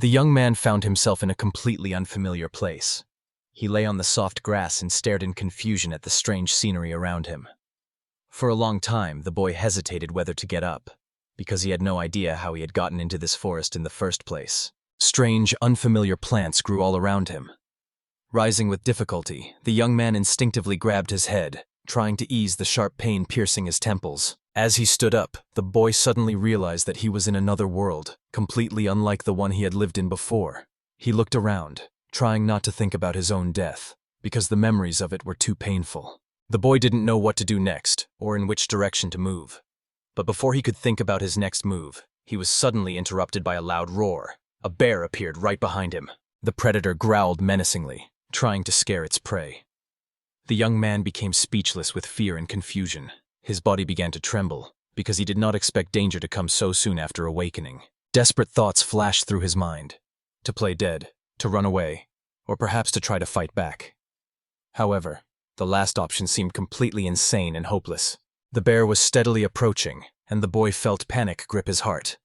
The young man found himself in a completely unfamiliar place. He lay on the soft grass and stared in confusion at the strange scenery around him. For a long time, the boy hesitated whether to get up, because he had no idea how he had gotten into this forest in the first place. Strange, unfamiliar plants grew all around him. Rising with difficulty, the young man instinctively grabbed his head, trying to ease the sharp pain piercing his temples. As he stood up, the boy suddenly realized that he was in another world, completely unlike the one he had lived in before. He looked around, trying not to think about his own death, because the memories of it were too painful. The boy didn't know what to do next, or in which direction to move. But before he could think about his next move, he was suddenly interrupted by a loud roar. A bear appeared right behind him. The predator growled menacingly, trying to scare its prey. The young man became speechless with fear and confusion. His body began to tremble, because he did not expect danger to come so soon after awakening. Desperate thoughts flashed through his mind. To play dead, to run away, or perhaps to try to fight back. However, the last option seemed completely insane and hopeless. The bear was steadily approaching, and the boy felt panic grip his heart.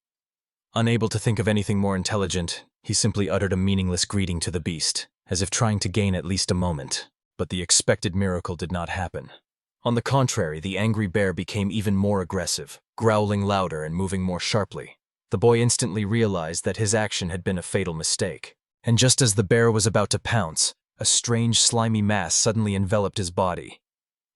Unable to think of anything more intelligent, he simply uttered a meaningless greeting to the beast, as if trying to gain at least a moment. But the expected miracle did not happen. On the contrary, the angry bear became even more aggressive, growling louder and moving more sharply. The boy instantly realized that his action had been a fatal mistake. And just as the bear was about to pounce, a strange slimy mass suddenly enveloped his body.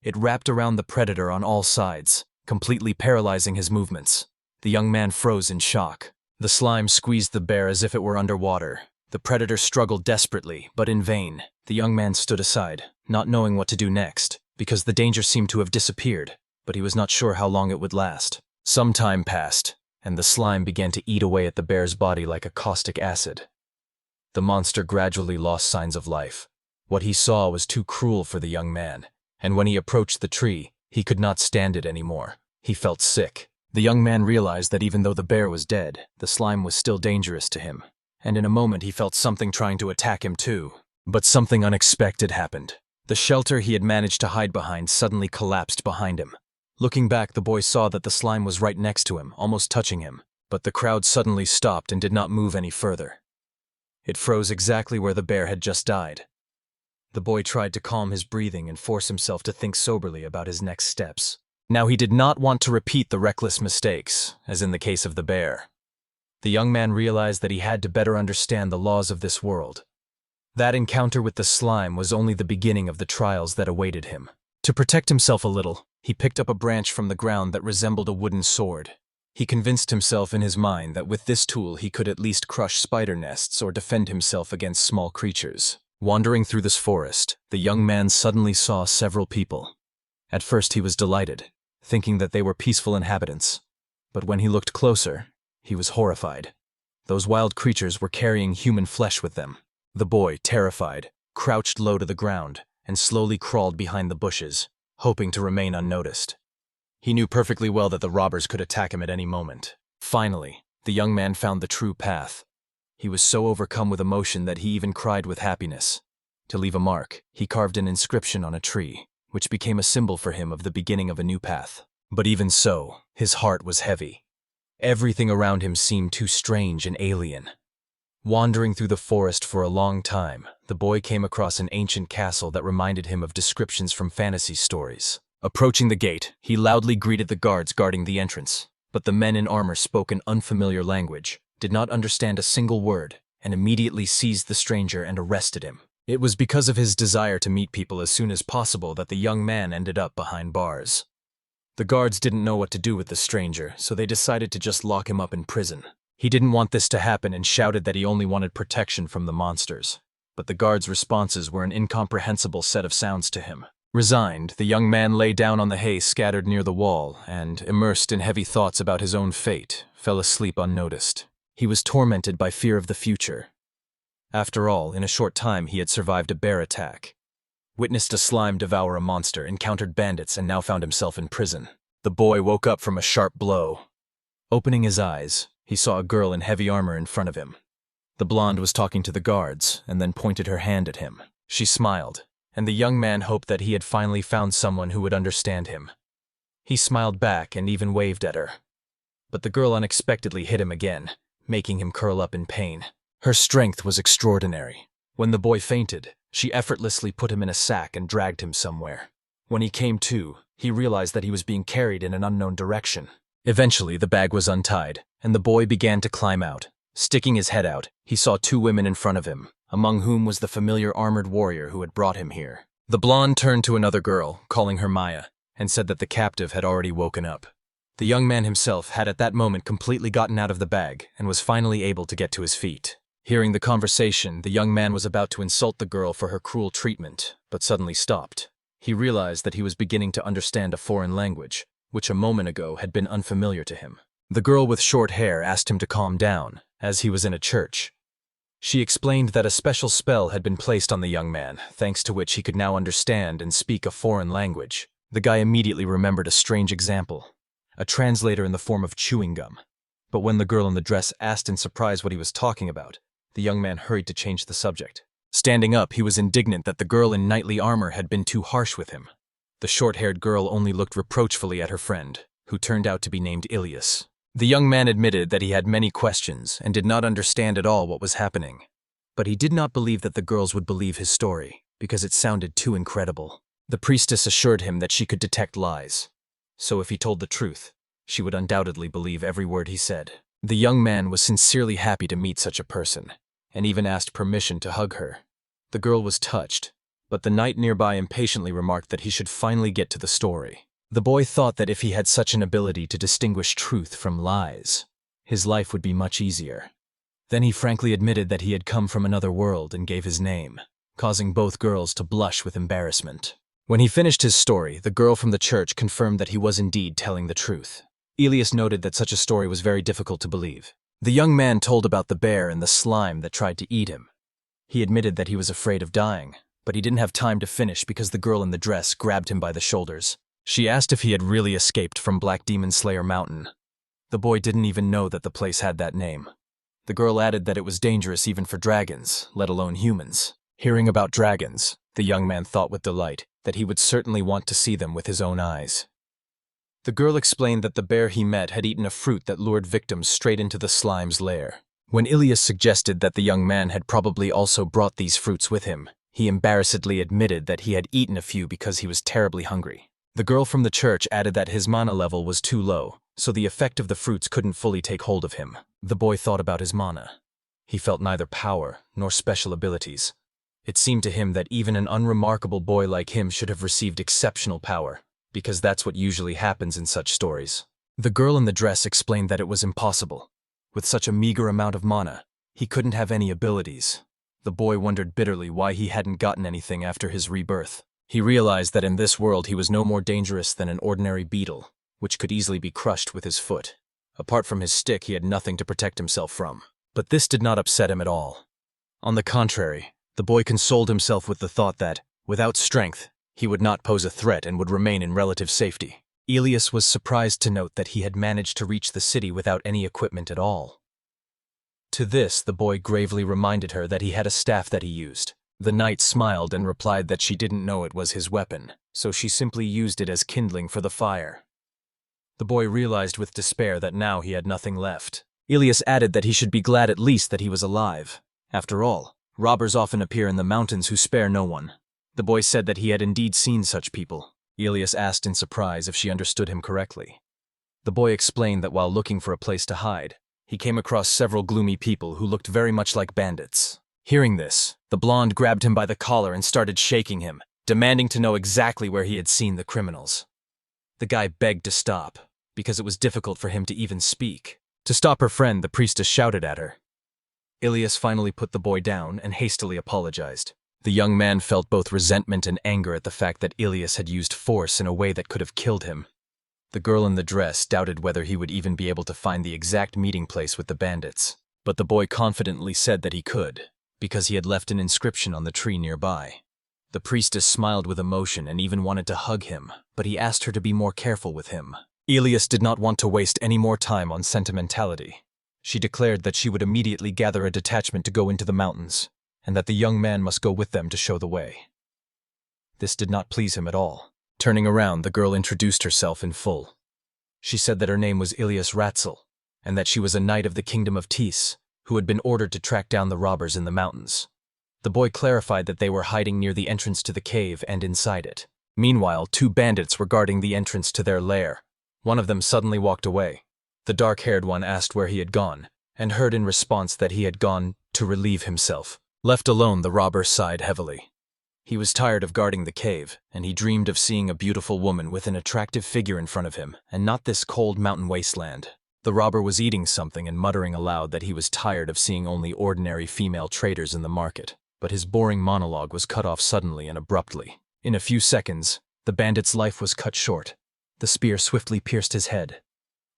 It wrapped around the predator on all sides, completely paralyzing his movements. The young man froze in shock. The slime squeezed the bear as if it were underwater. The predator struggled desperately, but in vain. The young man stood aside, not knowing what to do next, because the danger seemed to have disappeared, but he was not sure how long it would last. Some time passed, and the slime began to eat away at the bear's body like a caustic acid. The monster gradually lost signs of life. What he saw was too cruel for the young man, and when he approached the tree, he could not stand it anymore. He felt sick. The young man realized that even though the bear was dead, the slime was still dangerous to him, and in a moment he felt something trying to attack him too. But something unexpected happened. The shelter he had managed to hide behind suddenly collapsed behind him. Looking back, the boy saw that the slime was right next to him, almost touching him, but the crowd suddenly stopped and did not move any further. It froze exactly where the bear had just died. The boy tried to calm his breathing and force himself to think soberly about his next steps. Now he did not want to repeat the reckless mistakes, as in the case of the bear. The young man realized that he had to better understand the laws of this world. That encounter with the slime was only the beginning of the trials that awaited him. To protect himself a little, he picked up a branch from the ground that resembled a wooden sword. He convinced himself in his mind that with this tool he could at least crush spider nests or defend himself against small creatures. Wandering through this forest, the young man suddenly saw several people. At first he was delighted, thinking that they were peaceful inhabitants. But when he looked closer, he was horrified. Those wild creatures were carrying human flesh with them. The boy, terrified, crouched low to the ground and slowly crawled behind the bushes, hoping to remain unnoticed. He knew perfectly well that the robbers could attack him at any moment. Finally, the young man found the true path. He was so overcome with emotion that he even cried with happiness. To leave a mark, he carved an inscription on a tree, which became a symbol for him of the beginning of a new path. But even so, his heart was heavy. Everything around him seemed too strange and alien. Wandering through the forest for a long time, the boy came across an ancient castle that reminded him of descriptions from fantasy stories. Approaching the gate, he loudly greeted the guards guarding the entrance, but the men in armor spoke an unfamiliar language, did not understand a single word, and immediately seized the stranger and arrested him. It was because of his desire to meet people as soon as possible that the young man ended up behind bars. The guards didn't know what to do with the stranger, so they decided to just lock him up in prison. He didn't want this to happen and shouted that he only wanted protection from the monsters. But the guards' responses were an incomprehensible set of sounds to him. Resigned, the young man lay down on the hay scattered near the wall and, immersed in heavy thoughts about his own fate, fell asleep unnoticed. He was tormented by fear of the future. After all, in a short time he had survived a bear attack, witnessed a slime devour a monster, encountered bandits, and now found himself in prison. The boy woke up from a sharp blow. Opening his eyes, he saw a girl in heavy armor in front of him. The blonde was talking to the guards, and then pointed her hand at him. She smiled, and the young man hoped that he had finally found someone who would understand him. He smiled back and even waved at her. But the girl unexpectedly hit him again, making him curl up in pain. Her strength was extraordinary. When the boy fainted, she effortlessly put him in a sack and dragged him somewhere. When he came to, he realized that he was being carried in an unknown direction. Eventually, the bag was untied, and the boy began to climb out. Sticking his head out, he saw two women in front of him, among whom was the familiar armored warrior who had brought him here. The blonde turned to another girl, calling her Maya, and said that the captive had already woken up. The young man himself had at that moment completely gotten out of the bag and was finally able to get to his feet. Hearing the conversation, the young man was about to insult the girl for her cruel treatment, but suddenly stopped. He realized that he was beginning to understand a foreign language, which a moment ago had been unfamiliar to him. The girl with short hair asked him to calm down, as he was in a church. She explained that a special spell had been placed on the young man, thanks to which he could now understand and speak a foreign language. The guy immediately remembered a strange example, a translator in the form of chewing gum. But when the girl in the dress asked in surprise what he was talking about, the young man hurried to change the subject. Standing up, he was indignant that the girl in knightly armor had been too harsh with him. The short-haired girl only looked reproachfully at her friend, who turned out to be named Ilas. The young man admitted that he had many questions and did not understand at all what was happening. But he did not believe that the girls would believe his story, because it sounded too incredible. The priestess assured him that she could detect lies. So if he told the truth, she would undoubtedly believe every word he said. The young man was sincerely happy to meet such a person, and even asked permission to hug her. The girl was touched, but the knight nearby impatiently remarked that he should finally get to the story. The boy thought that if he had such an ability to distinguish truth from lies, his life would be much easier. Then he frankly admitted that he had come from another world and gave his name, causing both girls to blush with embarrassment. When he finished his story, the girl from the church confirmed that he was indeed telling the truth. Ilas noted that such a story was very difficult to believe. The young man told about the bear and the slime that tried to eat him. He admitted that he was afraid of dying, but he didn't have time to finish because the girl in the dress grabbed him by the shoulders. She asked if he had really escaped from Black Demon Slayer Mountain. The boy didn't even know that the place had that name. The girl added that it was dangerous even for dragons, let alone humans. Hearing about dragons, the young man thought with delight that he would certainly want to see them with his own eyes. The girl explained that the bear he met had eaten a fruit that lured victims straight into the slime's lair. When Ilas suggested that the young man had probably also brought these fruits with him, he embarrassedly admitted that he had eaten a few because he was terribly hungry. The girl from the church added that his mana level was too low, so the effect of the fruits couldn't fully take hold of him. The boy thought about his mana. He felt neither power nor special abilities. It seemed to him that even an unremarkable boy like him should have received exceptional power, because that's what usually happens in such stories. The girl in the dress explained that it was impossible. With such a meager amount of mana, he couldn't have any abilities. The boy wondered bitterly why he hadn't gotten anything after his rebirth. He realized that in this world he was no more dangerous than an ordinary beetle, which could easily be crushed with his foot. Apart from his stick, he had nothing to protect himself from. But this did not upset him at all. On the contrary, the boy consoled himself with the thought that, without strength, he would not pose a threat and would remain in relative safety. Ilas was surprised to note that he had managed to reach the city without any equipment at all. To this, the boy gravely reminded her that he had a staff that he used. The knight smiled and replied that she didn't know it was his weapon, so she simply used it as kindling for the fire. The boy realized with despair that now he had nothing left. Ilas added that he should be glad at least that he was alive. After all, robbers often appear in the mountains who spare no one. The boy said that he had indeed seen such people. Ilas asked in surprise if she understood him correctly. The boy explained that while looking for a place to hide, he came across several gloomy people who looked very much like bandits. Hearing this, the blonde grabbed him by the collar and started shaking him, demanding to know exactly where he had seen the criminals. The guy begged to stop, because it was difficult for him to even speak. To stop her friend, the priestess shouted at her. Ilas finally put the boy down and hastily apologized. The young man felt both resentment and anger at the fact that Ilas had used force in a way that could have killed him. The girl in the dress doubted whether he would even be able to find the exact meeting place with the bandits, but the boy confidently said that he could, because he had left an inscription on the tree nearby. The priestess smiled with emotion and even wanted to hug him, but he asked her to be more careful with him. Ilas did not want to waste any more time on sentimentality. She declared that she would immediately gather a detachment to go into the mountains, and that the young man must go with them to show the way. This did not please him at all. Turning around, the girl introduced herself in full. She said that her name was Ilas Ratzel, and that she was a knight of the kingdom of Tis, who had been ordered to track down the robbers in the mountains. The boy clarified that they were hiding near the entrance to the cave and inside it. Meanwhile, 2 bandits were guarding the entrance to their lair. One of them suddenly walked away. The dark-haired one asked where he had gone, and heard in response that he had gone to relieve himself. Left alone, the robber sighed heavily. He was tired of guarding the cave, and he dreamed of seeing a beautiful woman with an attractive figure in front of him, and not this cold mountain wasteland. The robber was eating something and muttering aloud that he was tired of seeing only ordinary female traders in the market. But his boring monologue was cut off suddenly and abruptly. In a few seconds, the bandit's life was cut short. The spear swiftly pierced his head.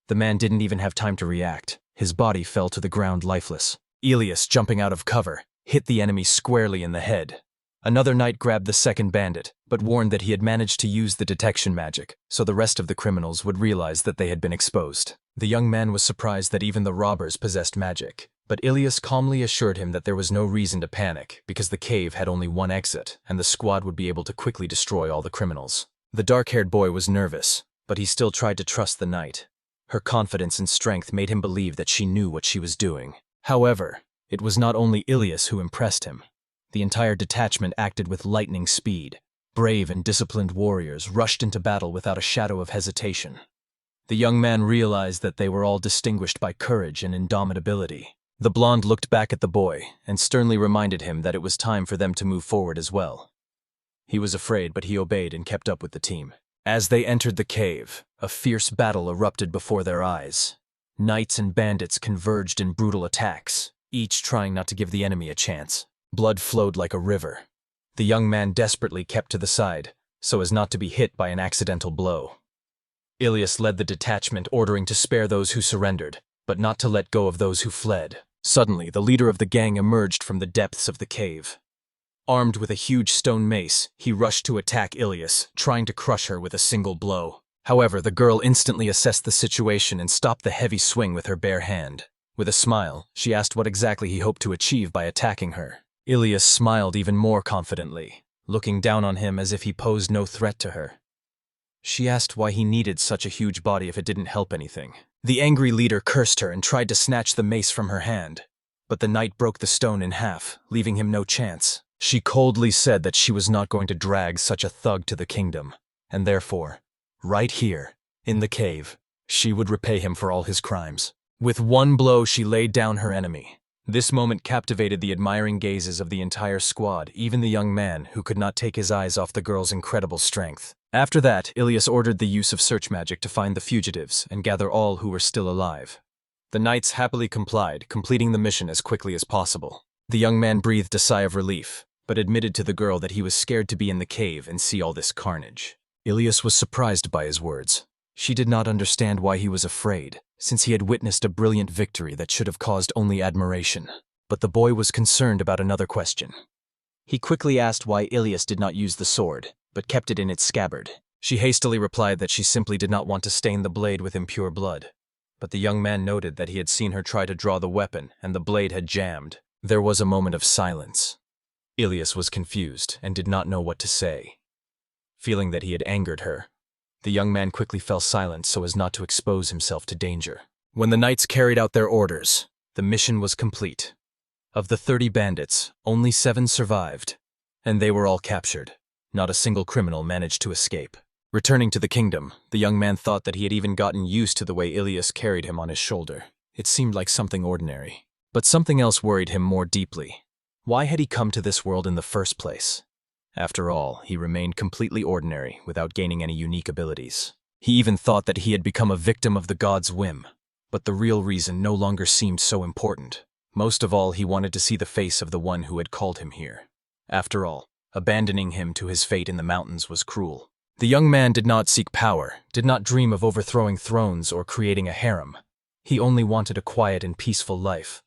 The man didn't even have time to react. His body fell to the ground lifeless. Ilas, jumping out of cover, hit the enemy squarely in the head. Another knight grabbed the second bandit, but warned that he had managed to use the detection magic, so the rest of the criminals would realize that they had been exposed. The young man was surprised that even the robbers possessed magic, but Ilas calmly assured him that there was no reason to panic because the cave had only one exit, and the squad would be able to quickly destroy all the criminals. The dark-haired boy was nervous, but he still tried to trust the knight. Her confidence and strength made him believe that she knew what she was doing. However, it was not only Ilas who impressed him. The entire detachment acted with lightning speed. Brave and disciplined warriors rushed into battle without a shadow of hesitation. The young man realized that they were all distinguished by courage and indomitability. The blonde looked back at the boy and sternly reminded him that it was time for them to move forward as well. He was afraid, but he obeyed and kept up with the team. As they entered the cave, a fierce battle erupted before their eyes. Knights and bandits converged in brutal attacks, each trying not to give the enemy a chance. Blood flowed like a river. The young man desperately kept to the side, so as not to be hit by an accidental blow. Ilas led the detachment, ordering to spare those who surrendered, but not to let go of those who fled. Suddenly, the leader of the gang emerged from the depths of the cave. Armed with a huge stone mace, he rushed to attack Ilas, trying to crush her with a single blow. However, the girl instantly assessed the situation and stopped the heavy swing with her bare hand. With a smile, she asked what exactly he hoped to achieve by attacking her. Ilas smiled even more confidently, looking down on him as if he posed no threat to her. She asked why he needed such a huge body if it didn't help anything. The angry leader cursed her and tried to snatch the mace from her hand, but the knight broke the stone in half, leaving him no chance. She coldly said that she was not going to drag such a thug to the kingdom, and therefore, right here, in the cave, she would repay him for all his crimes. With one blow, she laid down her enemy. This moment captivated the admiring gazes of the entire squad, even the young man, who could not take his eyes off the girl's incredible strength. After that, Ilas ordered the use of search magic to find the fugitives and gather all who were still alive. The knights happily complied, completing the mission as quickly as possible. The young man breathed a sigh of relief, but admitted to the girl that he was scared to be in the cave and see all this carnage. Ilas was surprised by his words. She did not understand why he was afraid, since he had witnessed a brilliant victory that should have caused only admiration. But the boy was concerned about another question. He quickly asked why Ilas did not use the sword, but kept it in its scabbard. She hastily replied that she simply did not want to stain the blade with impure blood. But the young man noted that he had seen her try to draw the weapon, and the blade had jammed. There was a moment of silence. Ilas was confused and did not know what to say. Feeling that he had angered her, the young man quickly fell silent so as not to expose himself to danger. When the knights carried out their orders, the mission was complete. Of the 30 bandits, only 7 survived, and they were all captured. Not a single criminal managed to escape. Returning to the kingdom, the young man thought that he had even gotten used to the way Ilas carried him on his shoulder. It seemed like something ordinary. But something else worried him more deeply. Why had he come to this world in the first place? After all, he remained completely ordinary without gaining any unique abilities. He even thought that he had become a victim of the god's whim. But the real reason no longer seemed so important. Most of all, he wanted to see the face of the one who had called him here. After all, abandoning him to his fate in the mountains was cruel. The young man did not seek power, did not dream of overthrowing thrones or creating a harem. He only wanted a quiet and peaceful life.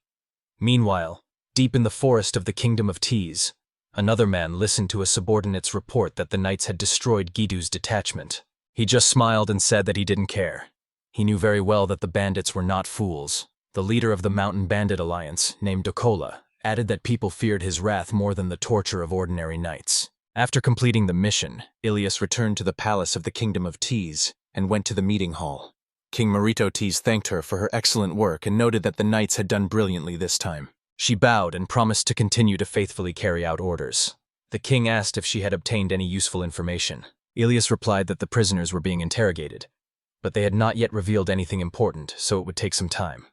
Meanwhile, deep in the forest of the Kingdom of Tease, another man listened to a subordinate's report that the knights had destroyed Gidu's detachment. He just smiled and said that he didn't care. He knew very well that the bandits were not fools. The leader of the Mountain Bandit Alliance, named Dola, added that people feared his wrath more than the torture of ordinary knights. After completing the mission, Ilas returned to the palace of the Kingdom of Tease and went to the meeting hall. King Maritotes thanked her for her excellent work and noted that the knights had done brilliantly this time. She bowed and promised to continue to faithfully carry out orders. The king asked if she had obtained any useful information. Ilas replied that the prisoners were being interrogated, but they had not yet revealed anything important, so it would take some time.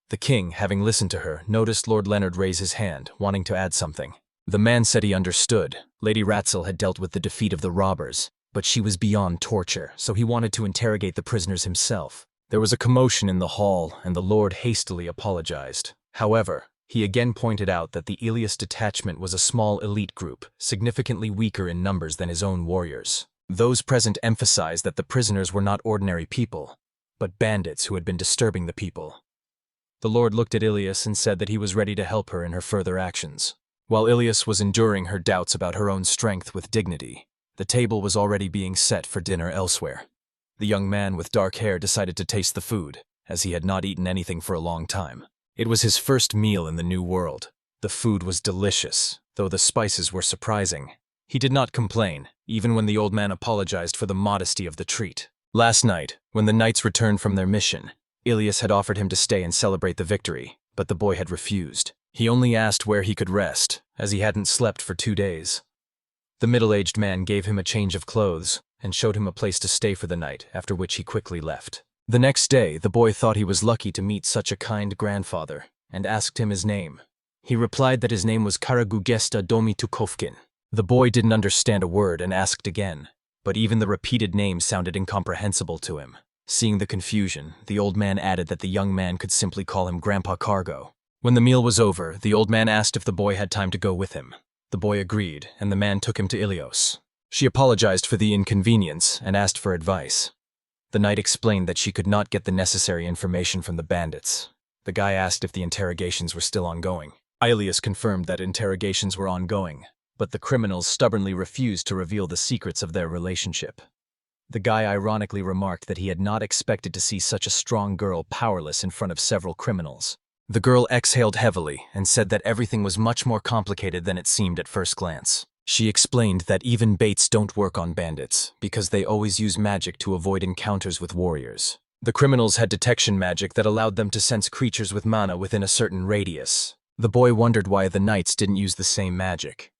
The king, having listened to her, noticed Lord Leonard raise his hand, wanting to add something. The man said he understood. Lady Ratzel had dealt with the defeat of the robbers, but she was beyond torture, so he wanted to interrogate the prisoners himself. There was a commotion in the hall, and the lord hastily apologized. However, he again pointed out that the Ilas detachment was a small elite group, significantly weaker in numbers than his own warriors. Those present emphasized that the prisoners were not ordinary people, but bandits who had been disturbing the people. The lord looked at Ilas and said that he was ready to help her in her further actions. While Ilas was enduring her doubts about her own strength with dignity, the table was already being set for dinner elsewhere. The young man with dark hair decided to taste the food, as he had not eaten anything for a long time. It was his first meal in the new world. The food was delicious, though the spices were surprising. He did not complain, even when the old man apologized for the modesty of the treat. Last night, when the knights returned from their mission, Ilas had offered him to stay and celebrate the victory, but the boy had refused. He only asked where he could rest, as he hadn't slept for 2 days. The middle-aged man gave him a change of clothes and showed him a place to stay for the night, after which he quickly left. The next day, the boy thought he was lucky to meet such a kind grandfather, and asked him his name. He replied that his name was Karagugesta Domi Tukovkin. The boy didn't understand a word and asked again, but even the repeated name sounded incomprehensible to him. Seeing the confusion, the old man added that the young man could simply call him Grandpa Cargo. When the meal was over, the old man asked if the boy had time to go with him. The boy agreed, and the man took him to Ilas. She apologized for the inconvenience and asked for advice. The knight explained that she could not get the necessary information from the bandits. The guy asked if the interrogations were still ongoing. Ilas confirmed that interrogations were ongoing, but the criminals stubbornly refused to reveal the secrets of their relationship. The guy ironically remarked that he had not expected to see such a strong girl powerless in front of several criminals. The girl exhaled heavily and said that everything was much more complicated than it seemed at first glance. She explained that even baits don't work on bandits, because they always use magic to avoid encounters with warriors. The criminals had detection magic that allowed them to sense creatures with mana within a certain radius. The boy wondered why the knights didn't use the same magic.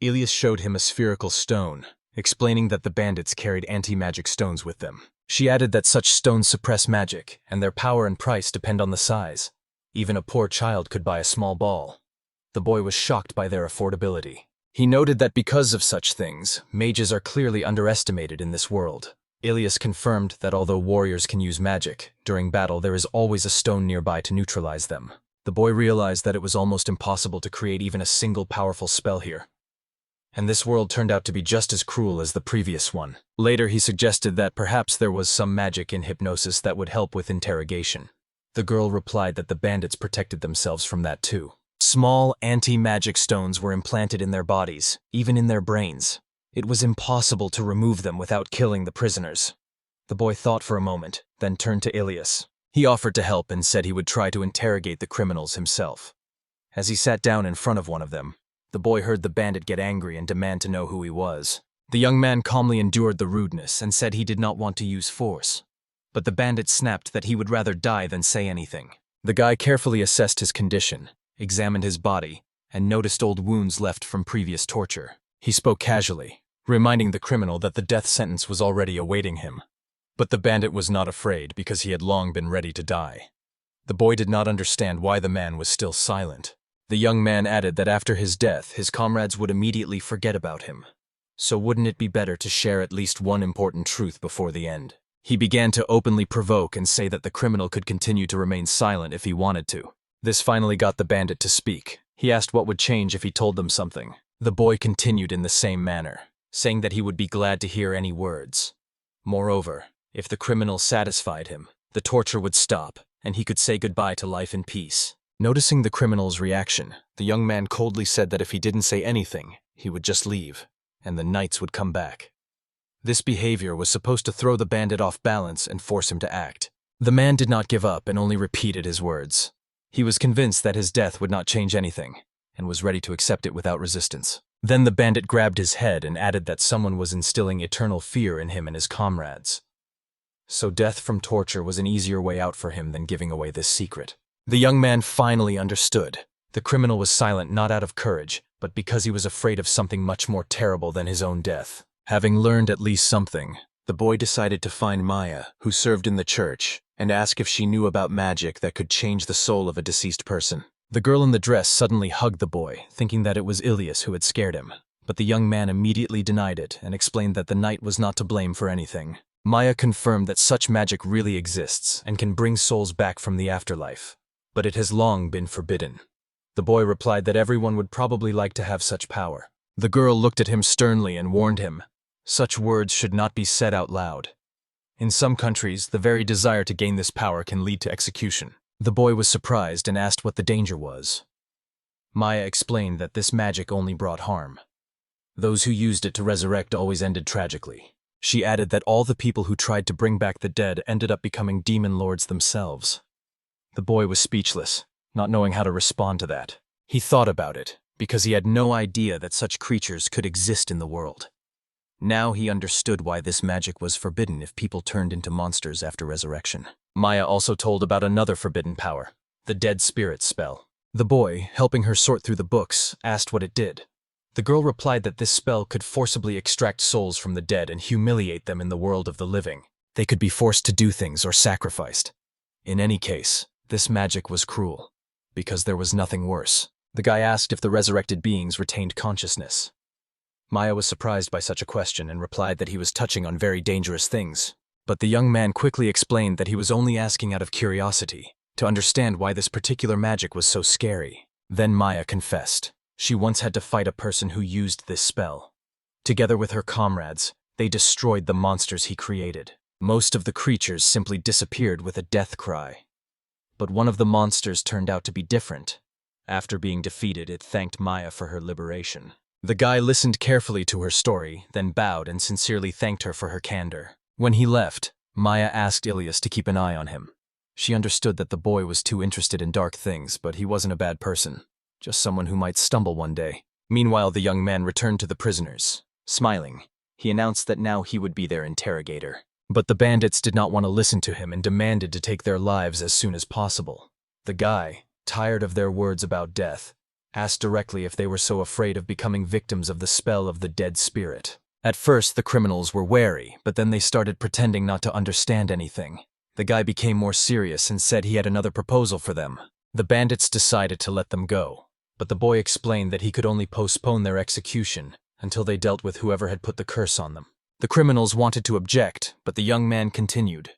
Ilas showed him a spherical stone, explaining that the bandits carried anti-magic stones with them. She added that such stones suppress magic, and their power and price depend on the size. Even a poor child could buy a small ball. The boy was shocked by their affordability. He noted that because of such things, mages are clearly underestimated in this world. Ilas confirmed that although warriors can use magic, during battle there is always a stone nearby to neutralize them. The boy realized that it was almost impossible to create even a single powerful spell here. And this world turned out to be just as cruel as the previous one. Later he suggested that perhaps there was some magic in hypnosis that would help with interrogation. The girl replied that the bandits protected themselves from that too. Small anti-magic stones were implanted in their bodies, even in their brains. It was impossible to remove them without killing the prisoners. The boy thought for a moment, then turned to Ilas. He offered to help and said he would try to interrogate the criminals himself. As he sat down in front of one of them, the boy heard the bandit get angry and demand to know who he was. The young man calmly endured the rudeness and said he did not want to use force. But the bandit snapped that he would rather die than say anything. The guy carefully assessed his condition, examined his body, and noticed old wounds left from previous torture. He spoke casually, reminding the criminal that the death sentence was already awaiting him. But the bandit was not afraid because he had long been ready to die. The boy did not understand why the man was still silent. The young man added that after his death, his comrades would immediately forget about him. So wouldn't it be better to share at least one important truth before the end? He began to openly provoke and say that the criminal could continue to remain silent if he wanted to. This finally got the bandit to speak. He asked what would change if he told them something. The boy continued in the same manner, saying that he would be glad to hear any words. Moreover, if the criminal satisfied him, the torture would stop, and he could say goodbye to life in peace. Noticing the criminal's reaction, the young man coldly said that if he didn't say anything, he would just leave, and the knights would come back. This behavior was supposed to throw the bandit off balance and force him to act. The man did not give up and only repeated his words. He was convinced that his death would not change anything, and was ready to accept it without resistance. Then the bandit grabbed his head and added that someone was instilling eternal fear in him and his comrades. So death from torture was an easier way out for him than giving away this secret. The young man finally understood. The criminal was silent not out of courage, but because he was afraid of something much more terrible than his own death. Having learned at least something, the boy decided to find Maya, who served in the church, and ask if she knew about magic that could change the soul of a deceased person. The girl in the dress suddenly hugged the boy, thinking that it was Ilas who had scared him. But the young man immediately denied it and explained that the knight was not to blame for anything. Maya confirmed that such magic really exists and can bring souls back from the afterlife, but it has long been forbidden. The boy replied that everyone would probably like to have such power. The girl looked at him sternly and warned him, such words should not be said out loud. In some countries, the very desire to gain this power can lead to execution. The boy was surprised and asked what the danger was. Maya explained that this magic only brought harm. Those who used it to resurrect always ended tragically. She added that all the people who tried to bring back the dead ended up becoming demon lords themselves. The boy was speechless, not knowing how to respond to that. He thought about it, because he had no idea that such creatures could exist in the world. Now he understood why this magic was forbidden if people turned into monsters after resurrection. Maya also told about another forbidden power, the dead spirit spell. The boy, helping her sort through the books, asked what it did. The girl replied that this spell could forcibly extract souls from the dead and humiliate them in the world of the living. They could be forced to do things or sacrificed. In any case, this magic was cruel, because there was nothing worse. The guy asked if the resurrected beings retained consciousness. Maya was surprised by such a question and replied that he was touching on very dangerous things. But the young man quickly explained that he was only asking out of curiosity, to understand why this particular magic was so scary. Then Maya confessed. She once had to fight a person who used this spell. Together with her comrades, they destroyed the monsters he created. Most of the creatures simply disappeared with a death cry. But one of the monsters turned out to be different. After being defeated, it thanked Maya for her liberation. The guy listened carefully to her story, then bowed and sincerely thanked her for her candor. When he left, Maya asked Ilas to keep an eye on him. She understood that the boy was too interested in dark things, but he wasn't a bad person. Just someone who might stumble one day. Meanwhile, the young man returned to the prisoners. Smiling, he announced that now he would be their interrogator. But the bandits did not want to listen to him and demanded to take their lives as soon as possible. The guy, tired of their words about death, asked directly if they were so afraid of becoming victims of the spell of the dead spirit. At first, the criminals were wary, but then they started pretending not to understand anything. The guy became more serious and said he had another proposal for them. The bandits decided to let them go, but the boy explained that he could only postpone their execution until they dealt with whoever had put the curse on them. The criminals wanted to object, but the young man continued.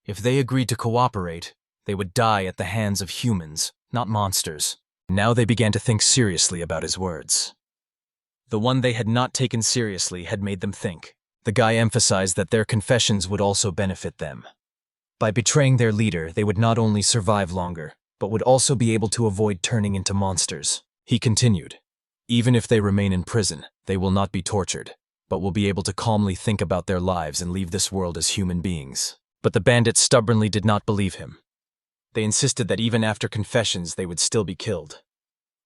If they agreed to cooperate, they would die at the hands of humans, not monsters. Now they began to think seriously about his words. The one they had not taken seriously had made them think. The guy emphasized that their confessions would also benefit them. By betraying their leader, they would not only survive longer, but would also be able to avoid turning into monsters. He continued, even if they remain in prison, they will not be tortured, but will be able to calmly think about their lives and leave this world as human beings. But the bandits stubbornly did not believe him. They insisted that even after confessions they would still be killed.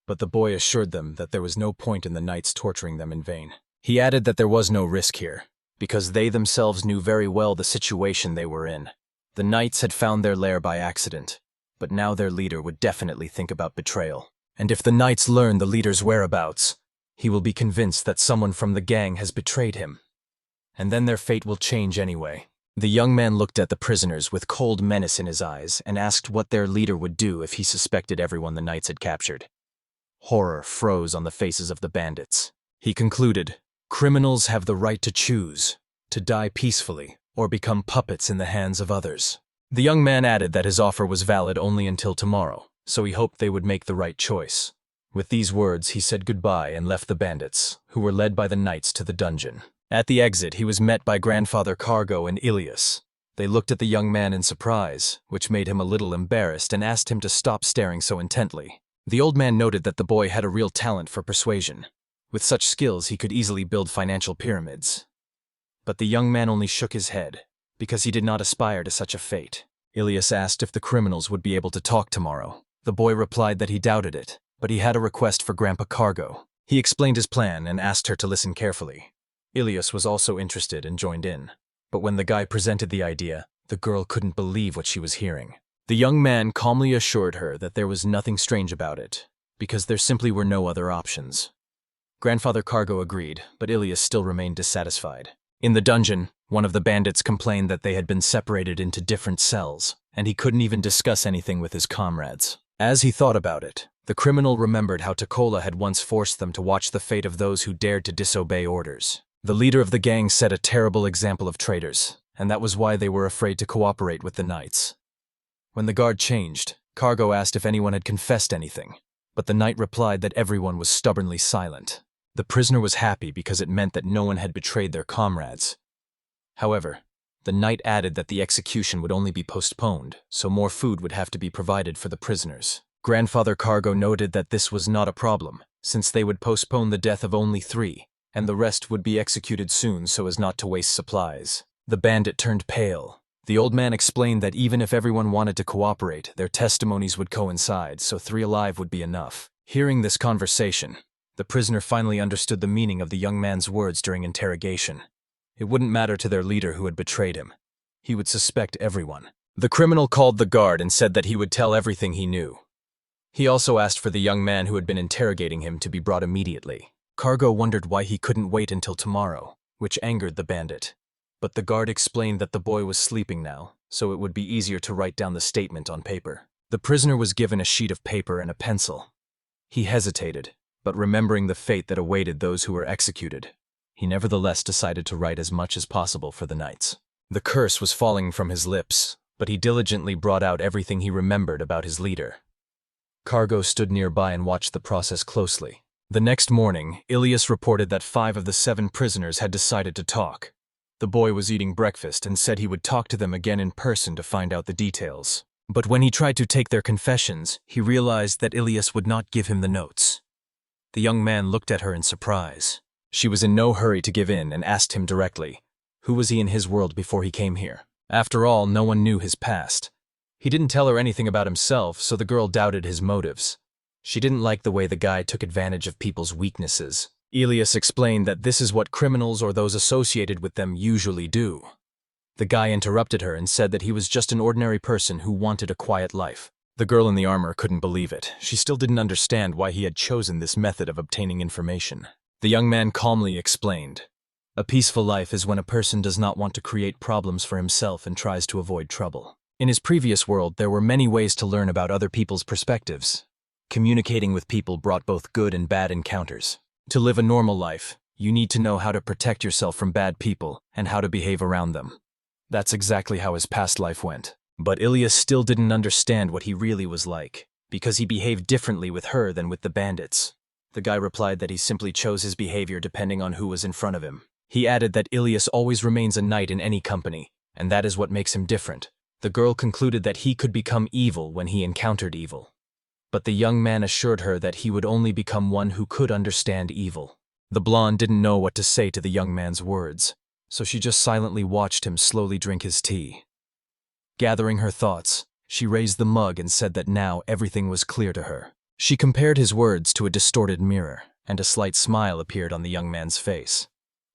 But the boy assured them that there was no point in the knights torturing them in vain. He added that there was no risk here, because they themselves knew very well the situation they were in. The knights had found their lair by accident, but now their leader would definitely think about betrayal. And if the knights learn the leader's whereabouts, he will be convinced that someone from the gang has betrayed him. And then their fate will change anyway. The young man looked at the prisoners with cold menace in his eyes and asked what their leader would do if he suspected everyone the knights had captured. Horror froze on the faces of the bandits. He concluded, criminals have the right to choose, to die peacefully or become puppets in the hands of others. The young man added that his offer was valid only until tomorrow, so he hoped they would make the right choice. With these words, he said goodbye and left the bandits, who were led by the knights to the dungeon. At the exit, he was met by Grandfather Cargo and Ilas. They looked at the young man in surprise, which made him a little embarrassed, and asked him to stop staring so intently. The old man noted that the boy had a real talent for persuasion. With such skills, he could easily build financial pyramids. But the young man only shook his head, because he did not aspire to such a fate. Ilas asked if the criminals would be able to talk tomorrow. The boy replied that he doubted it, but he had a request for Grandpa Cargo. He explained his plan and asked her to listen carefully. Ilas was also interested and joined in. But when the guy presented the idea, The girl couldn't believe what she was hearing. The young man calmly assured her that there was nothing strange about it, because there simply were no other options. Grandfather Cargo agreed, but Ilas still remained dissatisfied. In the dungeon, one of the bandits complained that they had been separated into different cells, and he couldn't even discuss anything with his comrades. As he thought about it, the criminal remembered how Dola had once forced them to watch the fate of those who dared to disobey orders. The leader of the gang set a terrible example of traitors, and that was why they were afraid to cooperate with the knights. When the guard changed, Cargo asked if anyone had confessed anything, but the knight replied that everyone was stubbornly silent. The prisoner was happy because it meant that no one had betrayed their comrades. However, the knight added that the execution would only be postponed, so more food would have to be provided for the prisoners. Grandfather Cargo noted that this was not a problem, since they would postpone the death of only 3, and the rest would be executed soon so as not to waste supplies. The bandit turned pale. The old man explained that even if everyone wanted to cooperate, their testimonies would coincide, so 3 alive would be enough. Hearing this conversation, the prisoner finally understood the meaning of the young man's words during interrogation. It wouldn't matter to their leader who had betrayed him. He would suspect everyone. The criminal called the guard and said that he would tell everything he knew. He also asked for the young man who had been interrogating him to be brought immediately. Cargo wondered why he couldn't wait until tomorrow, which angered the bandit. But the guard explained that the boy was sleeping now, so it would be easier to write down the statement on paper. The prisoner was given a sheet of paper and a pencil. He hesitated, but remembering the fate that awaited those who were executed, he nevertheless decided to write as much as possible for the knights. The curse was falling from his lips, but he diligently brought out everything he remembered about his leader. Cargo stood nearby and watched the process closely. The next morning, Ilas reported that 5 of the 7 prisoners had decided to talk. The boy was eating breakfast and said he would talk to them again in person to find out the details. But when he tried to take their confessions, he realized that Ilas would not give him the notes. The young man looked at her in surprise. She was in no hurry to give in and asked him directly, who was he in his world before he came here? After all, no one knew his past. He didn't tell her anything about himself, so the girl doubted his motives. She didn't like the way the guy took advantage of people's weaknesses. Ilas explained that this is what criminals or those associated with them usually do. The guy interrupted her and said that he was just an ordinary person who wanted a quiet life. The girl in the armor couldn't believe it. She still didn't understand why he had chosen this method of obtaining information. The young man calmly explained, "A peaceful life is when a person does not want to create problems for himself and tries to avoid trouble." In his previous world, there were many ways to learn about other people's perspectives. Communicating with people brought both good and bad encounters. To live a normal life, you need to know how to protect yourself from bad people and how to behave around them. That's exactly how his past life went. But Ilas still didn't understand what he really was like, because he behaved differently with her than with the bandits. The guy replied that he simply chose his behavior depending on who was in front of him. He added that Ilas always remains a knight in any company, and that is what makes him different. The girl concluded that he could become evil when he encountered evil. But the young man assured her that he would only become one who could understand evil. The blonde didn't know what to say to the young man's words, so she just silently watched him slowly drink his tea. Gathering her thoughts, she raised the mug and said that now everything was clear to her. She compared his words to a distorted mirror, and a slight smile appeared on the young man's face.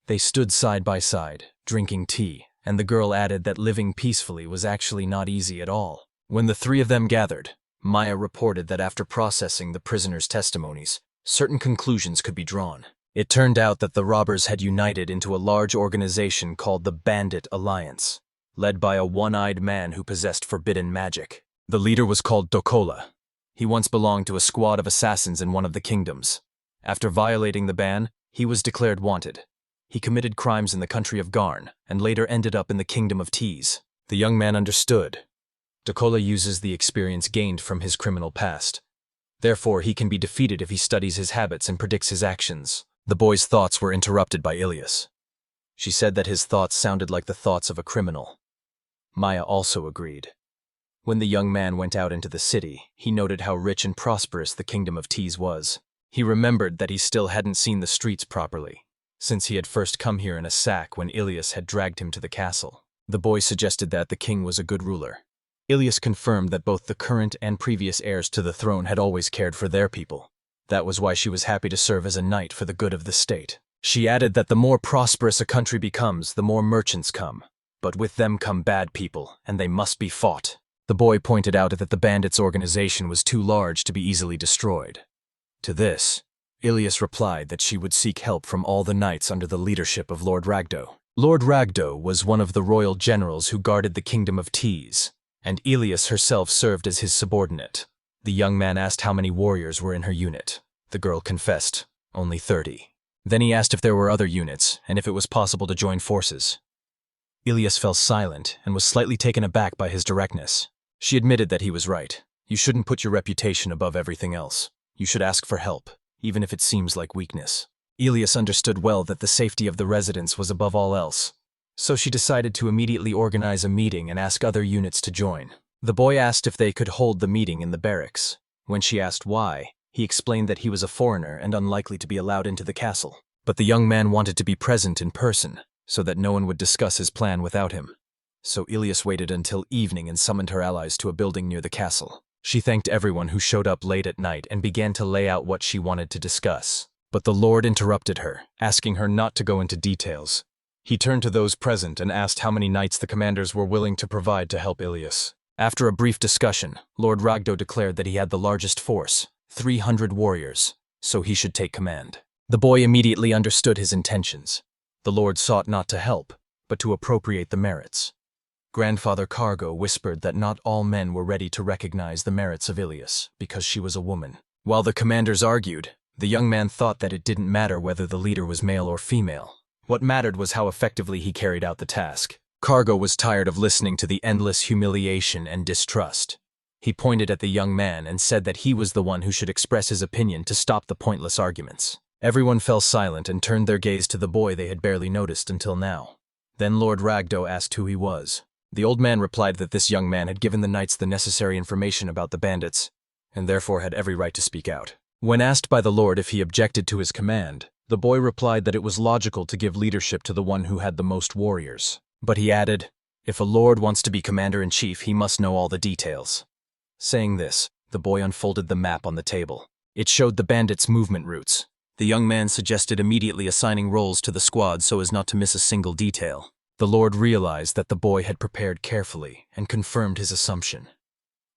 They stood side by side, drinking tea, and the girl added that living peacefully was actually not easy at all. When the 3 of them gathered, Maya reported that after processing the prisoners' testimonies, certain conclusions could be drawn. It turned out that the robbers had united into a large organization called the Bandit Alliance, led by a one-eyed man who possessed forbidden magic. The leader was called Dola. He once belonged to a squad of assassins in one of the kingdoms. After violating the ban, he was declared wanted. He committed crimes in the country of Garn, and later ended up in the kingdom of Tees. The young man understood. Dola uses the experience gained from his criminal past. Therefore, he can be defeated if he studies his habits and predicts his actions. The boy's thoughts were interrupted by Ilas. She said that his thoughts sounded like the thoughts of a criminal. Maya also agreed. When the young man went out into the city, he noted how rich and prosperous the kingdom of Tees was. He remembered that he still hadn't seen the streets properly, since he had first come here in a sack when Ilas had dragged him to the castle. The boy suggested that the king was a good ruler. Ilas confirmed that both the current and previous heirs to the throne had always cared for their people. That was why she was happy to serve as a knight for the good of the state. She added that the more prosperous a country becomes, the more merchants come. But with them come bad people, and they must be fought. The boy pointed out that the bandits' organization was too large to be easily destroyed. To this, Ilas replied that she would seek help from all the knights under the leadership of Lord Ragdo. Lord Ragdo was one of the royal generals who guarded the kingdom of Tees, and Ilas herself served as his subordinate. The young man asked how many warriors were in her unit. The girl confessed, only 30. Then he asked if there were other units, and if it was possible to join forces. Ilas fell silent and was slightly taken aback by his directness. She admitted that he was right. You shouldn't put your reputation above everything else. You should ask for help, even if it seems like weakness. Ilas understood well that the safety of the residents was above all else, so she decided to immediately organize a meeting and ask other units to join. The boy asked if they could hold the meeting in the barracks. When she asked why, he explained that he was a foreigner and unlikely to be allowed into the castle. But the young man wanted to be present in person, so that no one would discuss his plan without him. So Ilas waited until evening and summoned her allies to a building near the castle. She thanked everyone who showed up late at night and began to lay out what she wanted to discuss. But the Lord interrupted her, asking her not to go into details. He turned to those present and asked how many knights the commanders were willing to provide to help Ilas. After a brief discussion, Lord Ragdo declared that he had the largest force, 300 warriors, so he should take command. The boy immediately understood his intentions. The Lord sought not to help, but to appropriate the merits. Grandfather Cargo whispered that not all men were ready to recognize the merits of Ilas because she was a woman. While the commanders argued, the young man thought that it didn't matter whether the leader was male or female. What mattered was how effectively he carried out the task. Cargo was tired of listening to the endless humiliation and distrust. He pointed at the young man and said that he was the one who should express his opinion to stop the pointless arguments. Everyone fell silent and turned their gaze to the boy they had barely noticed until now. Then Lord Ragdo asked who he was. The old man replied that this young man had given the knights the necessary information about the bandits, and therefore had every right to speak out. When asked by the Lord if he objected to his command, the boy replied that it was logical to give leadership to the one who had the most warriors. But he added, if a lord wants to be commander-in-chief, he must know all the details. Saying this, the boy unfolded the map on the table. It showed the bandits' movement routes. The young man suggested immediately assigning roles to the squad so as not to miss a single detail. The Lord realized that the boy had prepared carefully and confirmed his assumption.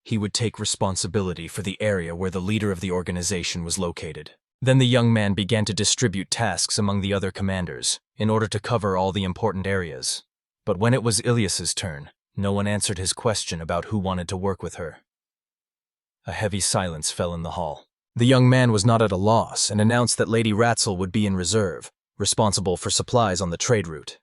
He would take responsibility for the area where the leader of the organization was located. Then the young man began to distribute tasks among the other commanders in order to cover all the important areas. But when it was Ilas's turn, no one answered his question about who wanted to work with her. A heavy silence fell in the hall. The young man was not at a loss and announced that Lady Ratzel would be in reserve, responsible for supplies on the trade route.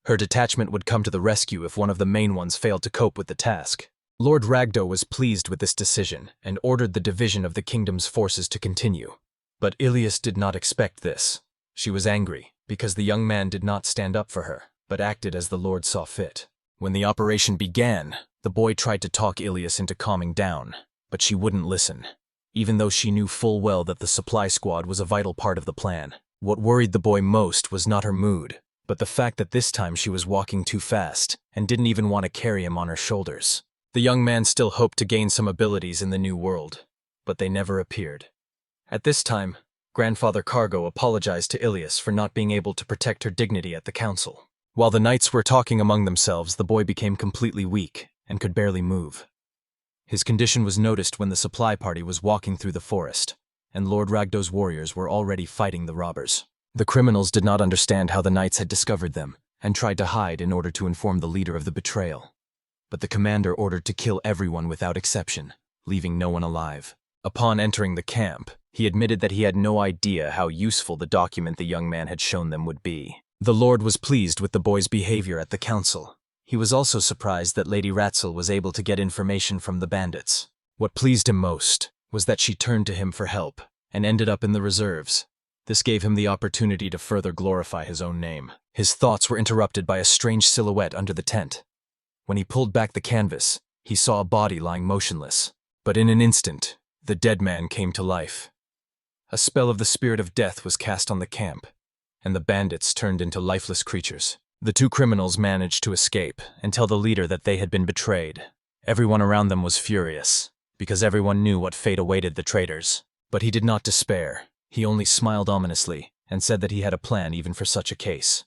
Her detachment would come to the rescue if one of the main ones failed to cope with the task. Lord Ragdo was pleased with this decision and ordered the division of the kingdom's forces to continue. But Ilas did not expect this. She was angry because the young man did not stand up for her, but acted as the Lord saw fit. When the operation began, the boy tried to talk Ilas into calming down, but she wouldn't listen, even though she knew full well that the supply squad was a vital part of the plan. What worried the boy most was not her mood, but the fact that this time she was walking too fast and didn't even want to carry him on her shoulders. The young man still hoped to gain some abilities in the new world, but they never appeared. At this time, Grandfather Cargo apologized to Ilas for not being able to protect her dignity at the council. While the knights were talking among themselves, the boy became completely weak and could barely move. His condition was noticed when the supply party was walking through the forest, and Lord Ragdo's warriors were already fighting the robbers. The criminals did not understand how the knights had discovered them, and tried to hide in order to inform the leader of the betrayal. But the commander ordered to kill everyone without exception, leaving no one alive. Upon entering the camp, he admitted that he had no idea how useful the document the young man had shown them would be. The Lord was pleased with the boy's behavior at the council. He was also surprised that Lady Ratzel was able to get information from the bandits. What pleased him most was that she turned to him for help and ended up in the reserves. This gave him the opportunity to further glorify his own name. His thoughts were interrupted by a strange silhouette under the tent. When he pulled back the canvas, he saw a body lying motionless. But in an instant, the dead man came to life. A spell of the spirit of death was cast on the camp, and the bandits turned into lifeless creatures. The two criminals managed to escape and tell the leader that they had been betrayed. Everyone around them was furious, because everyone knew what fate awaited the traitors. But he did not despair. He only smiled ominously and said that he had a plan even for such a case.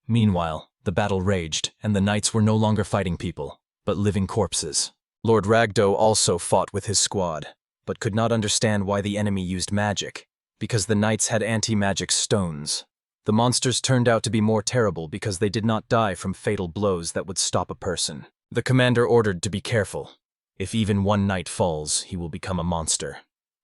Meanwhile, The battle raged, and the knights were no longer fighting people, but living corpses. Lord Ragdo also fought with his squad, but could not understand why the enemy used magic, because the knights had anti-magic stones. The monsters turned out to be more terrible because they did not die from fatal blows that would stop a person. The commander ordered to be careful. If even one knight falls, he will become a monster.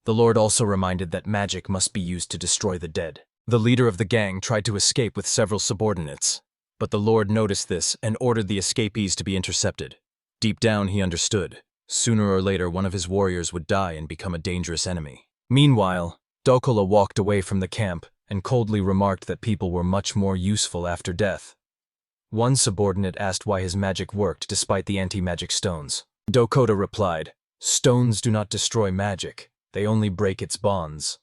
The lord also reminded that magic must be used to destroy the dead. The leader of the gang tried to escape with several subordinates, but the lord noticed this and ordered the escapees to be intercepted. Deep down, he understood. Sooner or later, one of his warriors would die and become a dangerous enemy. Meanwhile, Dola walked away from the camp and coldly remarked that people were much more useful after death. One subordinate asked why his magic worked despite the anti-magic stones. Dola replied, "Stones do not destroy magic, they only break its bonds.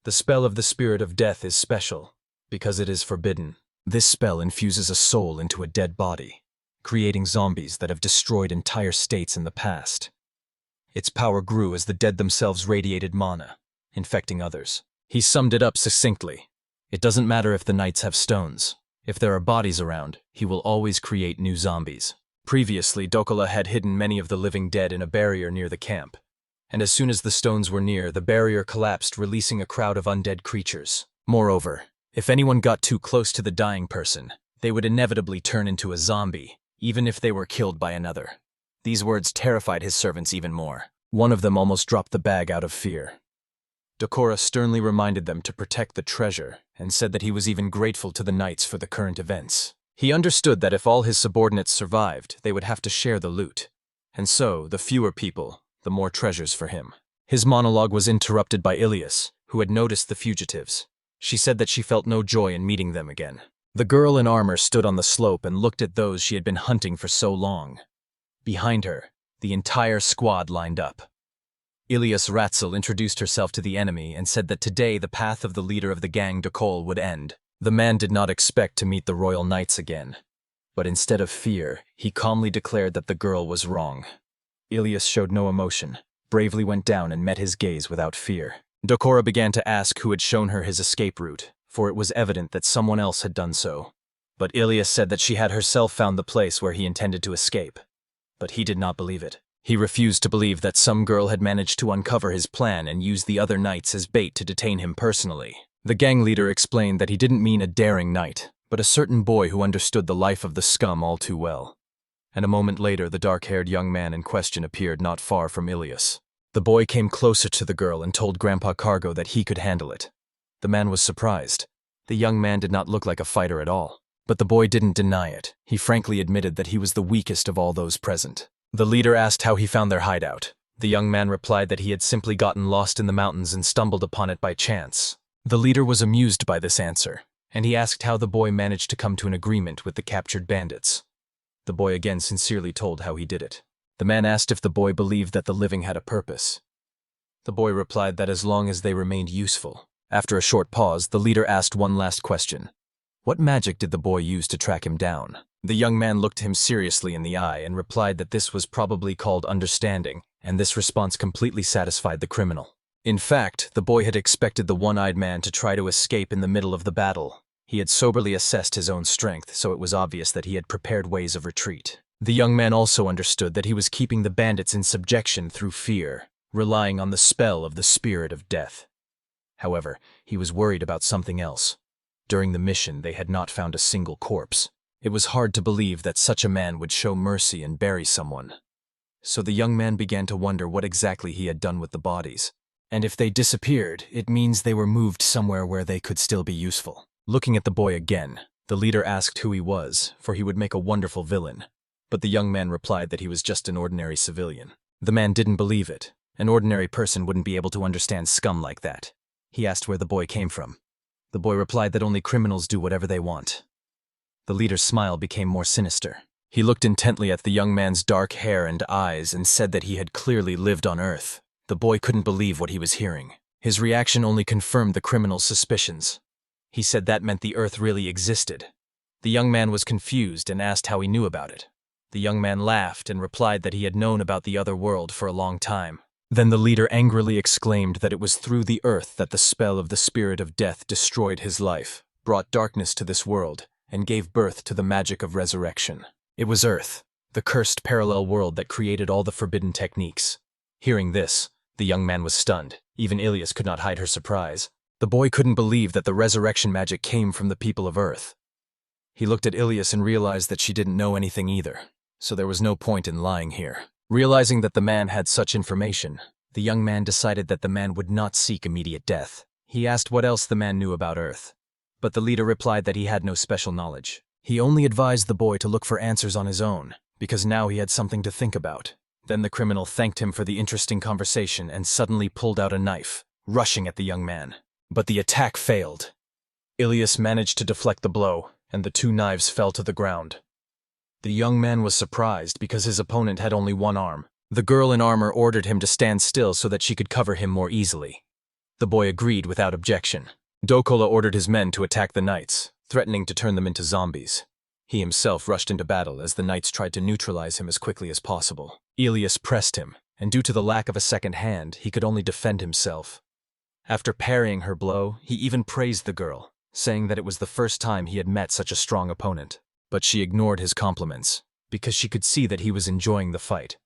The spell of the spirit of death is special, because it is forbidden. This spell infuses a soul into a dead body, creating zombies that have destroyed entire states in the past. Its power grew as the dead themselves radiated mana, infecting others." He summed it up succinctly. It doesn't matter if the knights have stones. If there are bodies around, he will always create new zombies. Previously, Dola had hidden many of the living dead in a barrier near the camp, and as soon as the stones were near, the barrier collapsed, releasing a crowd of undead creatures. Moreover, if anyone got too close to the dying person, they would inevitably turn into a zombie, even if they were killed by another. These words terrified his servants even more. One of them almost dropped the bag out of fear. Dola sternly reminded them to protect the treasure and said that he was even grateful to the knights for the current events. He understood that if all his subordinates survived, they would have to share the loot, and so, the fewer people, the more treasures for him. His monologue was interrupted by Ilas, who had noticed the fugitives. She said that she felt no joy in meeting them again. The girl in armor stood on the slope and looked at those she had been hunting for so long. Behind her, the entire squad lined up. Ilas Ratzel introduced herself to the enemy and said that today the path of the leader of the gang Dola would end. The man did not expect to meet the royal knights again, but instead of fear, he calmly declared that the girl was wrong. Ilas showed no emotion, bravely went down and met his gaze without fear. Dola began to ask who had shown her his escape route, for it was evident that someone else had done so. But Ilas said that she had herself found the place where he intended to escape. But he did not believe it. He refused to believe that some girl had managed to uncover his plan and use the other knights as bait to detain him personally. The gang leader explained that he didn't mean a daring knight, but a certain boy who understood the life of the scum all too well. And a moment later, the dark-haired young man in question appeared not far from Ilas. The boy came closer to the girl and told Grandpa Cargo that he could handle it. The man was surprised. The young man did not look like a fighter at all. But the boy didn't deny it. He frankly admitted that he was the weakest of all those present. The leader asked how he found their hideout. The young man replied that he had simply gotten lost in the mountains and stumbled upon it by chance. The leader was amused by this answer, and he asked how the boy managed to come to an agreement with the captured bandits. The boy again sincerely told how he did it. The man asked if the boy believed that the living had a purpose. The boy replied that as long as they remained useful. After a short pause, the leader asked one last question. What magic did the boy use to track him down? The young man looked him seriously in the eye and replied that this was probably called understanding, and this response completely satisfied the criminal. In fact, the boy had expected the one-eyed man to try to escape in the middle of the battle. He had soberly assessed his own strength, so it was obvious that he had prepared ways of retreat. The young man also understood that he was keeping the bandits in subjection through fear, relying on the spell of the spirit of death. However, he was worried about something else. During the mission, they had not found a single corpse. It was hard to believe that such a man would show mercy and bury someone. So the young man began to wonder what exactly he had done with the bodies. And if they disappeared, it means they were moved somewhere where they could still be useful. Looking at the boy again, the leader asked who he was, for he would make a wonderful villain. But the young man replied that he was just an ordinary civilian. The man didn't believe it. An ordinary person wouldn't be able to understand scum like that. He asked where the boy came from. The boy replied that only criminals do whatever they want. The leader's smile became more sinister. He looked intently at the young man's dark hair and eyes and said that he had clearly lived on Earth. The boy couldn't believe what he was hearing. His reaction only confirmed the criminal's suspicions. He said that meant the Earth really existed. The young man was confused and asked how he knew about it. The young man laughed and replied that he had known about the other world for a long time. Then the leader angrily exclaimed that it was through the Earth that the spell of the spirit of death destroyed his life, brought darkness to this world, and gave birth to the magic of resurrection. It was Earth, the cursed parallel world that created all the forbidden techniques. Hearing this, the young man was stunned. Even Ilas could not hide her surprise. The boy couldn't believe that the resurrection magic came from the people of Earth. He looked at Ilas and realized that she didn't know anything either, so there was no point in lying here. Realizing that the man had such information, the young man decided that the man would not seek immediate death. He asked what else the man knew about Earth, but the leader replied that he had no special knowledge. He only advised the boy to look for answers on his own, because now he had something to think about. Then the criminal thanked him for the interesting conversation and suddenly pulled out a knife, rushing at the young man. But the attack failed. Ilas managed to deflect the blow, and the two knives fell to the ground. The young man was surprised because his opponent had only one arm. The girl in armor ordered him to stand still so that she could cover him more easily. The boy agreed without objection. Dola ordered his men to attack the knights, threatening to turn them into zombies. He himself rushed into battle as the knights tried to neutralize him as quickly as possible. Ilas pressed him, and due to the lack of a second hand, he could only defend himself. After parrying her blow, he even praised the girl, saying that it was the first time he had met such a strong opponent. But she ignored his compliments, because she could see that he was enjoying the fight.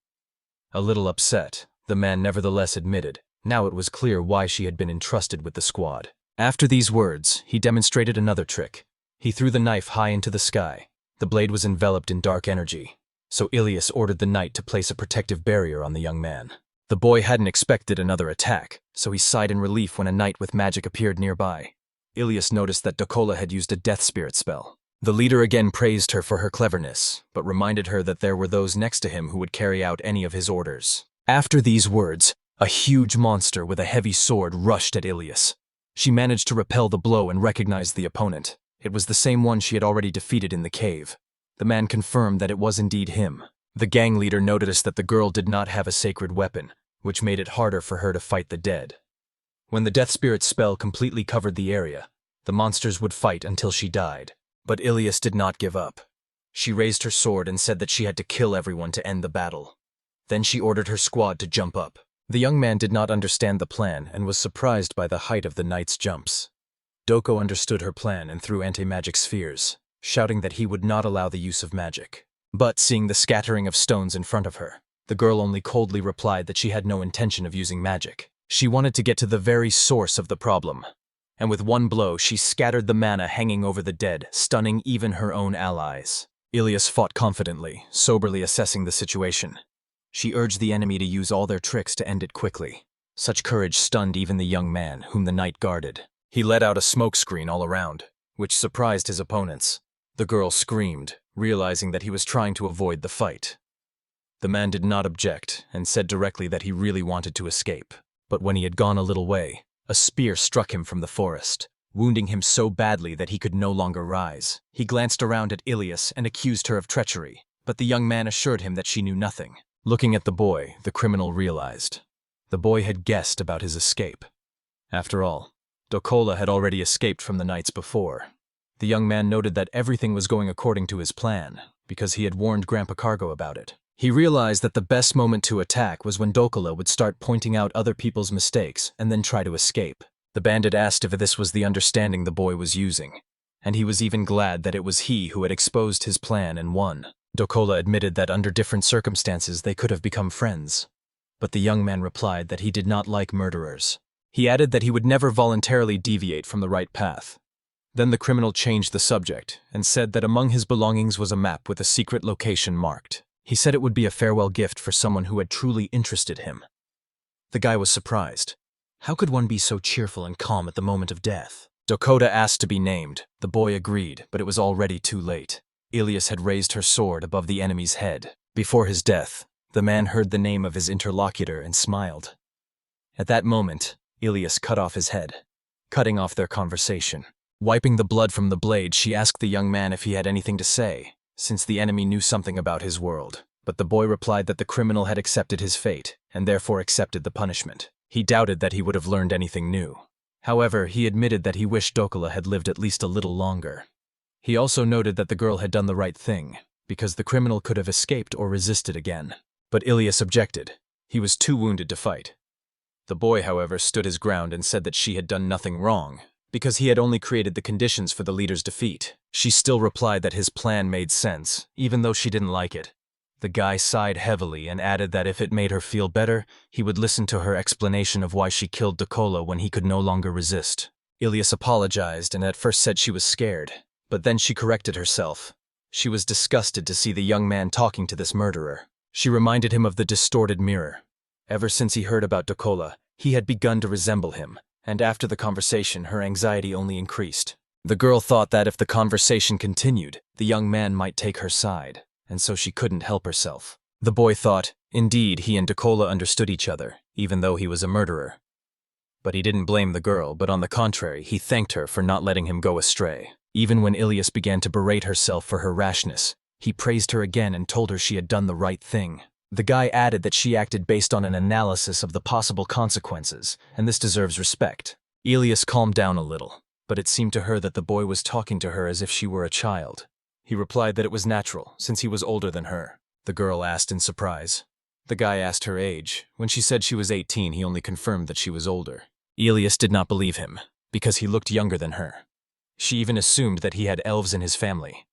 A little upset, the man nevertheless admitted. Now it was clear why she had been entrusted with the squad. After these words, he demonstrated another trick. He threw the knife high into the sky. The blade was enveloped in dark energy, so Ilas ordered the knight to place a protective barrier on the young man. The boy hadn't expected another attack, so he sighed in relief when a knight with magic appeared nearby. Ilas noticed that Dola had used a death spirit spell. The leader again praised her for her cleverness, but reminded her that there were those next to him who would carry out any of his orders. After these words, a huge monster with a heavy sword rushed at Ilas. She managed to repel the blow and recognized the opponent. It was the same one she had already defeated in the cave. The man confirmed that it was indeed him. The gang leader noticed that the girl did not have a sacred weapon, which made it harder for her to fight the dead. When the death spirit spell completely covered the area, the monsters would fight until she died. But Ilas did not give up. She raised her sword and said that she had to kill everyone to end the battle. Then she ordered her squad to jump up. The young man did not understand the plan and was surprised by the height of the knight's jumps. Dola understood her plan and threw anti-magic spheres, shouting that he would not allow the use of magic. But seeing the scattering of stones in front of her, the girl only coldly replied that she had no intention of using magic. She wanted to get to the very source of the problem. And with one blow, she scattered the mana hanging over the dead, stunning even her own allies. Ilas fought confidently, soberly assessing the situation. She urged the enemy to use all their tricks to end it quickly. Such courage stunned even the young man, whom the knight guarded. He let out a smoke screen all around, which surprised his opponents. The girl screamed, realizing that he was trying to avoid the fight. The man did not object, and said directly that he really wanted to escape. But when he had gone a little way, a spear struck him from the forest, wounding him so badly that he could no longer rise. He glanced around at Ilas and accused her of treachery, but the young man assured him that she knew nothing. Looking at the boy, the criminal realized. The boy had guessed about his escape. After all, Dola had already escaped from the knights before. The young man noted that everything was going according to his plan, because he had warned Grandpa Cargo about it. He realized that the best moment to attack was when Dola would start pointing out other people's mistakes and then try to escape. The bandit asked if this was the understanding the boy was using, and he was even glad that it was he who had exposed his plan and won. Dola admitted that under different circumstances they could have become friends, but the young man replied that he did not like murderers. He added that he would never voluntarily deviate from the right path. Then the criminal changed the subject and said that among his belongings was a map with a secret location marked. He said it would be a farewell gift for someone who had truly interested him. The guy was surprised. How could one be so cheerful and calm at the moment of death? Dola asked to be named. The boy agreed, but it was already too late. Ilas had raised her sword above the enemy's head. Before his death, the man heard the name of his interlocutor and smiled. At that moment, Ilas cut off his head, cutting off their conversation. Wiping the blood from the blade, she asked the young man if he had anything to say, since the enemy knew something about his world. But the boy replied that the criminal had accepted his fate, and therefore accepted the punishment. He doubted that he would have learned anything new. However, he admitted that he wished Dola had lived at least a little longer. He also noted that the girl had done the right thing, because the criminal could have escaped or resisted again. But Ilas objected. He was too wounded to fight. The boy, however, stood his ground and said that she had done nothing wrong, because he had only created the conditions for the leader's defeat. She still replied that his plan made sense, even though she didn't like it. The guy sighed heavily and added that if it made her feel better, he would listen to her explanation of why she killed Dola when he could no longer resist. Ilas apologized and at first said she was scared, but then she corrected herself. She was disgusted to see the young man talking to this murderer. She reminded him of the distorted mirror. Ever since he heard about Dola, he had begun to resemble him, and after the conversation, her anxiety only increased. The girl thought that if the conversation continued, the young man might take her side, and so she couldn't help herself. The boy thought, indeed, he and Dola understood each other, even though he was a murderer. But he didn't blame the girl, but on the contrary, he thanked her for not letting him go astray. Even when Ilas began to berate herself for her rashness, he praised her again and told her she had done the right thing. The guy added that she acted based on an analysis of the possible consequences, and this deserves respect. Ilas calmed down a little, but it seemed to her that the boy was talking to her as if she were a child. He replied that it was natural, since he was older than her. The girl asked in surprise. The guy asked her age. When she said she was 18, he only confirmed that she was older. Ilas did not believe him, because he looked younger than her. She even assumed that he had elves in his family.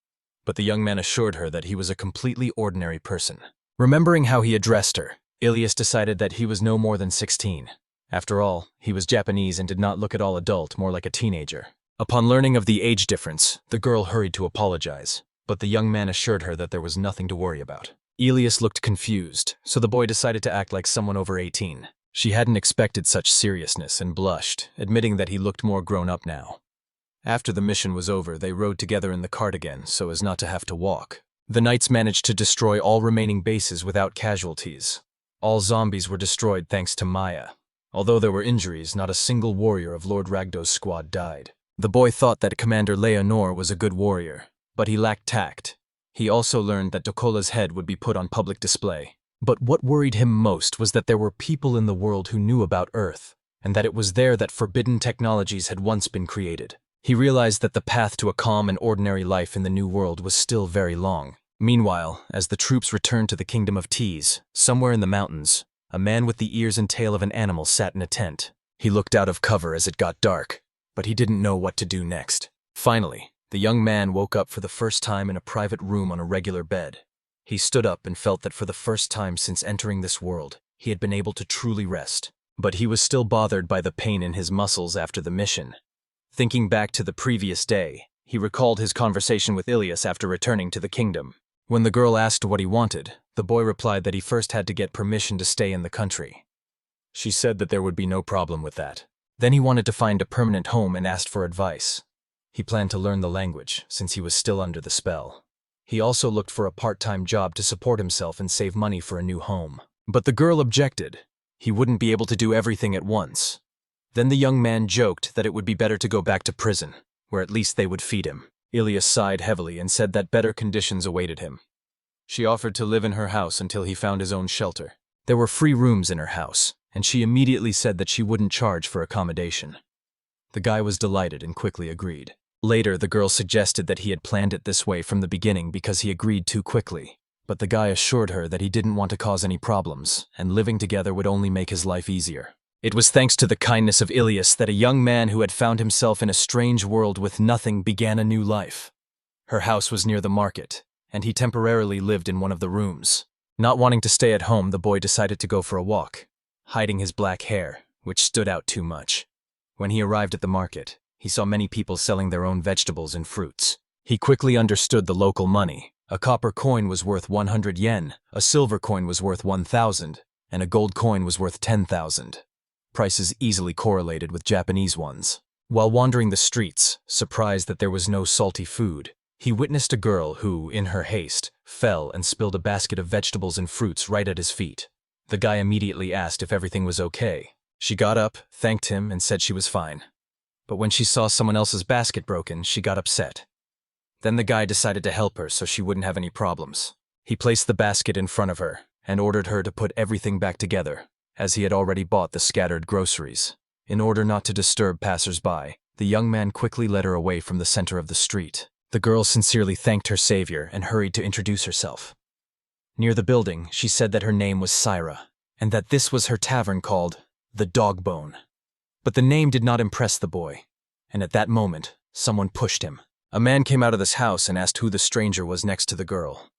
But the young man assured her that he was a completely ordinary person. Remembering how he addressed her, Ilas decided that he was no more than 16. After all, he was Japanese and did not look at all adult, more like a teenager. Upon learning of the age difference, the girl hurried to apologize, but the young man assured her that there was nothing to worry about. Ilas looked confused, so the boy decided to act like someone over 18. She hadn't expected such seriousness and blushed, admitting that he looked more grown up now. After the mission was over, they rode together in the cart again so as not to have to walk. The knights managed to destroy all remaining bases without casualties. All zombies were destroyed thanks to Maya. Although there were injuries, not a single warrior of Lord Ragdo's squad died. The boy thought that Commander Leonor was a good warrior, but he lacked tact. He also learned that Dokola's head would be put on public display. But what worried him most was that there were people in the world who knew about Earth, and that it was there that forbidden technologies had once been created. He realized that the path to a calm and ordinary life in the new world was still very long. Meanwhile, as the troops returned to the kingdom of Tees, somewhere in the mountains, a man with the ears and tail of an animal sat in a tent. He looked out of cover as it got dark, but he didn't know what to do next. Finally, the young man woke up for the first time in a private room on a regular bed. He stood up and felt that for the first time since entering this world, he had been able to truly rest. But he was still bothered by the pain in his muscles after the mission. Thinking back to the previous day, he recalled his conversation with Ilas after returning to the kingdom. When the girl asked what he wanted, the boy replied that he first had to get permission to stay in the country. She said that there would be no problem with that. Then he wanted to find a permanent home and asked for advice. He planned to learn the language, since he was still under the spell. He also looked for a part-time job to support himself and save money for a new home. But the girl objected. He wouldn't be able to do everything at once. Then the young man joked that it would be better to go back to prison, where at least they would feed him. Ilas sighed heavily and said that better conditions awaited him. She offered to live in her house until he found his own shelter. There were free rooms in her house, and she immediately said that she wouldn't charge for accommodation. The guy was delighted and quickly agreed. Later, the girl suggested that he had planned it this way from the beginning because he agreed too quickly. But the guy assured her that he didn't want to cause any problems, and living together would only make his life easier. It was thanks to the kindness of Ilas that a young man who had found himself in a strange world with nothing began a new life. Her house was near the market, and he temporarily lived in one of the rooms. Not wanting to stay at home, the boy decided to go for a walk, hiding his black hair, which stood out too much. When he arrived at the market, he saw many people selling their own vegetables and fruits. He quickly understood the local money. A copper coin was worth 100 yen, a silver coin was worth 1,000, and a gold coin was worth 10,000. Prices easily correlated with Japanese ones. While wandering the streets, surprised that there was no salty food, he witnessed a girl who, in her haste, fell and spilled a basket of vegetables and fruits right at his feet. The guy immediately asked if everything was okay. She got up, thanked him, and said she was fine. But when she saw someone else's basket broken, she got upset. Then the guy decided to help her so she wouldn't have any problems. He placed the basket in front of her and ordered her to put everything back together, as he had already bought the scattered groceries. In order not to disturb passers-by, the young man quickly led her away from the center of the street. The girl sincerely thanked her savior and hurried to introduce herself. Near the building, she said that her name was Syra, and that this was her tavern called the Dogbone. But the name did not impress the boy, and at that moment, someone pushed him. A man came out of this house and asked who the stranger was next to the girl.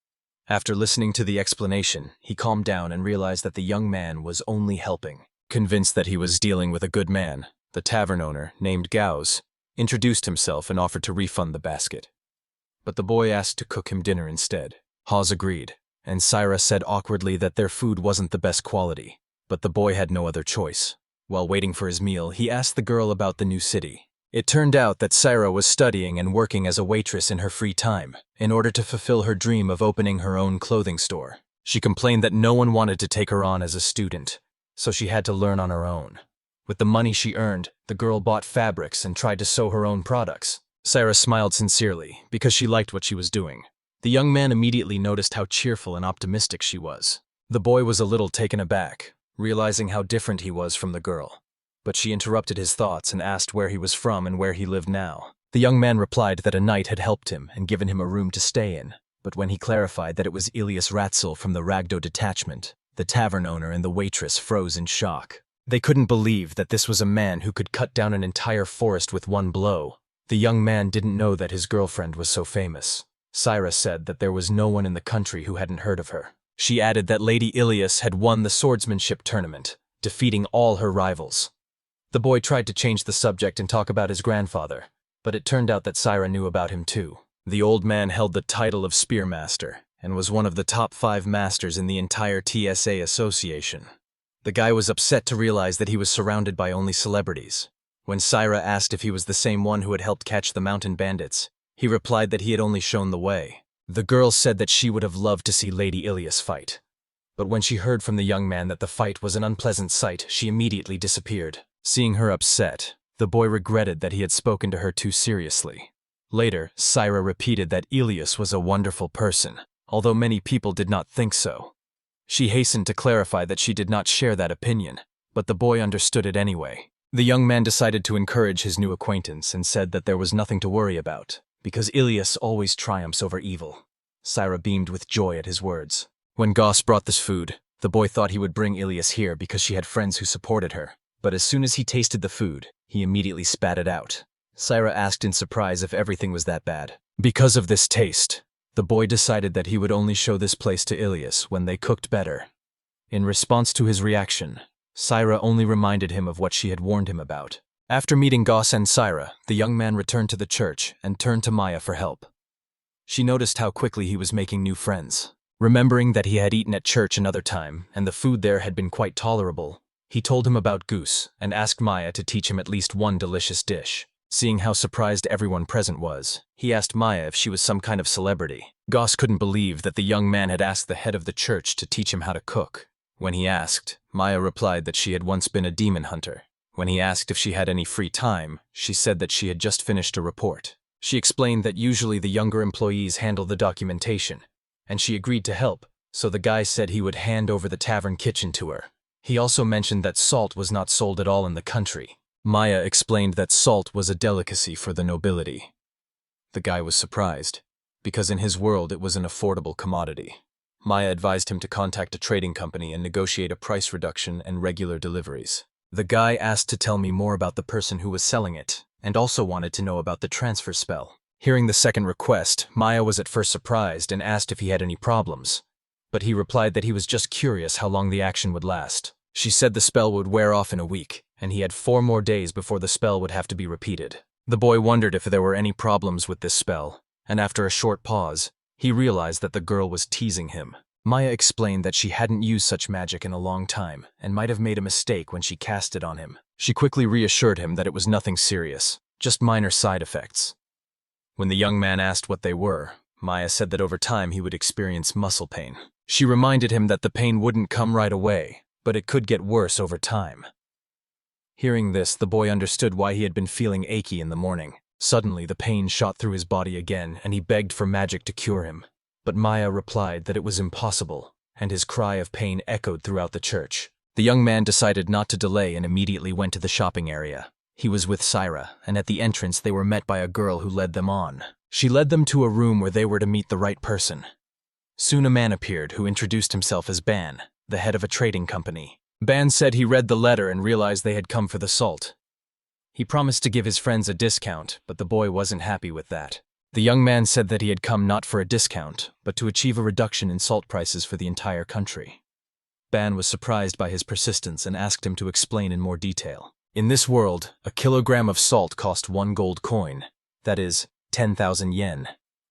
After listening to the explanation, he calmed down and realized that the young man was only helping. Convinced that he was dealing with a good man, the tavern owner, named Gauss, introduced himself and offered to refund the basket. But the boy asked to cook him dinner instead. Hawes agreed, and Syra said awkwardly that their food wasn't the best quality, but the boy had no other choice. While waiting for his meal, he asked the girl about the new city. It turned out that Syra was studying and working as a waitress in her free time, in order to fulfill her dream of opening her own clothing store. She complained that no one wanted to take her on as a student, so she had to learn on her own. With the money she earned, the girl bought fabrics and tried to sew her own products. Syra smiled sincerely, because she liked what she was doing. The young man immediately noticed how cheerful and optimistic she was. The boy was a little taken aback, realizing how different he was from the girl. But she interrupted his thoughts and asked where he was from and where he lived now. The young man replied that a knight had helped him and given him a room to stay in, but when he clarified that it was Ilas Ratzel from the Ragdo detachment, the tavern owner and the waitress froze in shock. They couldn't believe that this was a man who could cut down an entire forest with one blow. The young man didn't know that his girlfriend was so famous. Syra said that there was no one in the country who hadn't heard of her. She added that Lady Ilas had won the swordsmanship tournament, defeating all her rivals. The boy tried to change the subject and talk about his grandfather, but it turned out that Syra knew about him too. The old man held the title of Spearmaster and was one of the top 5 masters in the entire TSA association. The guy was upset to realize that he was surrounded by only celebrities. When Syra asked if he was the same one who had helped catch the mountain bandits, he replied that he had only shown the way. The girl said that she would have loved to see Lady Ilas fight. But when she heard from the young man that the fight was an unpleasant sight, she immediately disappeared. Seeing her upset, the boy regretted that he had spoken to her too seriously. Later, Syra repeated that Ilas was a wonderful person, although many people did not think so. She hastened to clarify that she did not share that opinion, but the boy understood it anyway. The young man decided to encourage his new acquaintance and said that there was nothing to worry about, because Ilas always triumphs over evil. Syra beamed with joy at his words. When Goss brought this food, the boy thought he would bring Ilas here because she had friends who supported her. But as soon as he tasted the food, he immediately spat it out. Syra asked in surprise if everything was that bad. Because of this taste, the boy decided that he would only show this place to Ilas when they cooked better. In response to his reaction, Syra only reminded him of what she had warned him about. After meeting Goss and Syra, the young man returned to the church and turned to Maya for help. She noticed how quickly he was making new friends. Remembering that he had eaten at church another time and the food there had been quite tolerable, he told him about Goose and asked Maya to teach him at least one delicious dish. Seeing how surprised everyone present was, he asked Maya if she was some kind of celebrity. Goss couldn't believe that the young man had asked the head of the church to teach him how to cook. When he asked, Maya replied that she had once been a demon hunter. When he asked if she had any free time, she said that she had just finished a report. She explained that usually the younger employees handle the documentation, and she agreed to help, so the guy said he would hand over the tavern kitchen to her. He also mentioned that salt was not sold at all in the country. Maya explained that salt was a delicacy for the nobility. The guy was surprised, because in his world it was an affordable commodity. Maya advised him to contact a trading company and negotiate a price reduction and regular deliveries. The guy asked to tell me more about the person who was selling it, and also wanted to know about the transfer spell. Hearing the second request, Maya was at first surprised and asked if he had any problems. But he replied that he was just curious how long the action would last. She said the spell would wear off in a week, and he had 4 more days before the spell would have to be repeated. The boy wondered if there were any problems with this spell, and after a short pause, he realized that the girl was teasing him. Maya explained that she hadn't used such magic in a long time, and might have made a mistake when she cast it on him. She quickly reassured him that it was nothing serious, just minor side effects. When the young man asked what they were, Maya said that over time he would experience muscle pain. She reminded him that the pain wouldn't come right away, but it could get worse over time. Hearing this, the boy understood why he had been feeling achy in the morning. Suddenly, the pain shot through his body again, and he begged for magic to cure him. But Maya replied that it was impossible, and his cry of pain echoed throughout the church. The young man decided not to delay and immediately went to the shopping area. He was with Syra, and at the entrance they were met by a girl who led them on. She led them to a room where they were to meet the right person. Soon a man appeared who introduced himself as Ban, the head of a trading company. Ban said he read the letter and realized they had come for the salt. He promised to give his friends a discount, but the boy wasn't happy with that. The young man said that he had come not for a discount, but to achieve a reduction in salt prices for the entire country. Ban was surprised by his persistence and asked him to explain in more detail. In this world, a kilogram of salt cost 1 gold coin, that is, 10,000 yen,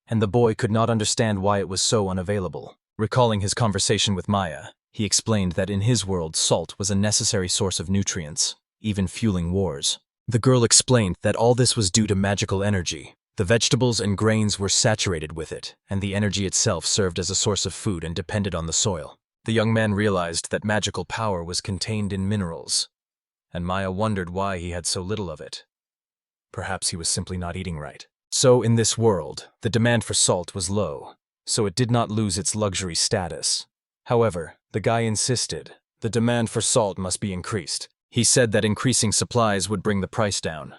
and the boy could not understand why it was so unavailable. Recalling his conversation with Maya, he explained that in his world salt was a necessary source of nutrients, even fueling wars. The girl explained that all this was due to magical energy. The vegetables and grains were saturated with it, and the energy itself served as a source of food and depended on the soil. The young man realized that magical power was contained in minerals, and Maya wondered why he had so little of it. Perhaps he was simply not eating right. So in this world, the demand for salt was low, so it did not lose its luxury status. However, the guy insisted the demand for salt must be increased. He said that increasing supplies would bring the price down.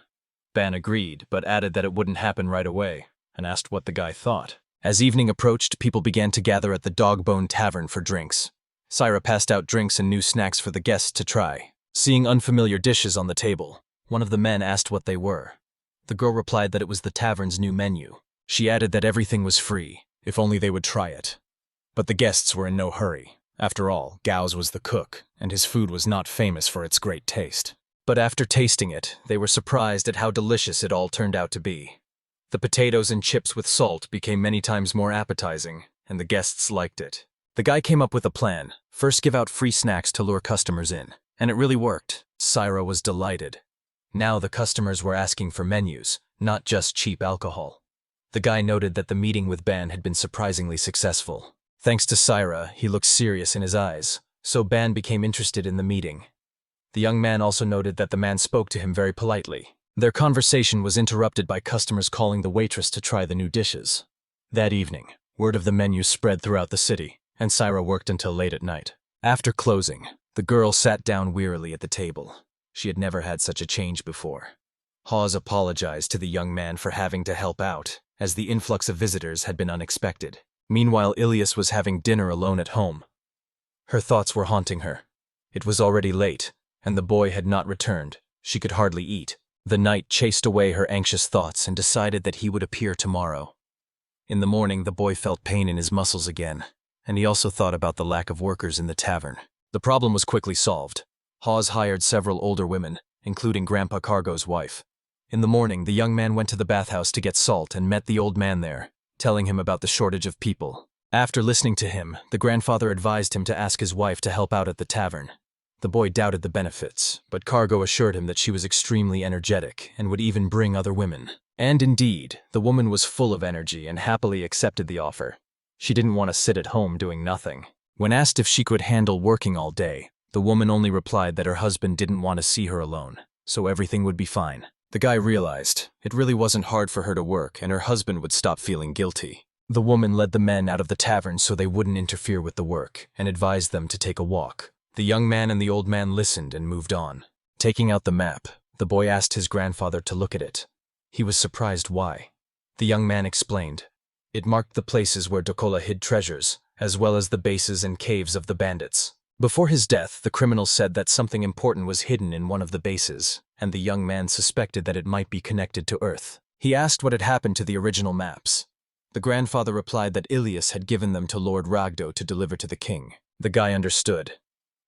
Ban agreed, but added that it wouldn't happen right away, and asked what the guy thought. As evening approached, people began to gather at the Dogbone Tavern for drinks. Syra passed out drinks and new snacks for the guests to try. Seeing unfamiliar dishes on the table, one of the men asked what they were. The girl replied that it was the tavern's new menu. She added that everything was free, if only they would try it. But the guests were in no hurry. After all, Gao's was the cook, and his food was not famous for its great taste. But after tasting it, they were surprised at how delicious it all turned out to be. The potatoes and chips with salt became many times more appetizing, and the guests liked it. The guy came up with a plan: first give out free snacks to lure customers in. And it really worked. Syra was delighted. Now the customers were asking for menus, not just cheap alcohol. The guy noted that the meeting with Ban had been surprisingly successful. Thanks to Syra, he looked serious in his eyes, so Ban became interested in the meeting. The young man also noted that the man spoke to him very politely. Their conversation was interrupted by customers calling the waitress to try the new dishes. That evening, word of the menu spread throughout the city, and Syra worked until late at night. After closing, the girl sat down wearily at the table. She had never had such a change before. Hawes apologized to the young man for having to help out, as the influx of visitors had been unexpected. Meanwhile, Ilas was having dinner alone at home. Her thoughts were haunting her. It was already late, and the boy had not returned. She could hardly eat. The night chased away her anxious thoughts and decided that he would appear tomorrow. In the morning, the boy felt pain in his muscles again, and he also thought about the lack of workers in the tavern. The problem was quickly solved. Hawes hired several older women, including Grandpa Cargo's wife. In the morning, the young man went to the bathhouse to get salt and met the old man there, telling him about the shortage of people. After listening to him, the grandfather advised him to ask his wife to help out at the tavern. The boy doubted the benefits, but Cargo assured him that she was extremely energetic and would even bring other women. And indeed, the woman was full of energy and happily accepted the offer. She didn't want to sit at home doing nothing. When asked if she could handle working all day, the woman only replied that her husband didn't want to see her alone, so everything would be fine. The guy realized it really wasn't hard for her to work, and her husband would stop feeling guilty. The woman led the men out of the tavern so they wouldn't interfere with the work, and advised them to take a walk. The young man and the old man listened and moved on. Taking out the map, the boy asked his grandfather to look at it. He was surprised why. The young man explained. It marked the places where Dola hid treasures, as well as the bases and caves of the bandits. Before his death, the criminal said that something important was hidden in one of the bases, and the young man suspected that it might be connected to Earth. He asked what had happened to the original maps. The grandfather replied that Ilas had given them to Lord Ragdo to deliver to the king. The guy understood.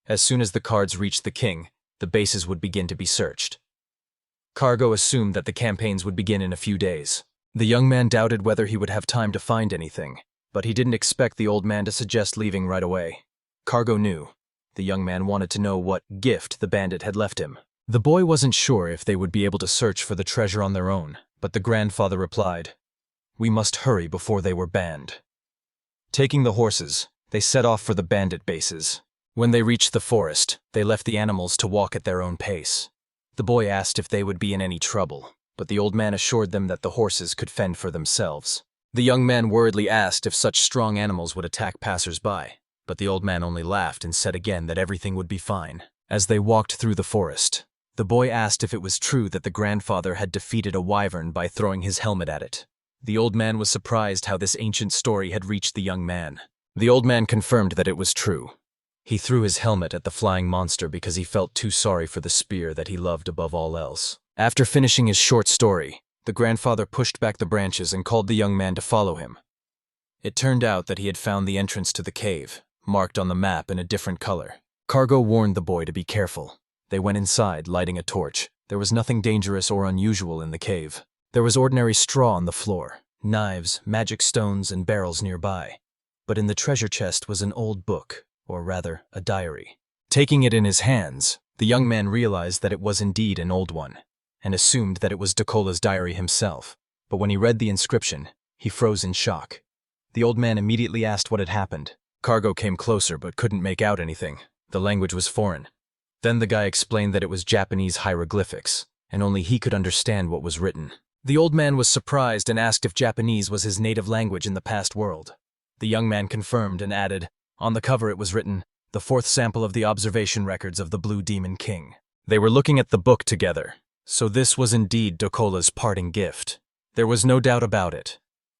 As soon as the cards reached the king, the bases would begin to be searched. Cargo assumed that the campaigns would begin in a few days. The young man doubted whether he would have time to find anything, but he didn't expect the old man to suggest leaving right away. Cargo knew. The young man wanted to know what gift the bandit had left him. The boy wasn't sure if they would be able to search for the treasure on their own, but the grandfather replied, "We must hurry before they were banned." Taking the horses, they set off for the bandit bases. When they reached the forest, they left the animals to walk at their own pace. The boy asked if they would be in any trouble, but the old man assured them that the horses could fend for themselves. The young man worriedly asked if such strong animals would attack passers-by, but the old man only laughed and said again that everything would be fine. As they walked through the forest, the boy asked if it was true that the grandfather had defeated a wyvern by throwing his helmet at it. The old man was surprised how this ancient story had reached the young man. The old man confirmed that it was true. He threw his helmet at the flying monster because he felt too sorry for the spear that he loved above all else. After finishing his short story, The grandfather pushed back the branches and called the young man to follow him. It turned out that he had found the entrance to the cave, marked on the map in a different color. Cargo warned the boy to be careful. They went inside, lighting a torch. There was nothing dangerous or unusual in the cave. There was ordinary straw on the floor, knives, magic stones, and barrels nearby. But in the treasure chest was an old book, or rather, a diary. Taking it in his hands, the young man realized that it was indeed an old one, and assumed that it was Docola's diary himself. But when he read the inscription, he froze in shock. The old man immediately asked what had happened. Cargo came closer but couldn't make out anything. The language was foreign. Then the guy explained that it was Japanese hieroglyphics, and only he could understand what was written. The old man was surprised and asked if Japanese was his native language in the past world. The young man confirmed and added, on the cover it was written, the fourth sample of the observation records of the Blue Demon King. They were looking at the book together, so this was indeed Docola's parting gift. There was no doubt about it.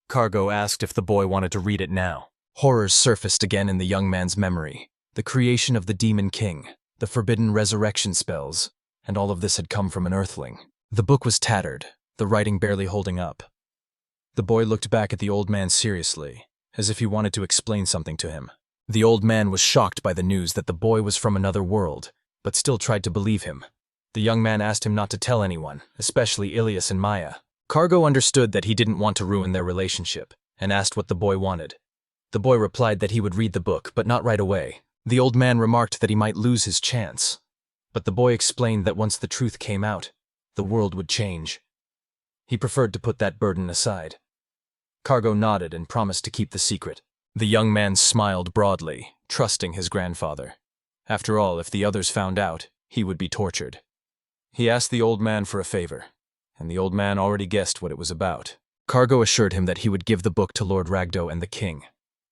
Cargo asked if the boy wanted to read it now. Horrors surfaced again in the young man's memory. The creation of the Demon King, the forbidden resurrection spells, and all of this had come from an earthling. The book was tattered, the writing barely holding up. The boy looked back at the old man seriously, as if he wanted to explain something to him. The old man was shocked by the news that the boy was from another world, but still tried to believe him. The young man asked him not to tell anyone, especially Ilas and Maya. Cargo understood that he didn't want to ruin their relationship, and asked what the boy wanted. The boy replied that he would read the book, but not right away. The old man remarked that he might lose his chance, but the boy explained that once the truth came out, the world would change. He preferred to put that burden aside. Cargo nodded and promised to keep the secret. The young man smiled broadly, trusting his grandfather. After all, if the others found out, he would be tortured. He asked the old man for a favor, and the old man already guessed what it was about. Cargo assured him that he would give the book to Lord Ragdo and the king.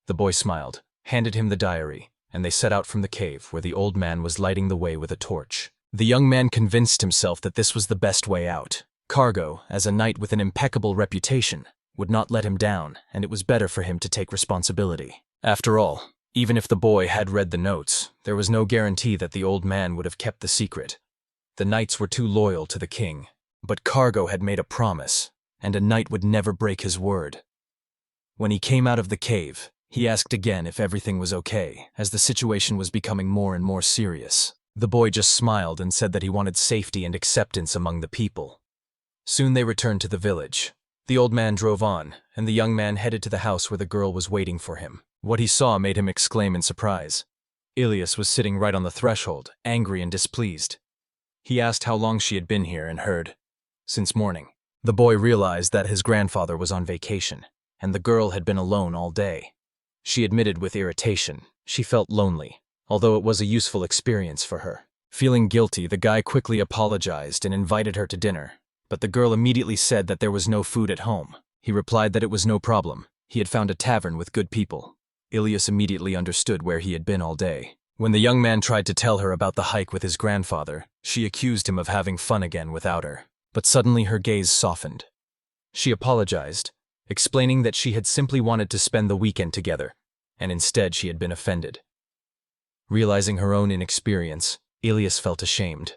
The boy smiled, handed him the diary, and they set out from the cave where the old man was lighting the way with a torch. The young man convinced himself that this was the best way out. Cargo, as a knight with an impeccable reputation, would not let him down, and it was better for him to take responsibility. After all, even if the boy had read the notes, there was no guarantee that the old man would have kept the secret. The knights were too loyal to the king, but Cargo had made a promise, and a knight would never break his word. When he came out of the cave, he asked again if everything was okay, as the situation was becoming more and more serious. The boy just smiled and said that he wanted safety and acceptance among the people. Soon they returned to the village. The old man drove on, and the young man headed to the house where the girl was waiting for him. What he saw made him exclaim in surprise. Ilas was sitting right on the threshold, angry and displeased. He asked how long she had been here and heard, since morning. The boy realized that his grandfather was on vacation, and the girl had been alone all day. She admitted with irritation she felt lonely, although it was a useful experience for her. Feeling guilty, the guy quickly apologized and invited her to dinner, but the girl immediately said that there was no food at home. He replied that it was no problem. He had found a tavern with good people. Ilas immediately understood where he had been all day. When the young man tried to tell her about the hike with his grandfather, she accused him of having fun again without her. But suddenly her gaze softened. She apologized, explaining that she had simply wanted to spend the weekend together, and instead she had been offended. Realizing her own inexperience, Ilas felt ashamed.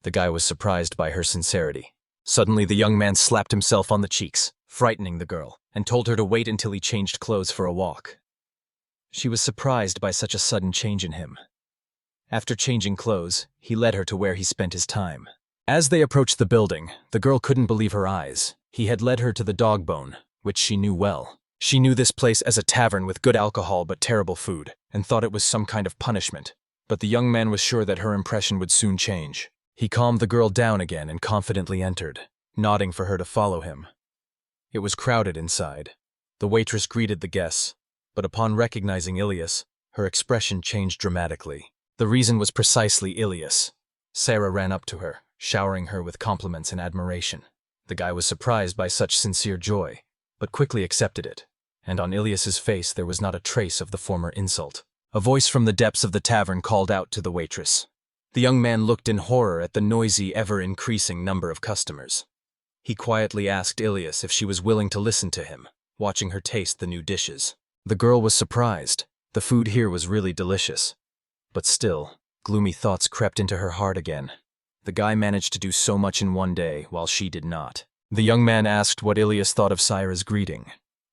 The guy was surprised by her sincerity. Suddenly the young man slapped himself on the cheeks, frightening the girl, and told her to wait until he changed clothes for a walk. She was surprised by such a sudden change in him. After changing clothes, he led her to where he spent his time. As they approached the building, the girl couldn't believe her eyes. He had led her to the Dog Bone, which she knew well. She knew this place as a tavern with good alcohol but terrible food, and thought it was some kind of punishment. But the young man was sure that her impression would soon change. He calmed the girl down again and confidently entered, nodding for her to follow him. It was crowded inside. The waitress greeted the guests, but upon recognizing Ilas, her expression changed dramatically. The reason was precisely Ilas. Sarah ran up to her, showering her with compliments and admiration. The guy was surprised by such sincere joy, but quickly accepted it, and on Ilas's face there was not a trace of the former insult. A voice from the depths of the tavern called out to the waitress. The young man looked in horror at the noisy, ever-increasing number of customers. He quietly asked Ilas if she was willing to listen to him, watching her taste the new dishes. The girl was surprised. The food here was really delicious. But still, gloomy thoughts crept into her heart again. The guy managed to do so much in one day, while she did not. The young man asked what Ilas thought of Syra's greeting.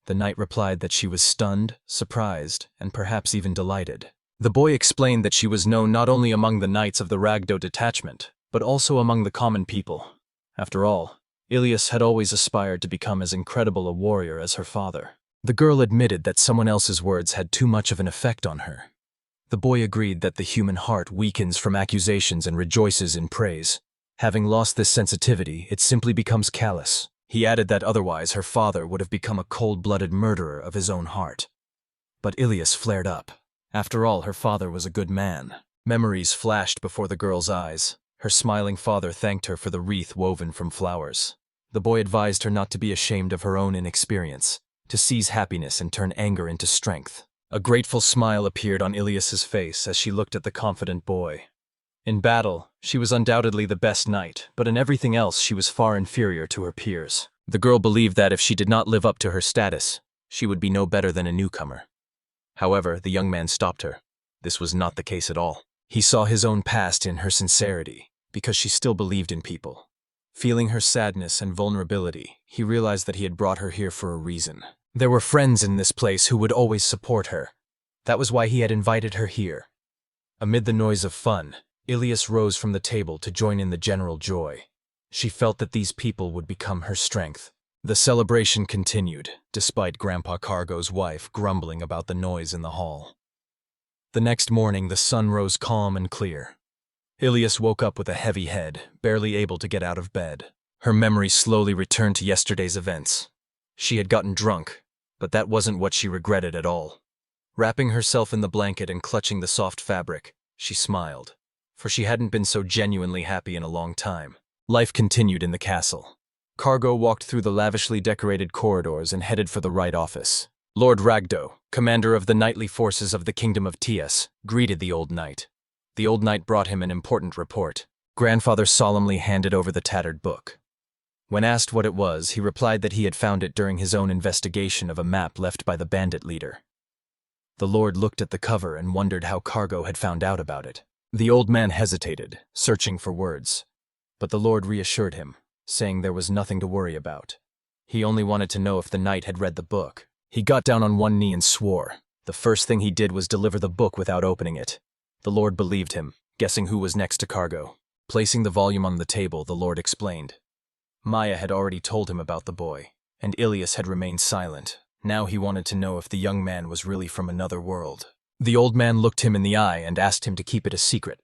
The knight replied that she was stunned, surprised, and perhaps even delighted. The boy explained that she was known not only among the knights of the Ragdo detachment, but also among the common people. After all, Ilas had always aspired to become as incredible a warrior as her father. The girl admitted that someone else's words had too much of an effect on her. The boy agreed that the human heart weakens from accusations and rejoices in praise. Having lost this sensitivity, it simply becomes callous. He added that otherwise her father would have become a cold-blooded murderer of his own heart. But Ilas flared up. After all, her father was a good man. Memories flashed before the girl's eyes. Her smiling father thanked her for the wreath woven from flowers. The boy advised her not to be ashamed of her own inexperience, to seize happiness and turn anger into strength. A grateful smile appeared on Ilas's face as she looked at the confident boy. In battle, she was undoubtedly the best knight, but in everything else she was far inferior to her peers. The girl believed that if she did not live up to her status, she would be no better than a newcomer. However, the young man stopped her. This was not the case at all. He saw his own past in her sincerity, because she still believed in people. Feeling her sadness and vulnerability, he realized that he had brought her here for a reason. There were friends in this place who would always support her. That was why he had invited her here. Amid the noise of fun, Ilas rose from the table to join in the general joy. She felt that these people would become her strength. The celebration continued, despite Grandpa Cargo's wife grumbling about the noise in the hall. The next morning, the sun rose calm and clear. Ilas woke up with a heavy head, barely able to get out of bed. Her memory slowly returned to yesterday's events. She had gotten drunk, but that wasn't what she regretted at all. Wrapping herself in the blanket and clutching the soft fabric, she smiled, for she hadn't been so genuinely happy in a long time. Life continued in the castle. Cargo walked through the lavishly decorated corridors and headed for the right office. Lord Ragdo, commander of the knightly forces of the Kingdom of Tias, greeted the old knight. The old knight brought him an important report. Grandfather solemnly handed over the tattered book. When asked what it was, he replied that he had found it during his own investigation of a map left by the bandit leader. The lord looked at the cover and wondered how Cargo had found out about it. The old man hesitated, searching for words. But the lord reassured him, saying there was nothing to worry about. He only wanted to know if the knight had read the book. He got down on one knee and swore. The first thing he did was deliver the book without opening it. The lord believed him, guessing who was next to Cargo. Placing the volume on the table, the lord explained. Maya had already told him about the boy, and Ilas had remained silent. Now he wanted to know if the young man was really from another world. The old man looked him in the eye and asked him to keep it a secret.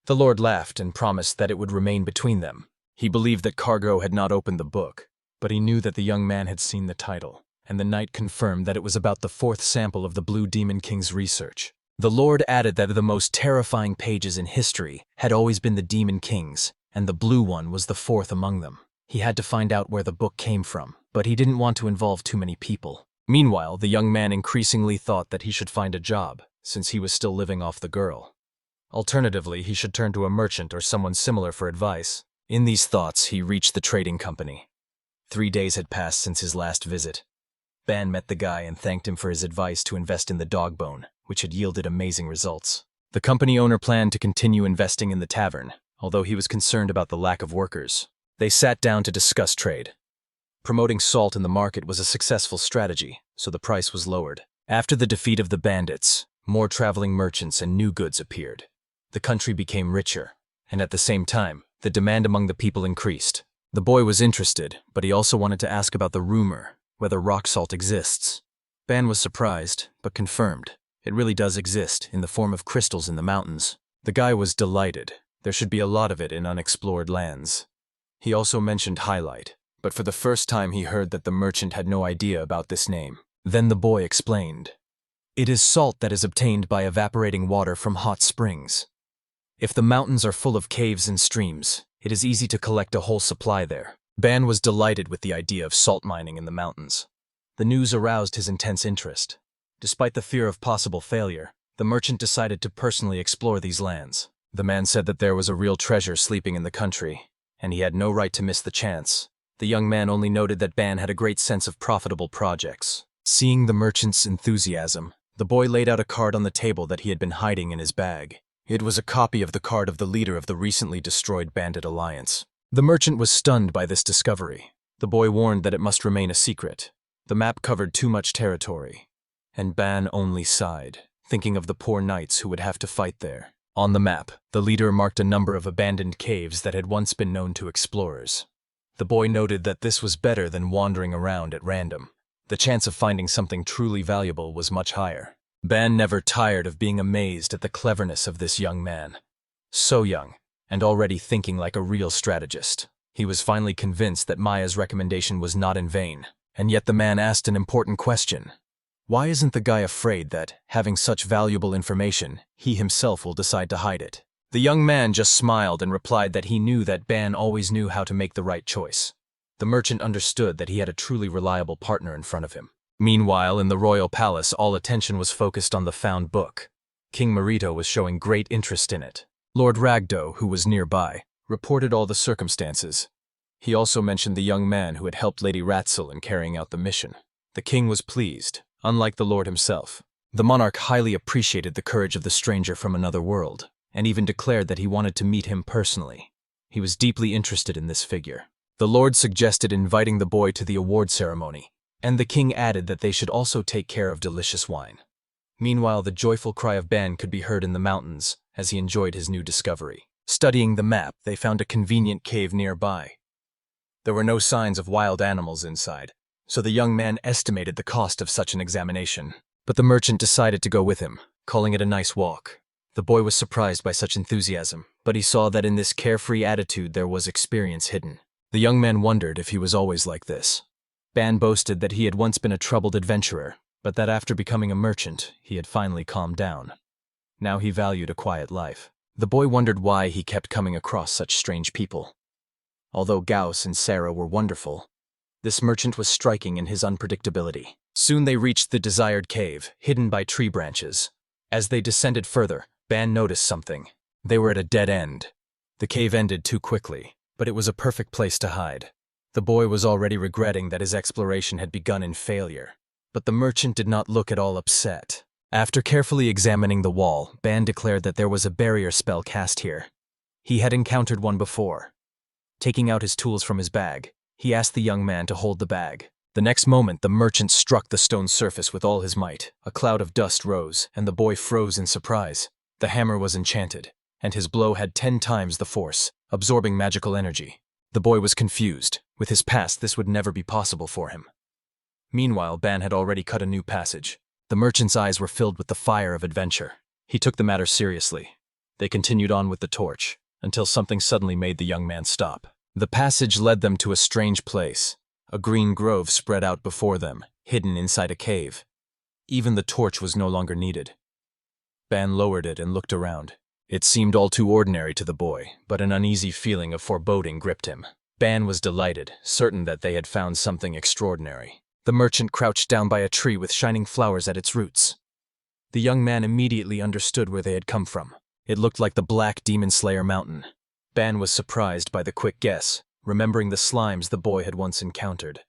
The lord laughed and promised that it would remain between them. He believed that Cargo had not opened the book, but he knew that the young man had seen the title, and the knight confirmed that it was about the fourth sample of the Blue Demon King's research. The lord added that the most terrifying pages in history had always been the Demon King's, and the blue one was the fourth among them. He had to find out where the book came from, but he didn't want to involve too many people. Meanwhile, the young man increasingly thought that he should find a job, since he was still living off the girl. Alternatively, he should turn to a merchant or someone similar for advice. In these thoughts, he reached the trading company. 3 days had passed since his last visit. Ban met the guy and thanked him for his advice to invest in the dog bone, which had yielded amazing results. The company owner planned to continue investing in the tavern, although he was concerned about the lack of workers. They sat down to discuss trade. Promoting salt in the market was a successful strategy, so the price was lowered. After the defeat of the bandits, more traveling merchants and new goods appeared. The country became richer, and at the same time, the demand among the people increased. The boy was interested, but he also wanted to ask about the rumor, whether rock salt exists. Ban was surprised, but confirmed. It really does exist, in the form of crystals in the mountains. The guy was delighted. There should be a lot of it in unexplored lands. He also mentioned highlight, but for the first time he heard that the merchant had no idea about this name. Then the boy explained. It is salt that is obtained by evaporating water from hot springs. If the mountains are full of caves and streams, it is easy to collect a whole supply there. Ban was delighted with the idea of salt mining in the mountains. The news aroused his intense interest. Despite the fear of possible failure, the merchant decided to personally explore these lands. The man said that there was a real treasure sleeping in the country, and he had no right to miss the chance. The young man only noted that Ban had a great sense of profitable projects. Seeing the merchant's enthusiasm, the boy laid out a card on the table that he had been hiding in his bag. It was a copy of the card of the leader of the recently destroyed bandit alliance. The merchant was stunned by this discovery. The boy warned that it must remain a secret. The map covered too much territory, and Ban only sighed, thinking of the poor knights who would have to fight there. On the map, the leader marked a number of abandoned caves that had once been known to explorers. The boy noted that this was better than wandering around at random. The chance of finding something truly valuable was much higher. Ban never tired of being amazed at the cleverness of this young man. So young, and already thinking like a real strategist. He was finally convinced that Maya's recommendation was not in vain, and yet the man asked an important question. Why isn't the guy afraid that, having such valuable information, he himself will decide to hide it? The young man just smiled and replied that he knew that Ban always knew how to make the right choice. The merchant understood that he had a truly reliable partner in front of him. Meanwhile, in the royal palace, all attention was focused on the found book. King Marito was showing great interest in it. Lord Ragdo, who was nearby, reported all the circumstances. He also mentioned the young man who had helped Lady Ratzel in carrying out the mission. The king was pleased, unlike the lord himself. The monarch highly appreciated the courage of the stranger from another world, and even declared that he wanted to meet him personally. He was deeply interested in this figure. The lord suggested inviting the boy to the award ceremony, and the king added that they should also take care of delicious wine. Meanwhile, the joyful cry of Ban could be heard in the mountains as he enjoyed his new discovery. Studying the map, they found a convenient cave nearby. There were no signs of wild animals inside, so the young man estimated the cost of such an examination. But the merchant decided to go with him, calling it a nice walk. The boy was surprised by such enthusiasm, but he saw that in this carefree attitude there was experience hidden. The young man wondered if he was always like this. Ban boasted that he had once been a troubled adventurer, but that after becoming a merchant, he had finally calmed down. Now he valued a quiet life. The boy wondered why he kept coming across such strange people. Although Gauss and Sarah were wonderful, this merchant was striking in his unpredictability. Soon they reached the desired cave, hidden by tree branches. As they descended further, Ban noticed something. They were at a dead end. The cave ended too quickly, but it was a perfect place to hide. The boy was already regretting that his exploration had begun in failure. But the merchant did not look at all upset. After carefully examining the wall, Ban declared that there was a barrier spell cast here. He had encountered one before. Taking out his tools from his bag, he asked the young man to hold the bag. The next moment, the merchant struck the stone surface with all his might. A cloud of dust rose, and the boy froze in surprise. The hammer was enchanted, and his blow had 10 times the force, absorbing magical energy. The boy was confused. With his past, this would never be possible for him. Meanwhile, Ban had already cut a new passage. The merchant's eyes were filled with the fire of adventure. He took the matter seriously. They continued on with the torch, until something suddenly made the young man stop. The passage led them to a strange place. A green grove spread out before them, hidden inside a cave. Even the torch was no longer needed. Ban lowered it and looked around. It seemed all too ordinary to the boy, but an uneasy feeling of foreboding gripped him. Ban was delighted, certain that they had found something extraordinary. The merchant crouched down by a tree with shining flowers at its roots. The young man immediately understood where they had come from. It looked like the Black Demon Slayer Mountain. Ban was surprised by the quick guess, remembering the slimes the boy had once encountered.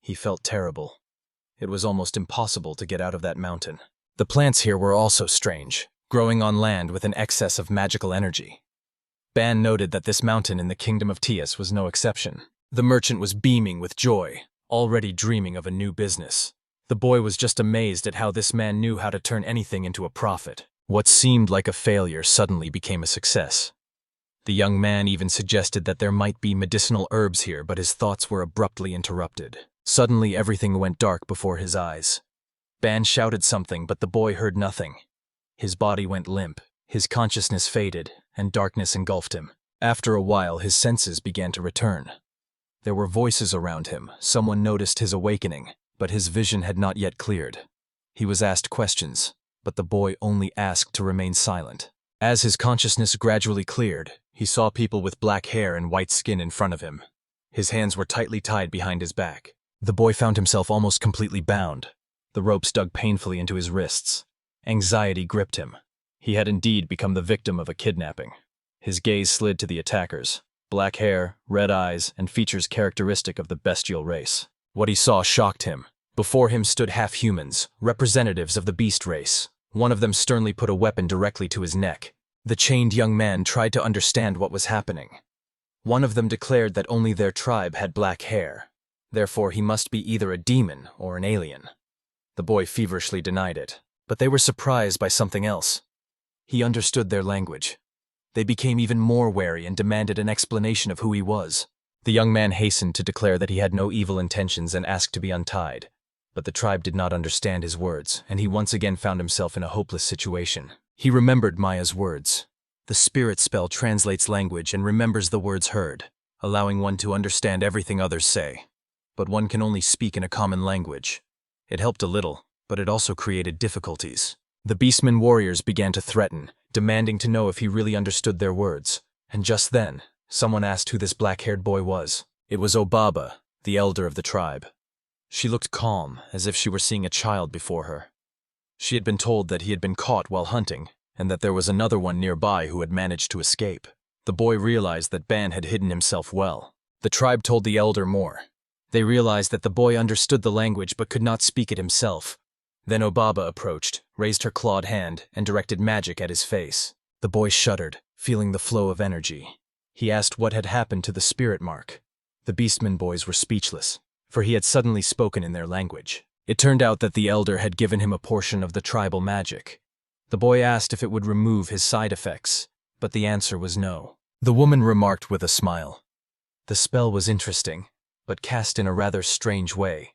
He felt terrible. It was almost impossible to get out of that mountain. The plants here were also strange, growing on land with an excess of magical energy. Ban noted that this mountain in the kingdom of Tias was no exception. The merchant was beaming with joy, already dreaming of a new business. The boy was just amazed at how this man knew how to turn anything into a profit. What seemed like a failure suddenly became a success. The young man even suggested that there might be medicinal herbs here, but his thoughts were abruptly interrupted. Suddenly everything went dark before his eyes. Ban shouted something, but the boy heard nothing. His body went limp, his consciousness faded, and darkness engulfed him. After a while, his senses began to return. There were voices around him. Someone noticed his awakening, but his vision had not yet cleared. He was asked questions, but the boy only asked to remain silent. As his consciousness gradually cleared, he saw people with black hair and white skin in front of him. His hands were tightly tied behind his back. The boy found himself almost completely bound. The ropes dug painfully into his wrists. Anxiety gripped him. He had indeed become the victim of a kidnapping. His gaze slid to the attackers. Black hair, red eyes, and features characteristic of the bestial race. What he saw shocked him. Before him stood half-humans, representatives of the beast race. One of them sternly put a weapon directly to his neck. The chained young man tried to understand what was happening. One of them declared that only their tribe had black hair, Therefore, he must be either a demon or an alien. The boy feverishly denied it, but they were surprised by something else. He understood their language. They became even more wary and demanded an explanation of who he was. The young man hastened to declare that he had no evil intentions and asked to be untied. But the tribe did not understand his words, and he once again found himself in a hopeless situation. He remembered Maya's words. The spirit spell translates language and remembers the words heard, allowing one to understand everything others say. But one can only speak in a common language. It helped a little, but it also created difficulties. The beastmen warriors began to threaten, demanding to know if he really understood their words. And just then, someone asked who this black-haired boy was. It was Obaba, the elder of the tribe. She looked calm, as if she were seeing a child before her. She had been told that he had been caught while hunting, and that there was another one nearby who had managed to escape. The boy realized that Ban had hidden himself well. The tribe told the elder more. They realized that the boy understood the language but could not speak it himself. Then Obaba approached, raised her clawed hand, and directed magic at his face. The boy shuddered, feeling the flow of energy. He asked what had happened to the spirit mark. The beastmen boys were speechless, for he had suddenly spoken in their language. It turned out that the elder had given him a portion of the tribal magic. The boy asked if it would remove his side effects, but the answer was no. The woman remarked with a smile. The spell was interesting, but cast in a rather strange way.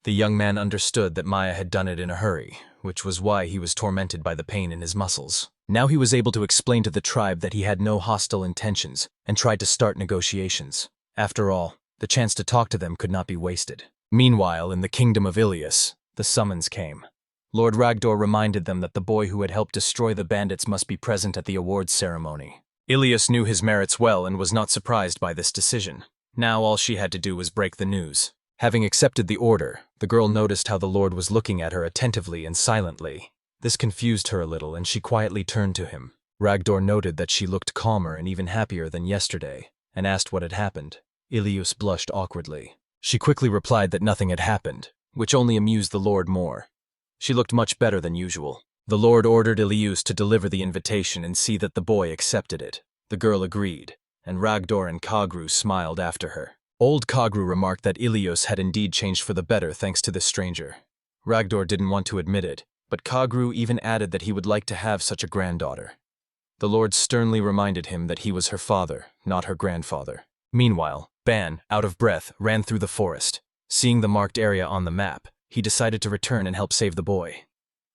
The young man understood that Maya had done it in a hurry, which was why he was tormented by the pain in his muscles. Now he was able to explain to the tribe that he had no hostile intentions and tried to start negotiations. After all, the chance to talk to them could not be wasted. Meanwhile, in the kingdom of Ilas, the summons came. Lord Ragdor reminded them that the boy who had helped destroy the bandits must be present at the awards ceremony. Ilas knew his merits well and was not surprised by this decision. Now all she had to do was break the news. Having accepted the order, the girl noticed how the Lord was looking at her attentively and silently. This confused her a little, and she quietly turned to him. Ragdor noted that she looked calmer and even happier than yesterday, and asked what had happened. Ilas blushed awkwardly. She quickly replied that nothing had happened, which only amused the Lord more. She looked much better than usual. The Lord ordered Ilas to deliver the invitation and see that the boy accepted it. The girl agreed, and Ragdor and Kagru smiled after her. Old Kagru remarked that Ilas had indeed changed for the better thanks to this stranger. Ragdor didn't want to admit it, but Kagru even added that he would like to have such a granddaughter. The Lord sternly reminded him that he was her father, not her grandfather. Meanwhile, Ban, out of breath, ran through the forest. Seeing the marked area on the map, he decided to return and help save the boy.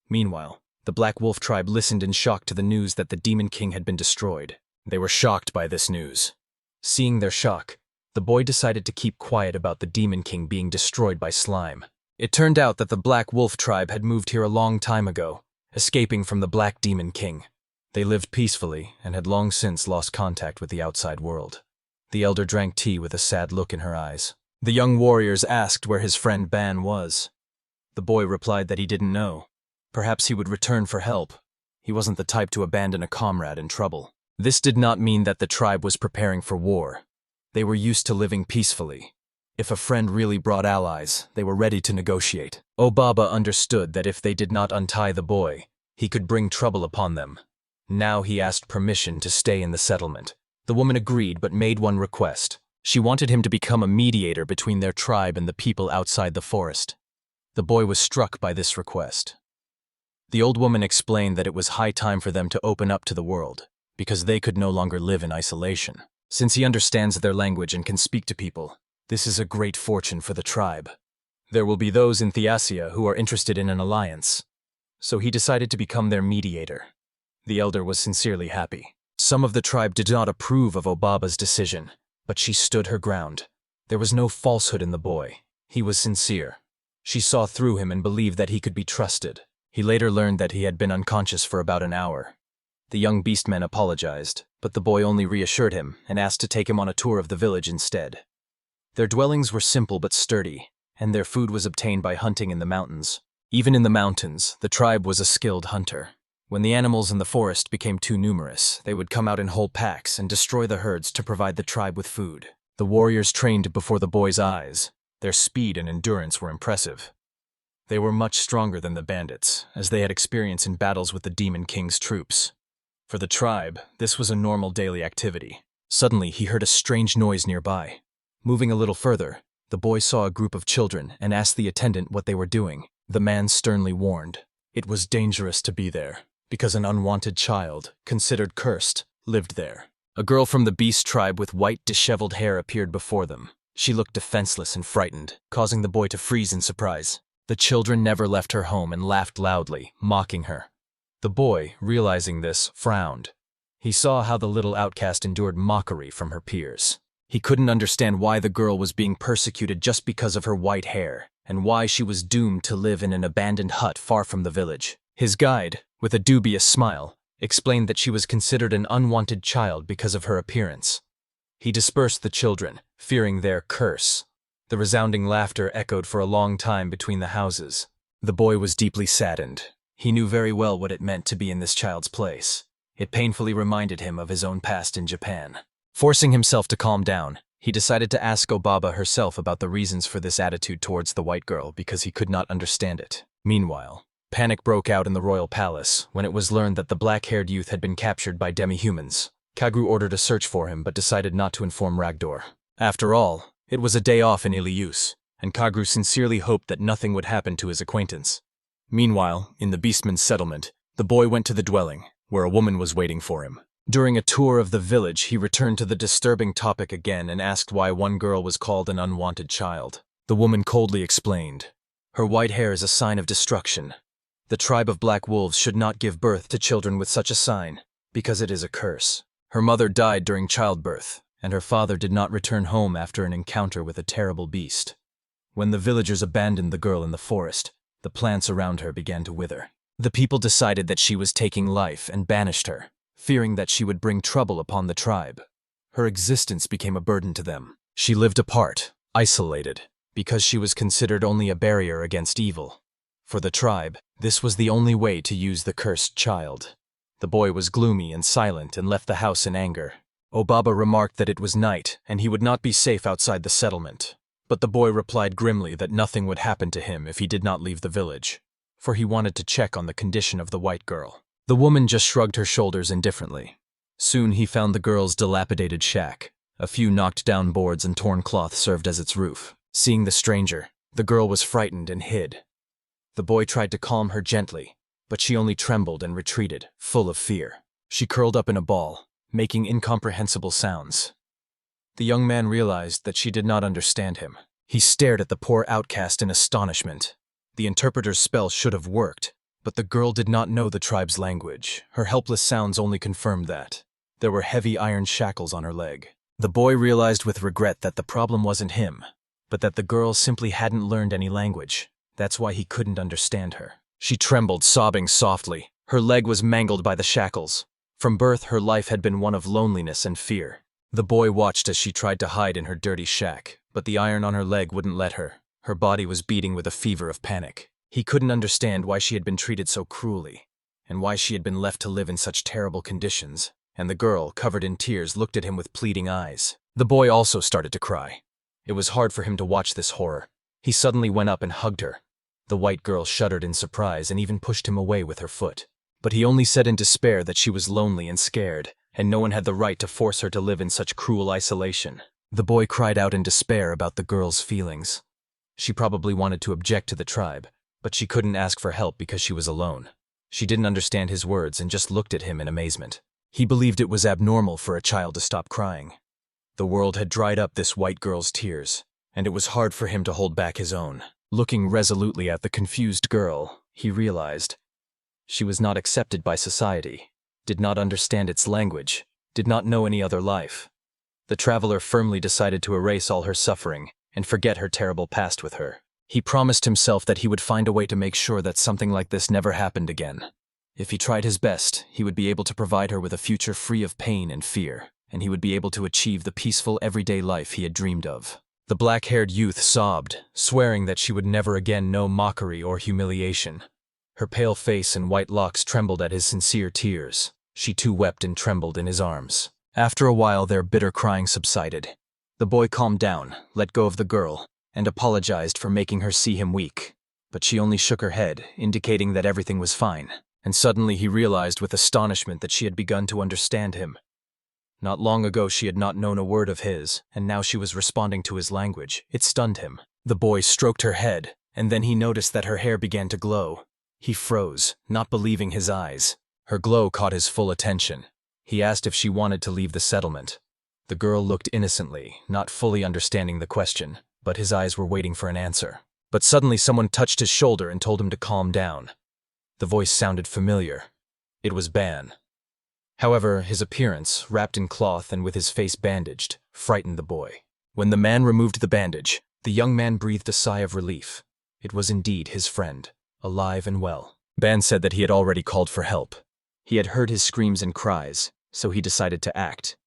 Meanwhile, the Black Wolf tribe listened in shock to the news that the Demon King had been destroyed. They were shocked by this news. Seeing their shock, the boy decided to keep quiet about the Demon King being destroyed by slime. It turned out that the Black Wolf tribe had moved here a long time ago, escaping from the Black Demon King. They lived peacefully and had long since lost contact with the outside world. The elder drank tea with a sad look in her eyes. The young warriors asked where his friend Ban was. The boy replied that he didn't know. Perhaps he would return for help. He wasn't the type to abandon a comrade in trouble. This did not mean that the tribe was preparing for war. They were used to living peacefully. If a friend really brought allies, they were ready to negotiate. Obaba understood that if they did not untie the boy, he could bring trouble upon them. Now he asked permission to stay in the settlement. The woman agreed but made one request. She wanted him to become a mediator between their tribe and the people outside the forest. The boy was struck by this request. The old woman explained that it was high time for them to open up to the world, because they could no longer live in isolation. Since he understands their language and can speak to people, this is a great fortune for the tribe. There will be those in Thyasia who are interested in an alliance, so he decided to become their mediator. The elder was sincerely happy. Some of the tribe did not approve of Obaba's decision, but she stood her ground. There was no falsehood in the boy. He was sincere. She saw through him and believed that he could be trusted. He later learned that he had been unconscious for about an hour. The young beastman apologized, but the boy only reassured him and asked to take him on a tour of the village instead. Their dwellings were simple but sturdy, and their food was obtained by hunting in the mountains. Even in the mountains, the tribe was a skilled hunter. When the animals in the forest became too numerous, they would come out in whole packs and destroy the herds to provide the tribe with food. The warriors trained before the boy's eyes. Their speed and endurance were impressive. They were much stronger than the bandits, as they had experience in battles with the Demon King's troops. For the tribe, this was a normal daily activity. Suddenly, he heard a strange noise nearby. Moving a little further, The boy saw a group of children and asked the attendant what they were doing. The man sternly warned. It was dangerous to be there, because an unwanted child, considered cursed, lived there. A girl from the beast tribe with white, disheveled hair appeared before them. She looked defenseless and frightened, causing the boy to freeze in surprise. The children never left her home and laughed loudly, mocking her. The boy, realizing this, frowned. He saw how the little outcast endured mockery from her peers. He couldn't understand why the girl was being persecuted just because of her white hair, and why she was doomed to live in an abandoned hut far from the village. His guide, with a dubious smile, explained that she was considered an unwanted child because of her appearance. He dispersed the children, fearing their curse. The resounding laughter echoed for a long time between the houses. The boy was deeply saddened. He knew very well what it meant to be in this child's place. It painfully reminded him of his own past in Japan. Forcing himself to calm down, he decided to ask Obaba herself about the reasons for this attitude towards the white girl because he could not understand it. Meanwhile, panic broke out in the royal palace when it was learned that the black-haired youth had been captured by demi-humans. Kagru ordered a search for him but decided not to inform Ragdor. After all, it was a day off in Ilas, and Kagru sincerely hoped that nothing would happen to his acquaintance. Meanwhile, in the beastmen's settlement, the boy went to the dwelling, where a woman was waiting for him. During a tour of the village, he returned to the disturbing topic again and asked why one girl was called an unwanted child. The woman coldly explained. Her white hair is a sign of destruction. The tribe of black wolves should not give birth to children with such a sign, because it is a curse. Her mother died during childbirth, and her father did not return home after an encounter with a terrible beast. When the villagers abandoned the girl in the forest, the plants around her began to wither. The people decided that she was taking life and banished her, fearing that she would bring trouble upon the tribe. Her existence became a burden to them. She lived apart, isolated, because she was considered only a barrier against evil. For the tribe, this was the only way to use the cursed child. The boy was gloomy and silent and left the house in anger. Obaba remarked that it was night and he would not be safe outside the settlement. But the boy replied grimly that nothing would happen to him if he did not leave the village, for he wanted to check on the condition of the white girl. The woman just shrugged her shoulders indifferently. Soon he found the girl's dilapidated shack. A few knocked-down boards and torn cloth served as its roof. Seeing the stranger, the girl was frightened and hid. The boy tried to calm her gently, but she only trembled and retreated, full of fear. She curled up in a ball, making incomprehensible sounds. The young man realized that she did not understand him. He stared at the poor outcast in astonishment. The interpreter's spell should have worked, but the girl did not know the tribe's language. Her helpless sounds only confirmed that. There were heavy iron shackles on her leg. The boy realized with regret that the problem wasn't him, but that the girl simply hadn't learned any language. That's why he couldn't understand her. She trembled, sobbing softly. Her leg was mangled by the shackles. From birth, her life had been one of loneliness and fear. The boy watched as she tried to hide in her dirty shack, but the iron on her leg wouldn't let her. Her body was beating with a fever of panic. He couldn't understand why she had been treated so cruelly, and why she had been left to live in such terrible conditions. And the girl, covered in tears, looked at him with pleading eyes. The boy also started to cry. It was hard for him to watch this horror. He suddenly went up and hugged her. The white girl shuddered in surprise and even pushed him away with her foot. But he only said in despair that she was lonely and scared, and no one had the right to force her to live in such cruel isolation. The boy cried out in despair about the girl's feelings. She probably wanted to object to the tribe, but she couldn't ask for help because she was alone. She didn't understand his words and just looked at him in amazement. He believed it was abnormal for a child to stop crying. The world had dried up this white girl's tears, and it was hard for him to hold back his own. Looking resolutely at the confused girl, he realized she was not accepted by society, did not understand its language, did not know any other life. The traveler firmly decided to erase all her suffering and forget her terrible past with her. He promised himself that he would find a way to make sure that something like this never happened again. If he tried his best, he would be able to provide her with a future free of pain and fear, and he would be able to achieve the peaceful everyday life he had dreamed of. The black-haired youth sobbed, swearing that she would never again know mockery or humiliation. Her pale face and white locks trembled at his sincere tears. She too wept and trembled in his arms. After a while, their bitter crying subsided. The boy calmed down, let go of the girl, and apologized for making her see him weak. But she only shook her head, indicating that everything was fine. And suddenly he realized with astonishment that she had begun to understand him. Not long ago she had not known a word of his, and now she was responding to his language. It stunned him. The boy stroked her head, and then he noticed that her hair began to glow. He froze, not believing his eyes. Her glow caught his full attention. He asked if she wanted to leave the settlement. The girl looked innocently, not fully understanding the question, but his eyes were waiting for an answer. But suddenly someone touched his shoulder and told him to calm down. The voice sounded familiar. It was Ban. However, his appearance, wrapped in cloth and with his face bandaged, frightened the boy. When the man removed the bandage, the young man breathed a sigh of relief. It was indeed his friend, alive and well. Ban said that he had already called for help. He had heard his screams and cries, so he decided to act.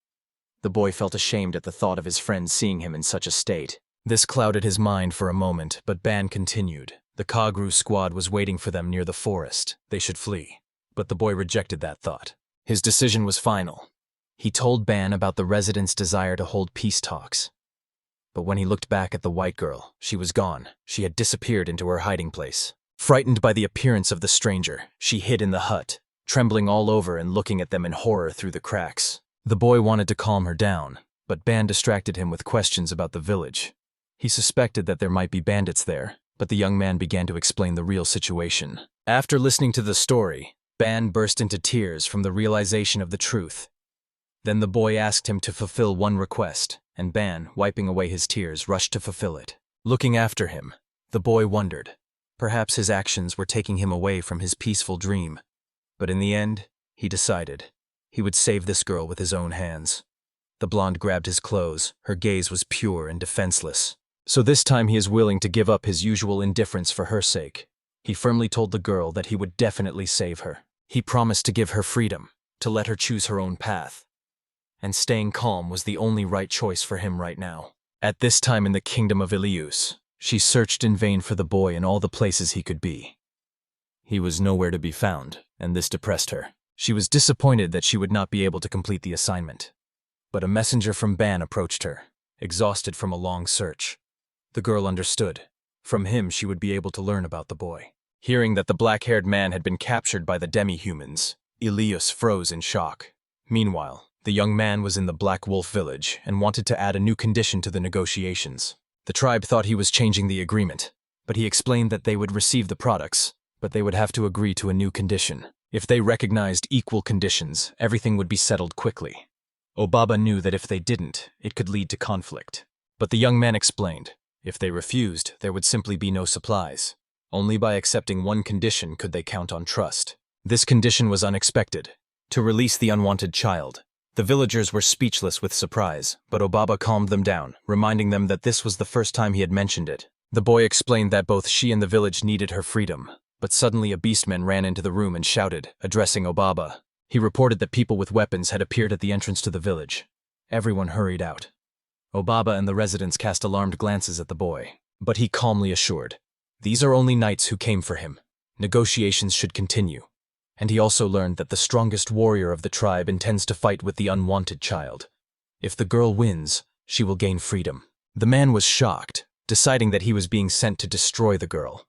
The boy felt ashamed at the thought of his friend seeing him in such a state. This clouded his mind for a moment, but Ban continued. The Kagru squad was waiting for them near the forest. They should flee. But the boy rejected that thought. His decision was final. He told Ban about the residents' desire to hold peace talks. But when he looked back at the white girl, she was gone. She had disappeared into her hiding place. Frightened by the appearance of the stranger, she hid in the hut, trembling all over and looking at them in horror through the cracks. The boy wanted to calm her down, but Ban distracted him with questions about the village. He suspected that there might be bandits there, but the young man began to explain the real situation. After listening to the story, Ban burst into tears from the realization of the truth. Then the boy asked him to fulfill one request, and Ban, wiping away his tears, rushed to fulfill it. Looking after him, the boy wondered. Perhaps his actions were taking him away from his peaceful dream. But in the end, he decided he would save this girl with his own hands. The blonde grabbed his clothes. Her gaze was pure and defenseless. So this time he is willing to give up his usual indifference for her sake. He firmly told the girl that he would definitely save her. He promised to give her freedom, to let her choose her own path. And staying calm was the only right choice for him right now. At this time in the kingdom of Ilas, she searched in vain for the boy in all the places he could be. He was nowhere to be found, and this depressed her. She was disappointed that she would not be able to complete the assignment. But a messenger from Ban approached her, exhausted from a long search. The girl understood. From him she would be able to learn about the boy. Hearing that the black-haired man had been captured by the demi-humans, Ilas froze in shock. Meanwhile, the young man was in the Black Wolf village and wanted to add a new condition to the negotiations. The tribe thought he was changing the agreement, but he explained that they would receive the products, but they would have to agree to a new condition. If they recognized equal conditions, everything would be settled quickly. Obaba knew that if they didn't, it could lead to conflict. But the young man explained, if they refused, there would simply be no supplies. Only by accepting one condition could they count on trust. This condition was unexpected: to release the unwanted child. The villagers were speechless with surprise, but Obaba calmed them down, reminding them that this was the first time he had mentioned it. The boy explained that both she and the village needed her freedom, but suddenly a beastman ran into the room and shouted, addressing Obaba. He reported that people with weapons had appeared at the entrance to the village. Everyone hurried out. Obaba and the residents cast alarmed glances at the boy, but he calmly assured, these are only knights who came for him. Negotiations should continue. And he also learned that the strongest warrior of the tribe intends to fight with the unwanted child. If the girl wins, she will gain freedom. The man was shocked, deciding that he was being sent to destroy the girl.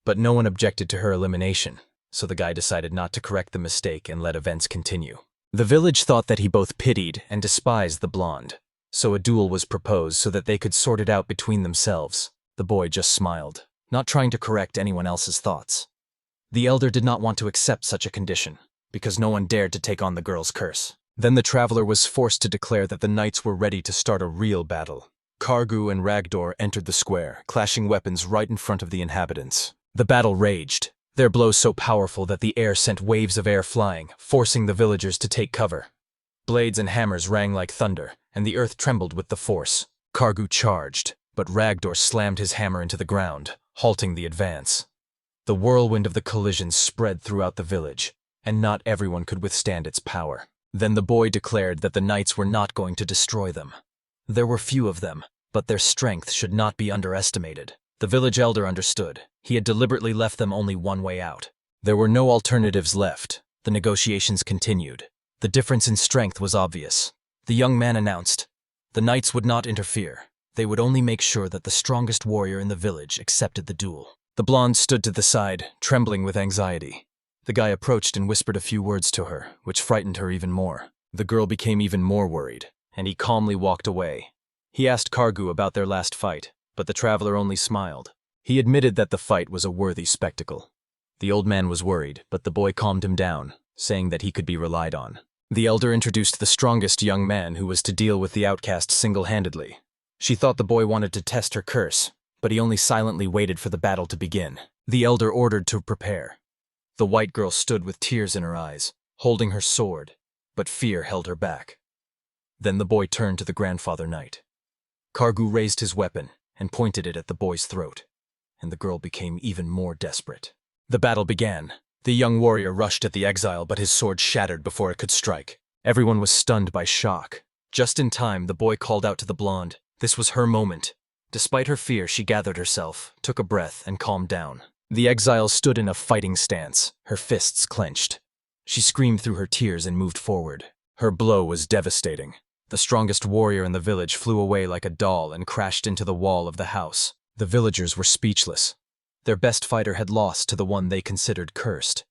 But no one objected to her elimination, so the guy decided not to correct the mistake and let events continue. The village thought that he both pitied and despised the blonde, so a duel was proposed so that they could sort it out between themselves. The boy just smiled, not trying to correct anyone else's thoughts. The elder did not want to accept such a condition, because no one dared to take on the girl's curse. Then the traveler was forced to declare that the knights were ready to start a real battle. Kargu and Ragdor entered the square, clashing weapons right in front of the inhabitants. The battle raged, their blows so powerful that the air sent waves of air flying, forcing the villagers to take cover. Blades and hammers rang like thunder, and the earth trembled with the force. Kargu charged, but Ragdor slammed his hammer into the ground, halting the advance. The whirlwind of the collision spread throughout the village, and not everyone could withstand its power. Then the boy declared that the knights were not going to destroy them. There were few of them, but their strength should not be underestimated. The village elder understood. He had deliberately left them only one way out. There were no alternatives left. The negotiations continued. The difference in strength was obvious. The young man announced, the knights would not interfere. They would only make sure that the strongest warrior in the village accepted the duel. The blonde stood to the side, trembling with anxiety. The guy approached and whispered a few words to her, which frightened her even more. The girl became even more worried, and he calmly walked away. He asked Kargu about their last fight, but the traveler only smiled. He admitted that the fight was a worthy spectacle. The old man was worried, but the boy calmed him down, saying that he could be relied on. The elder introduced the strongest young man who was to deal with the outcast single-handedly. She thought the boy wanted to test her curse, but he only silently waited for the battle to begin. The elder ordered to prepare. The white girl stood with tears in her eyes, holding her sword, but fear held her back. Then the boy turned to the grandfather knight. Kargu raised his weapon and pointed it at the boy's throat, and the girl became even more desperate. The battle began. The young warrior rushed at the exile, but his sword shattered before it could strike. Everyone was stunned by shock. Just in time, the boy called out to the blonde. This was her moment. Despite her fear, she gathered herself, took a breath, and calmed down. The exile stood in a fighting stance, her fists clenched. She screamed through her tears and moved forward. Her blow was devastating. The strongest warrior in the village flew away like a doll and crashed into the wall of the house. The villagers were speechless. Their best fighter had lost to the one they considered cursed.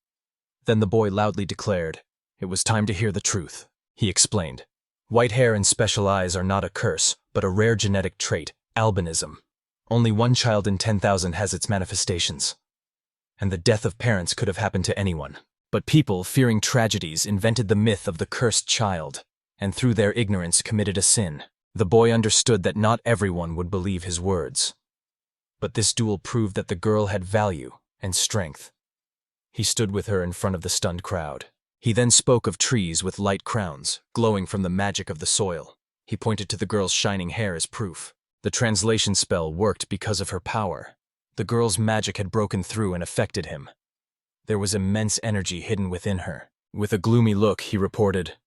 Then the boy loudly declared, "It was time to hear the truth." He explained, "White hair and special eyes are not a curse, but a rare genetic trait, albinism. Only one child in 10,000 has its manifestations. And the death of parents could have happened to anyone. But people, fearing tragedies, invented the myth of the cursed child, and through their ignorance committed a sin." The boy understood that not everyone would believe his words. But this duel proved that the girl had value and strength. He stood with her in front of the stunned crowd. He then spoke of trees with light crowns, glowing from the magic of the soil. He pointed to the girl's shining hair as proof. The translation spell worked because of her power. The girl's magic had broken through and affected him. There was immense energy hidden within her. With a gloomy look, he reported,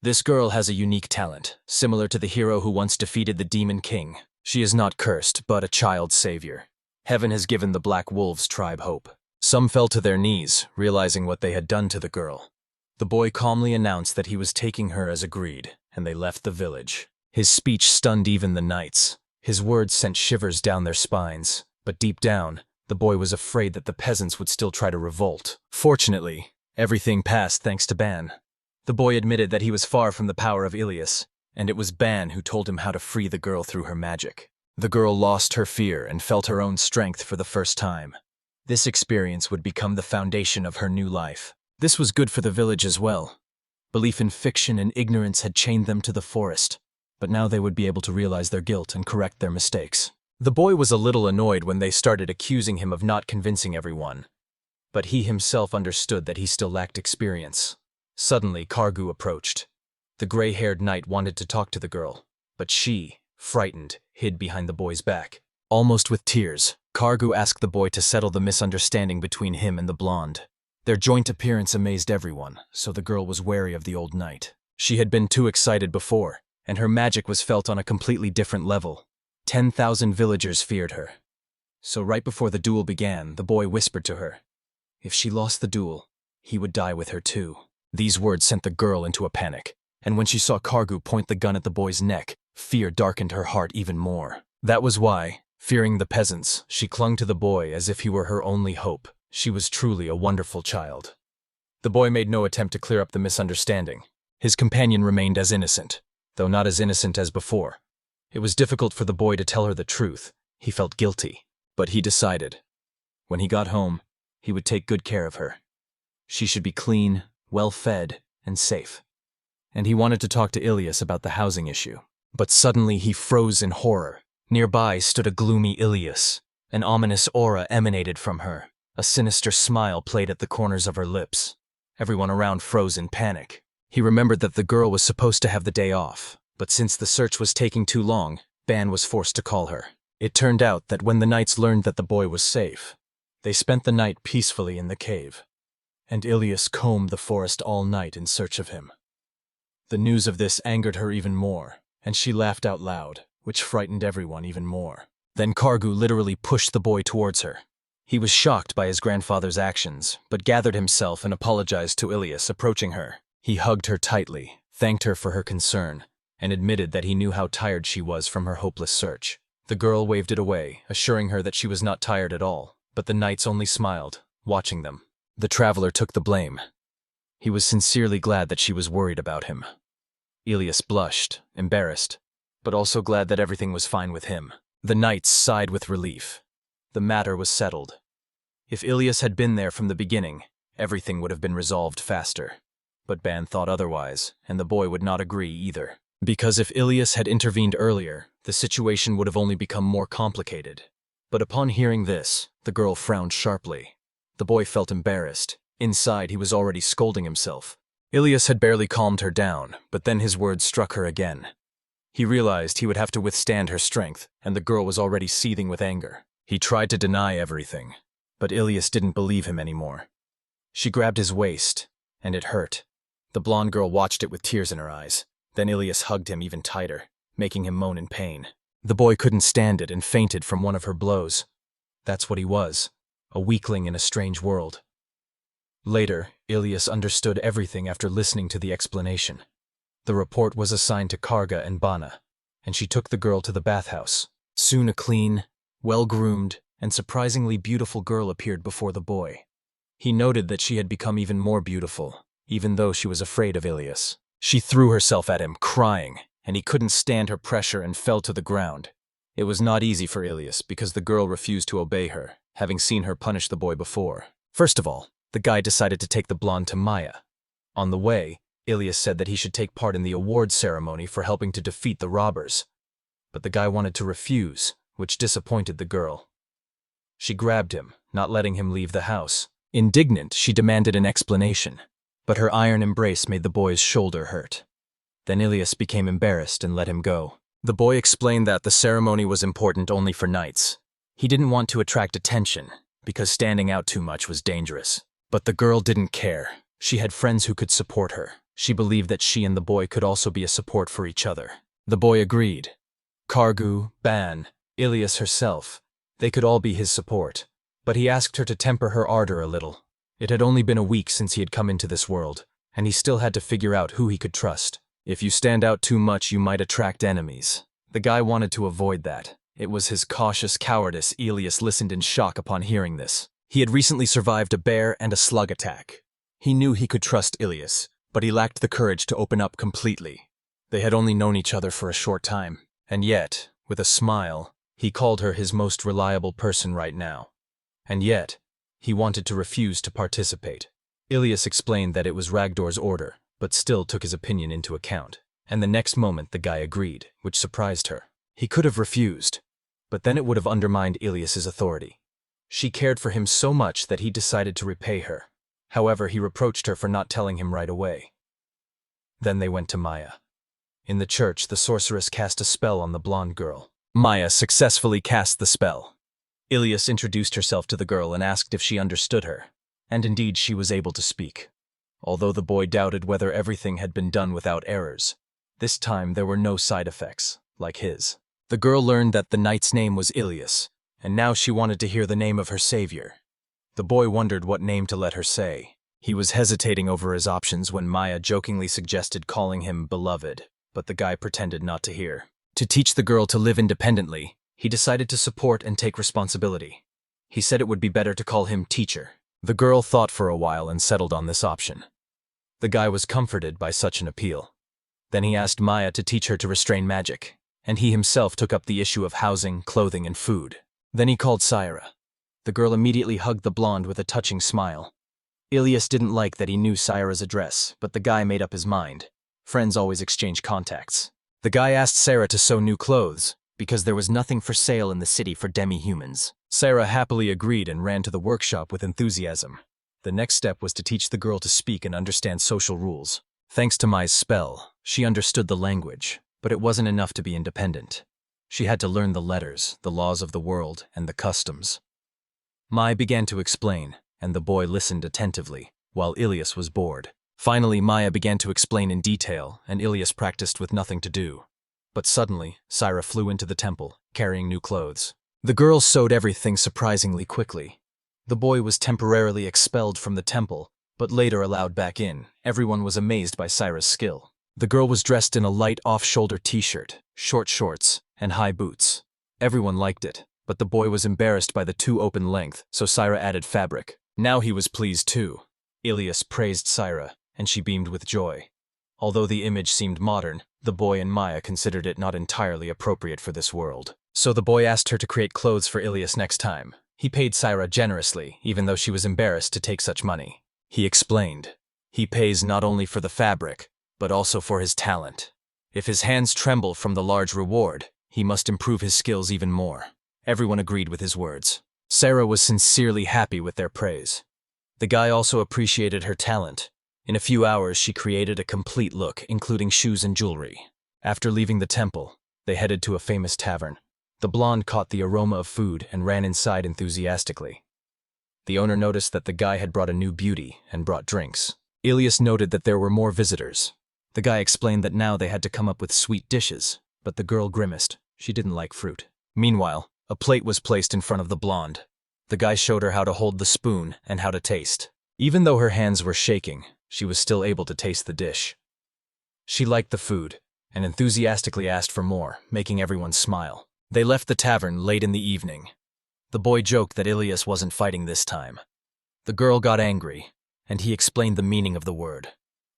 "This girl has a unique talent, similar to the hero who once defeated the Demon King. She is not cursed, but a child savior. Heaven has given the Black Wolves tribe hope." Some fell to their knees, realizing what they had done to the girl. The boy calmly announced that he was taking her as agreed, and they left the village. His speech stunned even the knights. His words sent shivers down their spines, but deep down, the boy was afraid that the peasants would still try to revolt. Fortunately, everything passed thanks to Ban. The boy admitted that he was far from the power of Ilas, and it was Ban who told him how to free the girl through her magic. The girl lost her fear and felt her own strength for the first time. This experience would become the foundation of her new life. This was good for the village as well. Belief in fiction and ignorance had chained them to the forest, but now they would be able to realize their guilt and correct their mistakes. The boy was a little annoyed when they started accusing him of not convincing everyone, but he himself understood that he still lacked experience. Suddenly, Kargu approached. The gray-haired knight wanted to talk to the girl, but she, frightened, hid behind the boy's back. Almost with tears, Kargu asked the boy to settle the misunderstanding between him and the blonde. Their joint appearance amazed everyone, so the girl was wary of the old knight. She had been too excited before, and her magic was felt on a completely different level. 10,000 villagers feared her. So right before the duel began, the boy whispered to her, if she lost the duel, he would die with her too. These words sent the girl into a panic, and when she saw Kargu point the gun at the boy's neck, fear darkened her heart even more. That was why, fearing the peasants, she clung to the boy as if he were her only hope. She was truly a wonderful child. The boy made no attempt to clear up the misunderstanding. His companion remained as innocent, though not as innocent as before. It was difficult for the boy to tell her the truth. He felt guilty, but he decided, when he got home, he would take good care of her. She should be clean, well-fed, and safe. And he wanted to talk to Ilas about the housing issue. But suddenly he froze in horror. Nearby stood a gloomy Ilas. An ominous aura emanated from her. A sinister smile played at the corners of her lips. Everyone around froze in panic. He remembered that the girl was supposed to have the day off, but since the search was taking too long, Ban was forced to call her. It turned out that when the knights learned that the boy was safe, they spent the night peacefully in the cave, and Ilas combed the forest all night in search of him. The news of this angered her even more, and she laughed out loud, which frightened everyone even more. Then Kargu literally pushed the boy towards her. He was shocked by his grandfather's actions, but gathered himself and apologized to Ilas, approaching her. He hugged her tightly, thanked her for her concern, and admitted that he knew how tired she was from her hopeless search. The girl waved it away, assuring her that she was not tired at all, but the knights only smiled, watching them. The traveler took the blame. He was sincerely glad that she was worried about him. Ilas blushed, embarrassed, but also glad that everything was fine with him. The knights sighed with relief. The matter was settled. If Ilas had been there from the beginning, everything would have been resolved faster. But Ban thought otherwise, and the boy would not agree either. Because if Ilas had intervened earlier, the situation would have only become more complicated. But upon hearing this, the girl frowned sharply. The boy felt embarrassed. Inside, he was already scolding himself. Ilas had barely calmed her down, but then his words struck her again. He realized he would have to withstand her strength, and the girl was already seething with anger. He tried to deny everything, but Ilas didn't believe him anymore. She grabbed his waist, and it hurt. The blonde girl watched it with tears in her eyes. Then Ilas hugged him even tighter, making him moan in pain. The boy couldn't stand it and fainted from one of her blows. That's what he was, a weakling in a strange world. Later, Ilas understood everything after listening to the explanation. The report was assigned to Karga and Bana, and she took the girl to the bathhouse. Soon a clean, well-groomed, and surprisingly beautiful girl appeared before the boy. He noted that she had become even more beautiful, even though she was afraid of Ilas. She threw herself at him, crying, and he couldn't stand her pressure and fell to the ground. It was not easy for Ilas because the girl refused to obey her, having seen her punish the boy before. First of all, the guy decided to take the blonde to Maya. On the way, Ilas said that he should take part in the award ceremony for helping to defeat the robbers. But the guy wanted to refuse, which disappointed the girl. She grabbed him, not letting him leave the house. Indignant, she demanded an explanation, but her iron embrace made the boy's shoulder hurt. Then Ilas became embarrassed and let him go. The boy explained that the ceremony was important only for knights. He didn't want to attract attention, because standing out too much was dangerous. But the girl didn't care. She had friends who could support her. She believed that she and the boy could also be a support for each other. The boy agreed. Kargu, Ban, Ilas herself, they could all be his support. But he asked her to temper her ardor a little. It had only been a week since he had come into this world, and he still had to figure out who he could trust. If you stand out too much, you might attract enemies. The guy wanted to avoid that. It was his cautious cowardice. Ilas listened in shock upon hearing this. He had recently survived a bear and a slug attack. He knew he could trust Ilas, but he lacked the courage to open up completely. They had only known each other for a short time, and yet, with a smile, he called her his most reliable person right now. And yet, he wanted to refuse to participate. Ilas explained that it was Ragdor's order, but still took his opinion into account. And the next moment the guy agreed, which surprised her. He could have refused, but then it would have undermined Ilas's authority. She cared for him so much that he decided to repay her. However, he reproached her for not telling him right away. Then they went to Maya. In the church, the sorceress cast a spell on the blonde girl. Maya successfully cast the spell. Ilas introduced herself to the girl and asked if she understood her, and indeed she was able to speak. Although the boy doubted whether everything had been done without errors, this time there were no side effects, like his. The girl learned that the knight's name was Ilas, and now she wanted to hear the name of her savior. The boy wondered what name to let her say. He was hesitating over his options when Maya jokingly suggested calling him Beloved, but the guy pretended not to hear. To teach the girl to live independently, he decided to support and take responsibility. He said it would be better to call him Teacher. The girl thought for a while and settled on this option. The guy was comforted by such an appeal. Then he asked Maya to teach her to restrain magic, and he himself took up the issue of housing, clothing, and food. Then he called Syra. The girl immediately hugged the blonde with a touching smile. Ilas didn't like that he knew Syra's address, but the guy made up his mind. Friends always exchange contacts. The guy asked Syra to sew new clothes, because there was nothing for sale in the city for demi-humans. Syra happily agreed and ran to the workshop with enthusiasm. The next step was to teach the girl to speak and understand social rules. Thanks to Mai's spell, she understood the language, but it wasn't enough to be independent. She had to learn the letters, the laws of the world, and the customs. Mai began to explain, and the boy listened attentively, while Ilas was bored. Finally, Maya began to explain in detail, and Ilas practiced with nothing to do. But suddenly, Syra flew into the temple, carrying new clothes. The girl sewed everything surprisingly quickly. The boy was temporarily expelled from the temple, but later allowed back in. Everyone was amazed by Syra's skill. The girl was dressed in a light off-shoulder t-shirt, short shorts, and high boots. Everyone liked it, but the boy was embarrassed by the too open length, so Syra added fabric. Now he was pleased too. Ilas praised Syra, and she beamed with joy. Although the image seemed modern, the boy and Maya considered it not entirely appropriate for this world. So the boy asked her to create clothes for Ilas next time. He paid Syra generously, even though she was embarrassed to take such money. He explained, he pays not only for the fabric, but also for his talent. If his hands tremble from the large reward, he must improve his skills even more. Everyone agreed with his words. Sarah was sincerely happy with their praise. The guy also appreciated her talent. In a few hours, she created a complete look, including shoes and jewelry. After leaving the temple, they headed to a famous tavern. The blonde caught the aroma of food and ran inside enthusiastically. The owner noticed that the guy had brought a new beauty and brought drinks. Ilas noted that there were more visitors. The guy explained that now they had to come up with sweet dishes, but the girl grimaced. She didn't like fruit. Meanwhile, a plate was placed in front of the blonde. The guy showed her how to hold the spoon and how to taste. Even though her hands were shaking, she was still able to taste the dish. She liked the food and enthusiastically asked for more, making everyone smile. They left the tavern late in the evening. The boy joked that Ilas wasn't fighting this time. The girl got angry, and he explained the meaning of the word.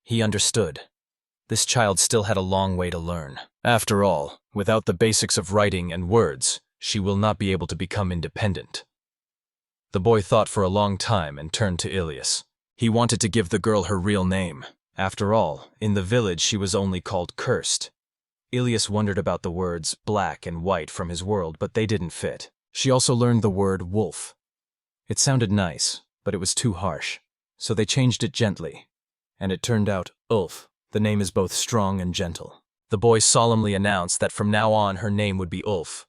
He understood. This child still had a long way to learn. After all, without the basics of writing and words, she will not be able to become independent. The boy thought for a long time and turned to Ilas. He wanted to give the girl her real name. After all, in the village she was only called Cursed. Ilas wondered about the words black and white from his world, but they didn't fit. She also learned the word wolf. It sounded nice, but it was too harsh, so they changed it gently, and it turned out Ulf. The name is both strong and gentle. The boy solemnly announced that from now on her name would be Ulf.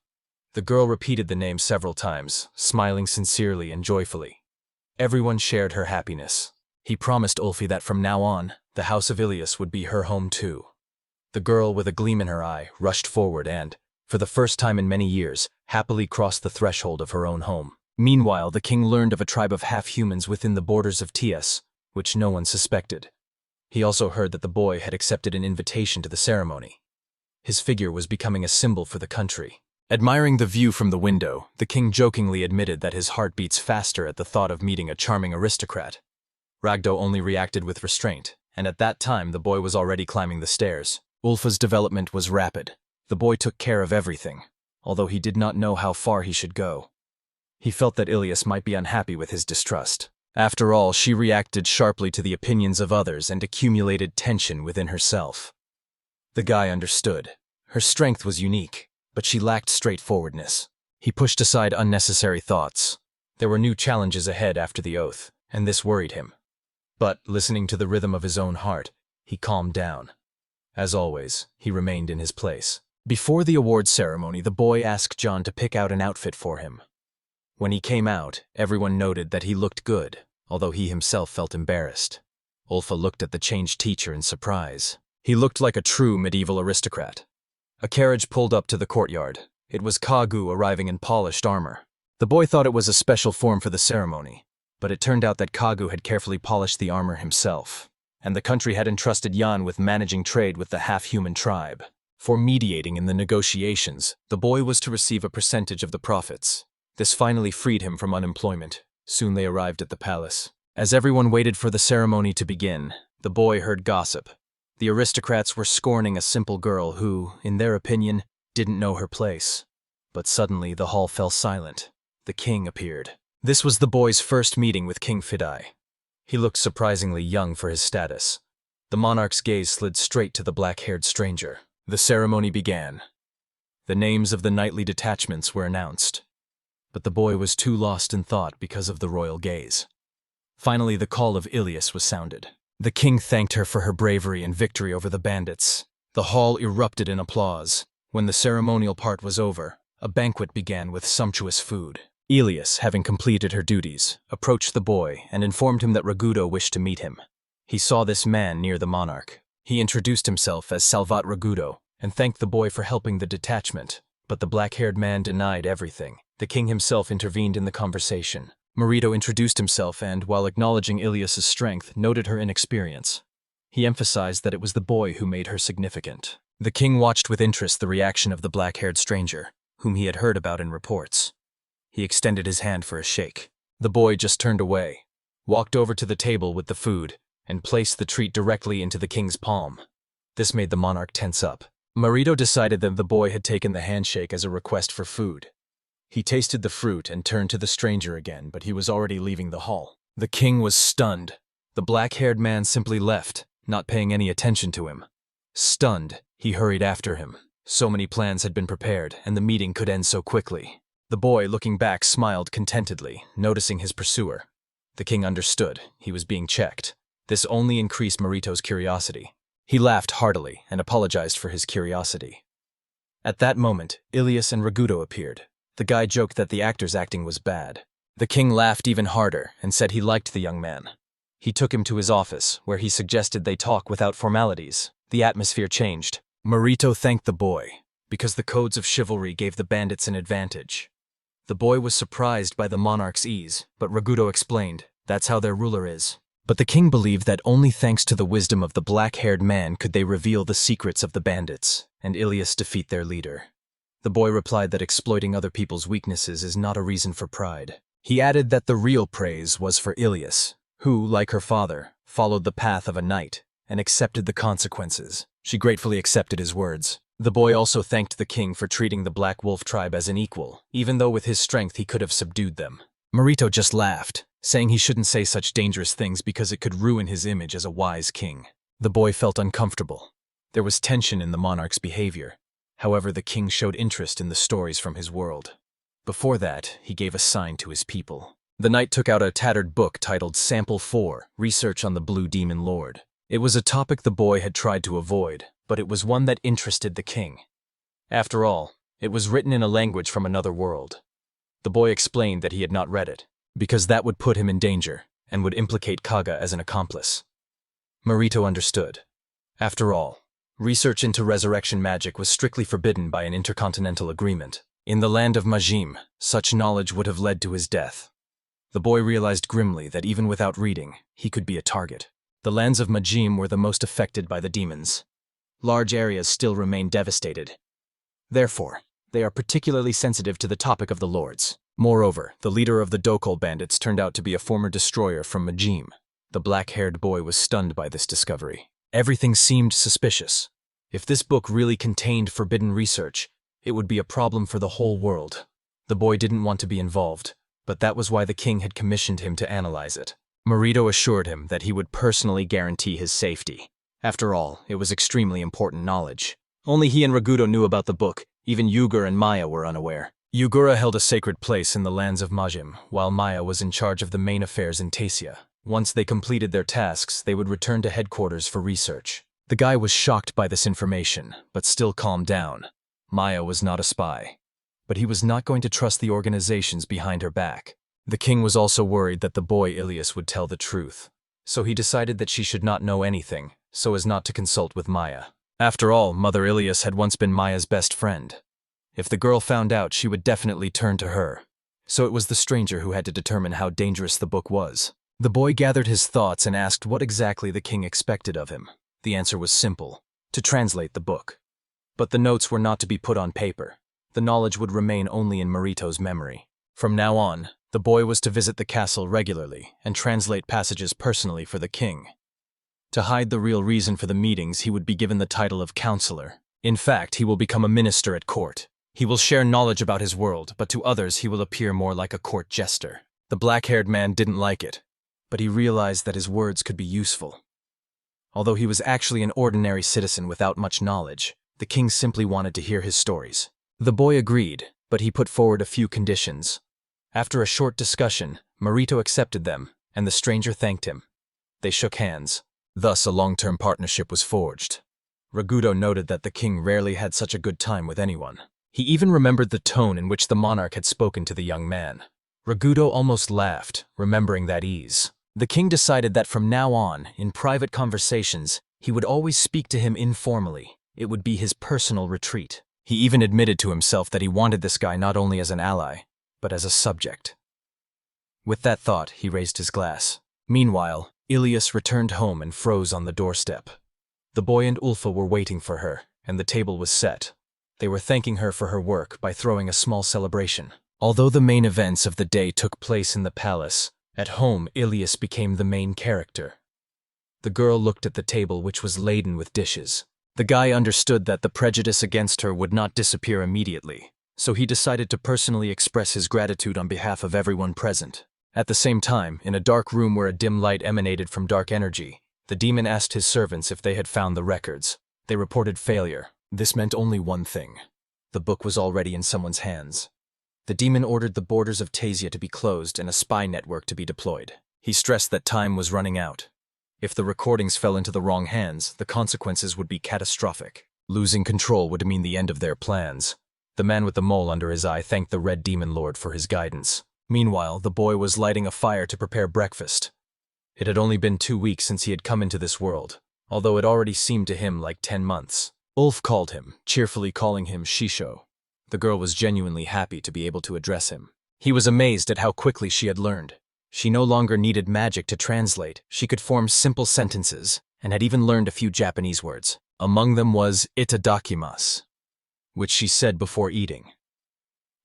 The girl repeated the name several times, smiling sincerely and joyfully. Everyone shared her happiness. He promised Ulfi that from now on, the house of Ilas would be her home too. The girl, with a gleam in her eye, rushed forward and, for the first time in many years, happily crossed the threshold of her own home. Meanwhile, the king learned of a tribe of half-humans within the borders of Ts, which no one suspected. He also heard that the boy had accepted an invitation to the ceremony. His figure was becoming a symbol for the country. Admiring the view from the window, the king jokingly admitted that his heart beats faster at the thought of meeting a charming aristocrat. Ragdo only reacted with restraint, and at that time the boy was already climbing the stairs. Ulfa's development was rapid. The boy took care of everything, although he did not know how far he should go. He felt that Ilas might be unhappy with his distrust. After all, she reacted sharply to the opinions of others and accumulated tension within herself. The guy understood. Her strength was unique, but she lacked straightforwardness. He pushed aside unnecessary thoughts. There were new challenges ahead after the oath, and this worried him. But, listening to the rhythm of his own heart, he calmed down. As always, he remained in his place. Before the award ceremony, the boy asked John to pick out an outfit for him. When he came out, everyone noted that he looked good, although he himself felt embarrassed. Ulfa looked at the changed teacher in surprise. He looked like a true medieval aristocrat. A carriage pulled up to the courtyard. It was Kagu arriving in polished armor. The boy thought it was a special form for the ceremony, but it turned out that Kagu had carefully polished the armor himself, and the country had entrusted Jan with managing trade with the half-human tribe. For mediating in the negotiations, the boy was to receive a percentage of the profits. This finally freed him from unemployment. Soon they arrived at the palace. As everyone waited for the ceremony to begin, the boy heard gossip. The aristocrats were scorning a simple girl who, in their opinion, didn't know her place. But suddenly the hall fell silent. The king appeared. This was the boy's first meeting with King Fidai. He looked surprisingly young for his status. The monarch's gaze slid straight to the black-haired stranger. The ceremony began. The names of the knightly detachments were announced. But the boy was too lost in thought because of the royal gaze. Finally, the call of Ilas was sounded. The king thanked her for her bravery and victory over the bandits. The hall erupted in applause. When the ceremonial part was over, a banquet began with sumptuous food. Ilas, having completed her duties, approached the boy and informed him that Ragudo wished to meet him. He saw this man near the monarch. He introduced himself as Salvat Ragudo and thanked the boy for helping the detachment. But the black-haired man denied everything. The king himself intervened in the conversation. Marito introduced himself and, while acknowledging Ilas's strength, noted her inexperience. He emphasized that it was the boy who made her significant. The king watched with interest the reaction of the black-haired stranger, whom he had heard about in reports. He extended his hand for a shake. The boy just turned away, walked over to the table with the food, and placed the treat directly into the king's palm. This made the monarch tense up. Marito decided that the boy had taken the handshake as a request for food. He tasted the fruit and turned to the stranger again, but he was already leaving the hall. The king was stunned. The black-haired man simply left, not paying any attention to him. Stunned, he hurried after him. So many plans had been prepared, and the meeting could end so quickly. The boy, looking back, smiled contentedly, noticing his pursuer. The king understood. He was being checked. This only increased Marito's curiosity. He laughed heartily and apologized for his curiosity. At that moment, Ilas and Ragudo appeared. The guy joked that the actor's acting was bad. The king laughed even harder and said he liked the young man. He took him to his office, where he suggested they talk without formalities. The atmosphere changed. Marito thanked the boy, because the codes of chivalry gave the bandits an advantage. The boy was surprised by the monarch's ease, but Ragudo explained, that's how their ruler is. But the king believed that only thanks to the wisdom of the black-haired man could they reveal the secrets of the bandits, and Ilas defeat their leader. The boy replied that exploiting other people's weaknesses is not a reason for pride. He added that the real praise was for Ilas, who, like her father, followed the path of a knight and accepted the consequences. She gratefully accepted his words. The boy also thanked the king for treating the Black Wolf tribe as an equal, even though with his strength he could have subdued them. Marito just laughed, saying he shouldn't say such dangerous things because it could ruin his image as a wise king. The boy felt uncomfortable. There was tension in the monarch's behavior. However, the king showed interest in the stories from his world. Before that, he gave a sign to his people. The knight took out a tattered book titled Sample 4, Research on the Blue Demon Lord. It was a topic the boy had tried to avoid, but it was one that interested the king. After all, it was written in a language from another world. The boy explained that he had not read it, because that would put him in danger and would implicate Kaga as an accomplice. Marito understood. After all, research into resurrection magic was strictly forbidden by an intercontinental agreement. In the land of Majim, such knowledge would have led to his death. The boy realized grimly that even without reading, he could be a target. The lands of Majim were the most affected by the demons. Large areas still remain devastated. Therefore, they are particularly sensitive to the topic of the lords. Moreover, the leader of the Dokol bandits turned out to be a former destroyer from Majim. The black-haired boy was stunned by this discovery. Everything seemed suspicious. If this book really contained forbidden research, it would be a problem for the whole world. The boy didn't want to be involved, but that was why the king had commissioned him to analyze it. Marito assured him that he would personally guarantee his safety. After all, it was extremely important knowledge. Only he and Ragudo knew about the book. Even Yugura and Maya were unaware. Yugura held a sacred place in the lands of Majim, while Maya was in charge of the main affairs in Tasia. Once they completed their tasks, they would return to headquarters for research. The guy was shocked by this information, but still calmed down. Maya was not a spy. But he was not going to trust the organizations behind her back. The king was also worried that the boy Ilas would tell the truth. So he decided that she should not know anything, so as not to consult with Maya. After all, Mother Ilas had once been Maya's best friend. If the girl found out, she would definitely turn to her. So it was the stranger who had to determine how dangerous the book was. The boy gathered his thoughts and asked what exactly the king expected of him. The answer was simple: to translate the book. But the notes were not to be put on paper. The knowledge would remain only in Marito's memory. From now on, the boy was to visit the castle regularly and translate passages personally for the king. To hide the real reason for the meetings, he would be given the title of counselor. In fact, he will become a minister at court. He will share knowledge about his world, but to others he will appear more like a court jester. The black-haired man didn't like it, but he realized that his words could be useful. Although he was actually an ordinary citizen without much knowledge, the king simply wanted to hear his stories. The boy agreed, but he put forward a few conditions. After a short discussion, Marito accepted them, and the stranger thanked him. They shook hands. Thus, a long-term partnership was forged. Ragudo noted that the king rarely had such a good time with anyone. He even remembered the tone in which the monarch had spoken to the young man. Ragudo almost laughed, remembering that ease. The king decided that from now on, in private conversations, he would always speak to him informally. It would be his personal retreat. He even admitted to himself that he wanted this guy not only as an ally, but as a subject. With that thought, he raised his glass. Meanwhile, Ilas returned home and froze on the doorstep. The boy and Ulfa were waiting for her, and the table was set. They were thanking her for her work by throwing a small celebration. Although the main events of the day took place in the palace, at home Ilas became the main character. The girl looked at the table, which was laden with dishes. The guy understood that the prejudice against her would not disappear immediately, so he decided to personally express his gratitude on behalf of everyone present. At the same time, in a dark room where a dim light emanated from dark energy, the demon asked his servants if they had found the records. They reported failure. This meant only one thing. The book was already in someone's hands. The demon ordered the borders of Tasia to be closed and a spy network to be deployed. He stressed that time was running out. If the recordings fell into the wrong hands, the consequences would be catastrophic. Losing control would mean the end of their plans. The man with the mole under his eye thanked the Red Demon Lord for his guidance. Meanwhile, the boy was lighting a fire to prepare breakfast. It had only been 2 weeks since he had come into this world, although it already seemed to him like 10 months. Ulf called him, cheerfully calling him Shisho. The girl was genuinely happy to be able to address him. He was amazed at how quickly she had learned. She no longer needed magic to translate. She could form simple sentences, and had even learned a few Japanese words. Among them was itadakimasu, which she said before eating.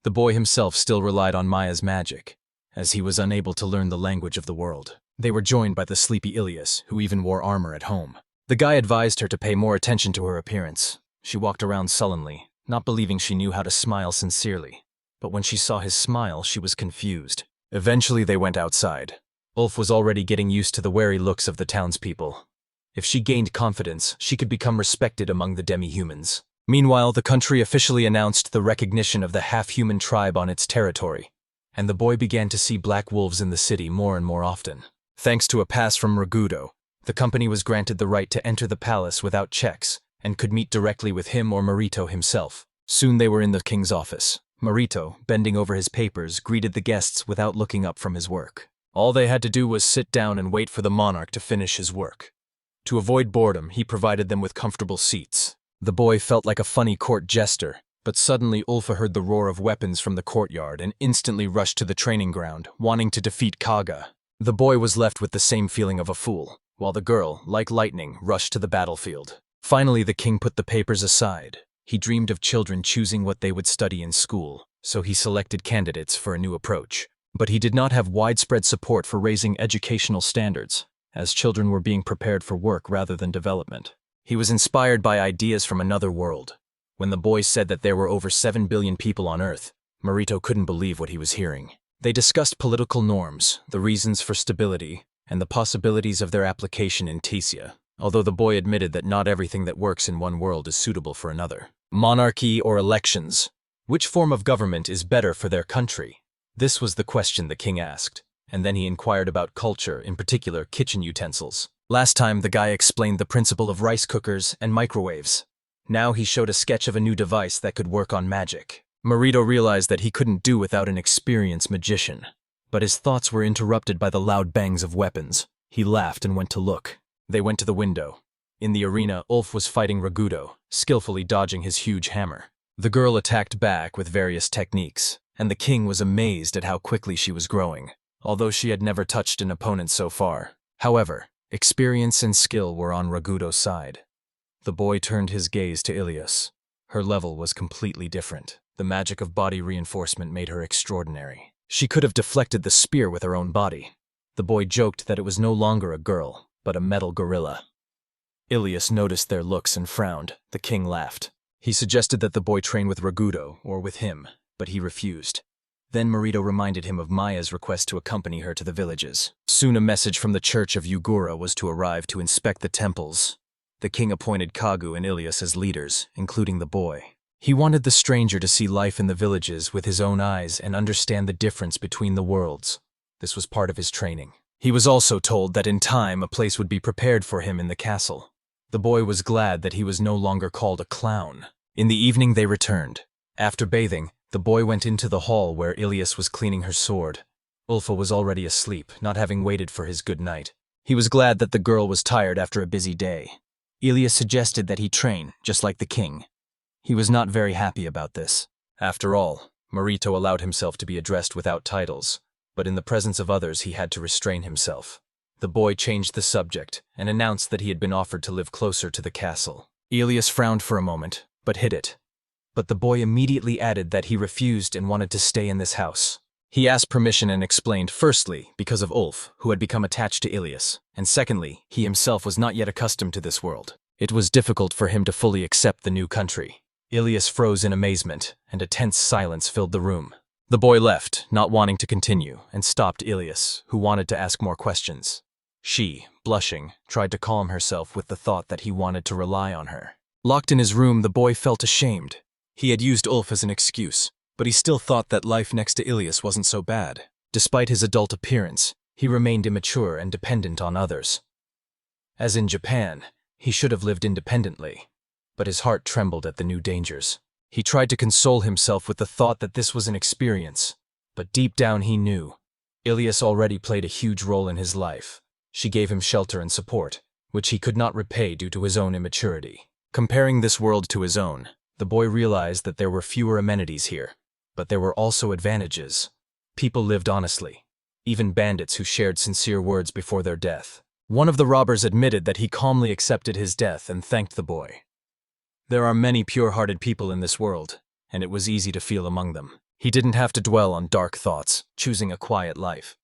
The boy himself still relied on Maya's magic, as he was unable to learn the language of the world. They were joined by the sleepy Ilas, who even wore armor at home. The guy advised her to pay more attention to her appearance. She walked around sullenly, not believing she knew how to smile sincerely. But when she saw his smile, she was confused. Eventually they went outside. Ulf was already getting used to the wary looks of the townspeople. If she gained confidence, she could become respected among the demi-humans. Meanwhile, the country officially announced the recognition of the half-human tribe on its territory, and the boy began to see black wolves in the city more and more often. Thanks to a pass from Ragudo, the company was granted the right to enter the palace without checks and could meet directly with him or Marito himself. Soon they were in the king's office. Marito, bending over his papers, greeted the guests without looking up from his work. All they had to do was sit down and wait for the monarch to finish his work. To avoid boredom, he provided them with comfortable seats. The boy felt like a funny court jester, but suddenly Ulfa heard the roar of weapons from the courtyard and instantly rushed to the training ground, wanting to defeat Kaga. The boy was left with the same feeling of a fool, while the girl, like lightning, rushed to the battlefield. Finally, the king put the papers aside. He dreamed of children choosing what they would study in school, so he selected candidates for a new approach. But he did not have widespread support for raising educational standards, as children were being prepared for work rather than development. He was inspired by ideas from another world. When the boy said that there were over 7 billion people on Earth, Marito couldn't believe what he was hearing. They discussed political norms, the reasons for stability, and the possibilities of their application in Tasia, although the boy admitted that not everything that works in one world is suitable for another. Monarchy or elections? Which form of government is better for their country? This was the question the king asked, and then he inquired about culture, in particular kitchen utensils. Last time, the guy explained the principle of rice cookers and microwaves. Now he showed a sketch of a new device that could work on magic. Marito realized that he couldn't do without an experienced magician, but his thoughts were interrupted by the loud bangs of weapons. He laughed and went to look. They went to the window. In the arena, Ulf was fighting Ragudo, skillfully dodging his huge hammer. The girl attacked back with various techniques, and the king was amazed at how quickly she was growing, although she had never touched an opponent so far. However, experience and skill were on Ragudo's side. The boy turned his gaze to Ilas. Her level was completely different. The magic of body reinforcement made her extraordinary. She could have deflected the spear with her own body. The boy joked that it was no longer a girl, but a metal gorilla. Ilas noticed their looks and frowned. The king laughed. He suggested that the boy train with Ragudo, or with him, but he refused. Then Marito reminded him of Maya's request to accompany her to the villages. Soon a message from the church of Yugura was to arrive to inspect the temples. The king appointed Kagu and Ilas as leaders, including the boy. He wanted the stranger to see life in the villages with his own eyes and understand the difference between the worlds. This was part of his training. He was also told that in time a place would be prepared for him in the castle. The boy was glad that he was no longer called a clown. In the evening they returned. After bathing, the boy went into the hall where Ilas was cleaning her sword. Ulfa was already asleep, not having waited for his good night. He was glad that the girl was tired after a busy day. Ilas suggested that he train, just like the king. He was not very happy about this. After all, Marito allowed himself to be addressed without titles, but in the presence of others he had to restrain himself. The boy changed the subject and announced that he had been offered to live closer to the castle. Ilas frowned for a moment, but hid it. But the boy immediately added that he refused and wanted to stay in this house. He asked permission and explained, firstly, because of Ulf, who had become attached to Ilas, and secondly, he himself was not yet accustomed to this world. It was difficult for him to fully accept the new country. Ilas froze in amazement, and a tense silence filled the room. The boy left, not wanting to continue, and stopped Ilas, who wanted to ask more questions. She, blushing, tried to calm herself with the thought that he wanted to rely on her. Locked in his room, the boy felt ashamed. He had used Ulf as an excuse, but he still thought that life next to Ilas wasn't so bad. Despite his adult appearance, he remained immature and dependent on others. As in Japan, he should have lived independently, but his heart trembled at the new dangers. He tried to console himself with the thought that this was an experience, but deep down he knew. Ilas already played a huge role in his life. She gave him shelter and support, which he could not repay due to his own immaturity. Comparing this world to his own, the boy realized that there were fewer amenities here, but there were also advantages. People lived honestly, even bandits who shared sincere words before their death. One of the robbers admitted that he calmly accepted his death and thanked the boy. There are many pure-hearted people in this world, and it was easy to feel among them. He didn't have to dwell on dark thoughts, choosing a quiet life.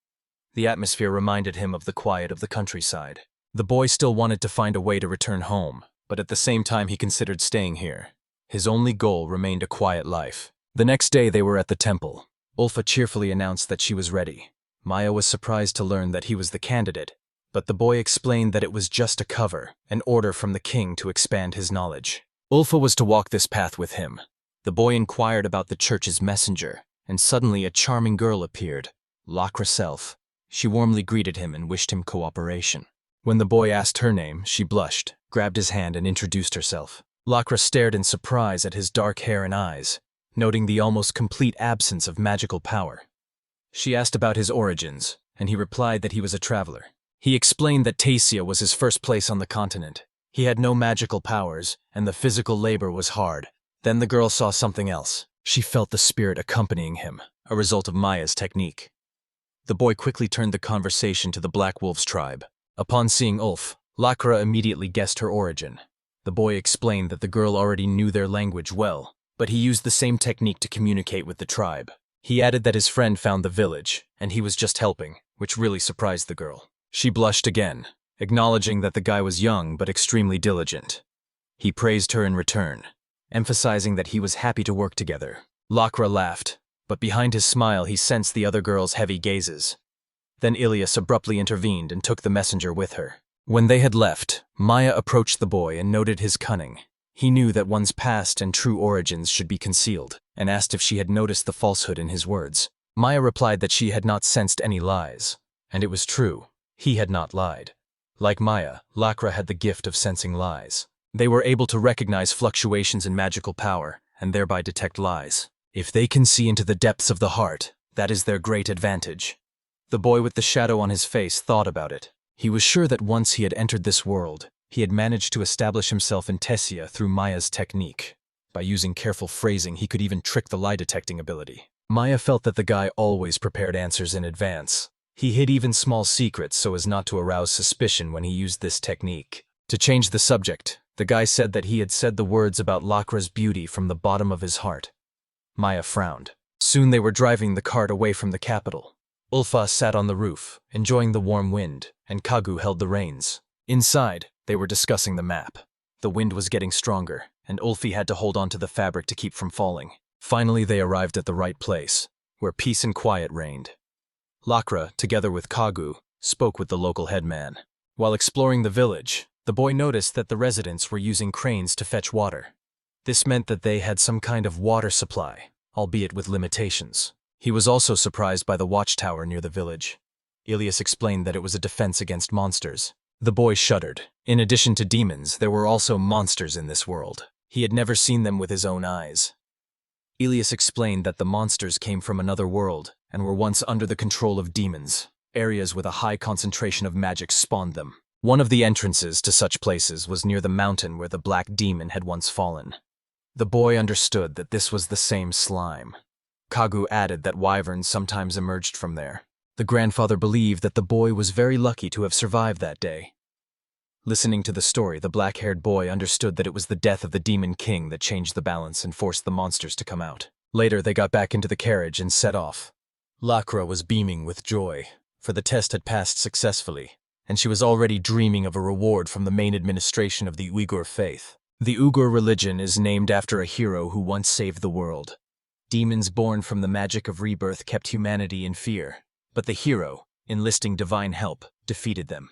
The atmosphere reminded him of the quiet of the countryside. The boy still wanted to find a way to return home, but at the same time he considered staying here. His only goal remained a quiet life. The next day they were at the temple. Ulfa cheerfully announced that she was ready. Maya was surprised to learn that he was the candidate, but the boy explained that it was just a cover, an order from the king to expand his knowledge. Ulfa was to walk this path with him. The boy inquired about the church's messenger, and suddenly a charming girl appeared, Locke herself. She warmly greeted him and wished him cooperation. When the boy asked her name, she blushed, grabbed his hand and introduced herself. Lakra stared in surprise at his dark hair and eyes, noting the almost complete absence of magical power. She asked about his origins, and he replied that he was a traveler. He explained that Tasia was his first place on the continent. He had no magical powers, and the physical labor was hard. Then the girl saw something else. She felt the spirit accompanying him, a result of Maya's technique. The boy quickly turned the conversation to the Black Wolves tribe. Upon seeing Ulf, Lakra immediately guessed her origin. The boy explained that the girl already knew their language well, but he used the same technique to communicate with the tribe. He added that his friend found the village, and he was just helping, which really surprised the girl. She blushed again, acknowledging that the guy was young but extremely diligent. He praised her in return, emphasizing that he was happy to work together. Lakra laughed, but behind his smile he sensed the other girl's heavy gazes. Then Ilas abruptly intervened and took the messenger with her. When they had left, Maya approached the boy and noted his cunning. He knew that one's past and true origins should be concealed, and asked if she had noticed the falsehood in his words. Maya replied that she had not sensed any lies, and it was true. He had not lied. Like Maya, Lakra had the gift of sensing lies. They were able to recognize fluctuations in magical power, and thereby detect lies. If they can see into the depths of the heart, that is their great advantage. The boy with the shadow on his face thought about it. He was sure that once he had entered this world, he had managed to establish himself in Tessia through Maya's technique. By using careful phrasing, he could even trick the lie-detecting ability. Maya felt that the guy always prepared answers in advance. He hid even small secrets so as not to arouse suspicion when he used this technique. To change the subject, the guy said that he had said the words about Lakra's beauty from the bottom of his heart. Maya frowned. Soon they were driving the cart away from the capital. Ulfa sat on the roof, enjoying the warm wind, and Kagu held the reins. Inside, they were discussing the map. The wind was getting stronger, and Ulfi had to hold onto the fabric to keep from falling. Finally, they arrived at the right place, where peace and quiet reigned. Lakra, together with Kagu, spoke with the local headman. While exploring the village, the boy noticed that the residents were using cranes to fetch water. This meant that they had some kind of water supply, albeit with limitations. He was also surprised by the watchtower near the village. Ilas explained that it was a defense against monsters. The boy shuddered. In addition to demons, there were also monsters in this world. He had never seen them with his own eyes. Ilas explained that the monsters came from another world and were once under the control of demons. Areas with a high concentration of magic spawned them. One of the entrances to such places was near the mountain where the black demon had once fallen. The boy understood that this was the same slime. Kagu added that wyverns sometimes emerged from there. The grandfather believed that the boy was very lucky to have survived that day. Listening to the story, the black-haired boy understood that it was the death of the demon king that changed the balance and forced the monsters to come out. Later, they got back into the carriage and set off. Lakra was beaming with joy, for the test had passed successfully. and she was already dreaming of a reward from the main administration of the Uyghur faith. The Uyghur religion is named after a hero who once saved the world. Demons born from the magic of rebirth kept humanity in fear, but the hero, enlisting divine help, defeated them.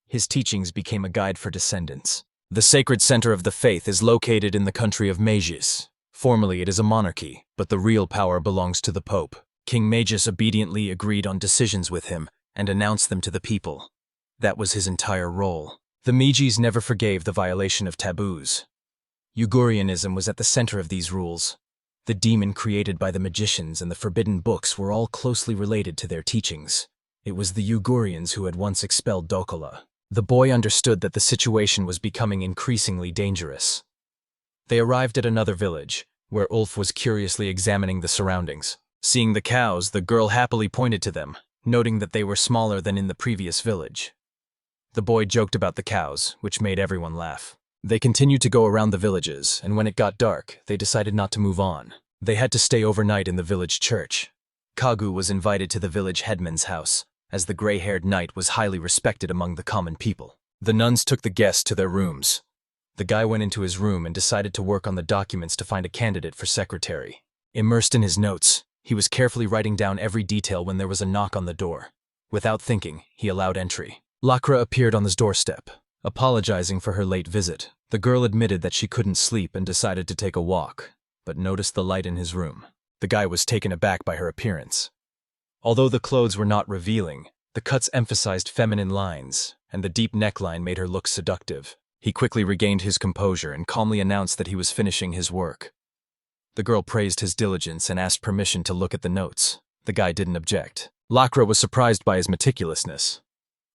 His teachings became a guide for descendants. The sacred center of the faith is located in the country of Magus. Formally, it is a monarchy, but the real power belongs to the Pope. King Magus obediently agreed on decisions with him and announced them to the people. That was his entire role. The Megis never forgave the violation of taboos. Uyghurianism was at the center of these rules. The demon created by the magicians and the forbidden books were all closely related to their teachings. It was the Uyghurians who had once expelled Dola. The boy understood that the situation was becoming increasingly dangerous. They arrived at another village, where Ulf was curiously examining the surroundings. Seeing the cows, the girl happily pointed to them, noting that they were smaller than in the previous village. The boy joked about the cows, which made everyone laugh. They continued to go around the villages, and when it got dark, they decided not to move on. They had to stay overnight in the village church. Kagu was invited to the village headman's house, as the gray-haired knight was highly respected among the common people. The nuns took the guests to their rooms. The guy went into his room and decided to work on the documents to find a candidate for secretary. Immersed in his notes, he was carefully writing down every detail when there was a knock on the door. Without thinking, he allowed entry. Lakra appeared on his doorstep, apologizing for her late visit. The girl admitted that she couldn't sleep and decided to take a walk, but noticed the light in his room. The guy was taken aback by her appearance. Although the clothes were not revealing, the cuts emphasized feminine lines, and the deep neckline made her look seductive. He quickly regained his composure and calmly announced that he was finishing his work. The girl praised his diligence and asked permission to look at the notes. The guy didn't object. Lakra was surprised by his meticulousness.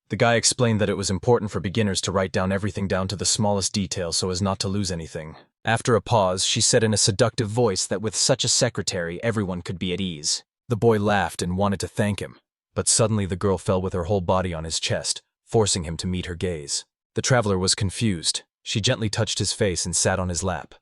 The guy explained that it was important for beginners to write down everything down to the smallest detail so as not to lose anything. After a pause, she said in a seductive voice that with such a secretary, everyone could be at ease. The boy laughed and wanted to thank him, but suddenly the girl fell with her whole body on his chest, forcing him to meet her gaze. The traveler was confused. She gently touched his face and sat on his lap.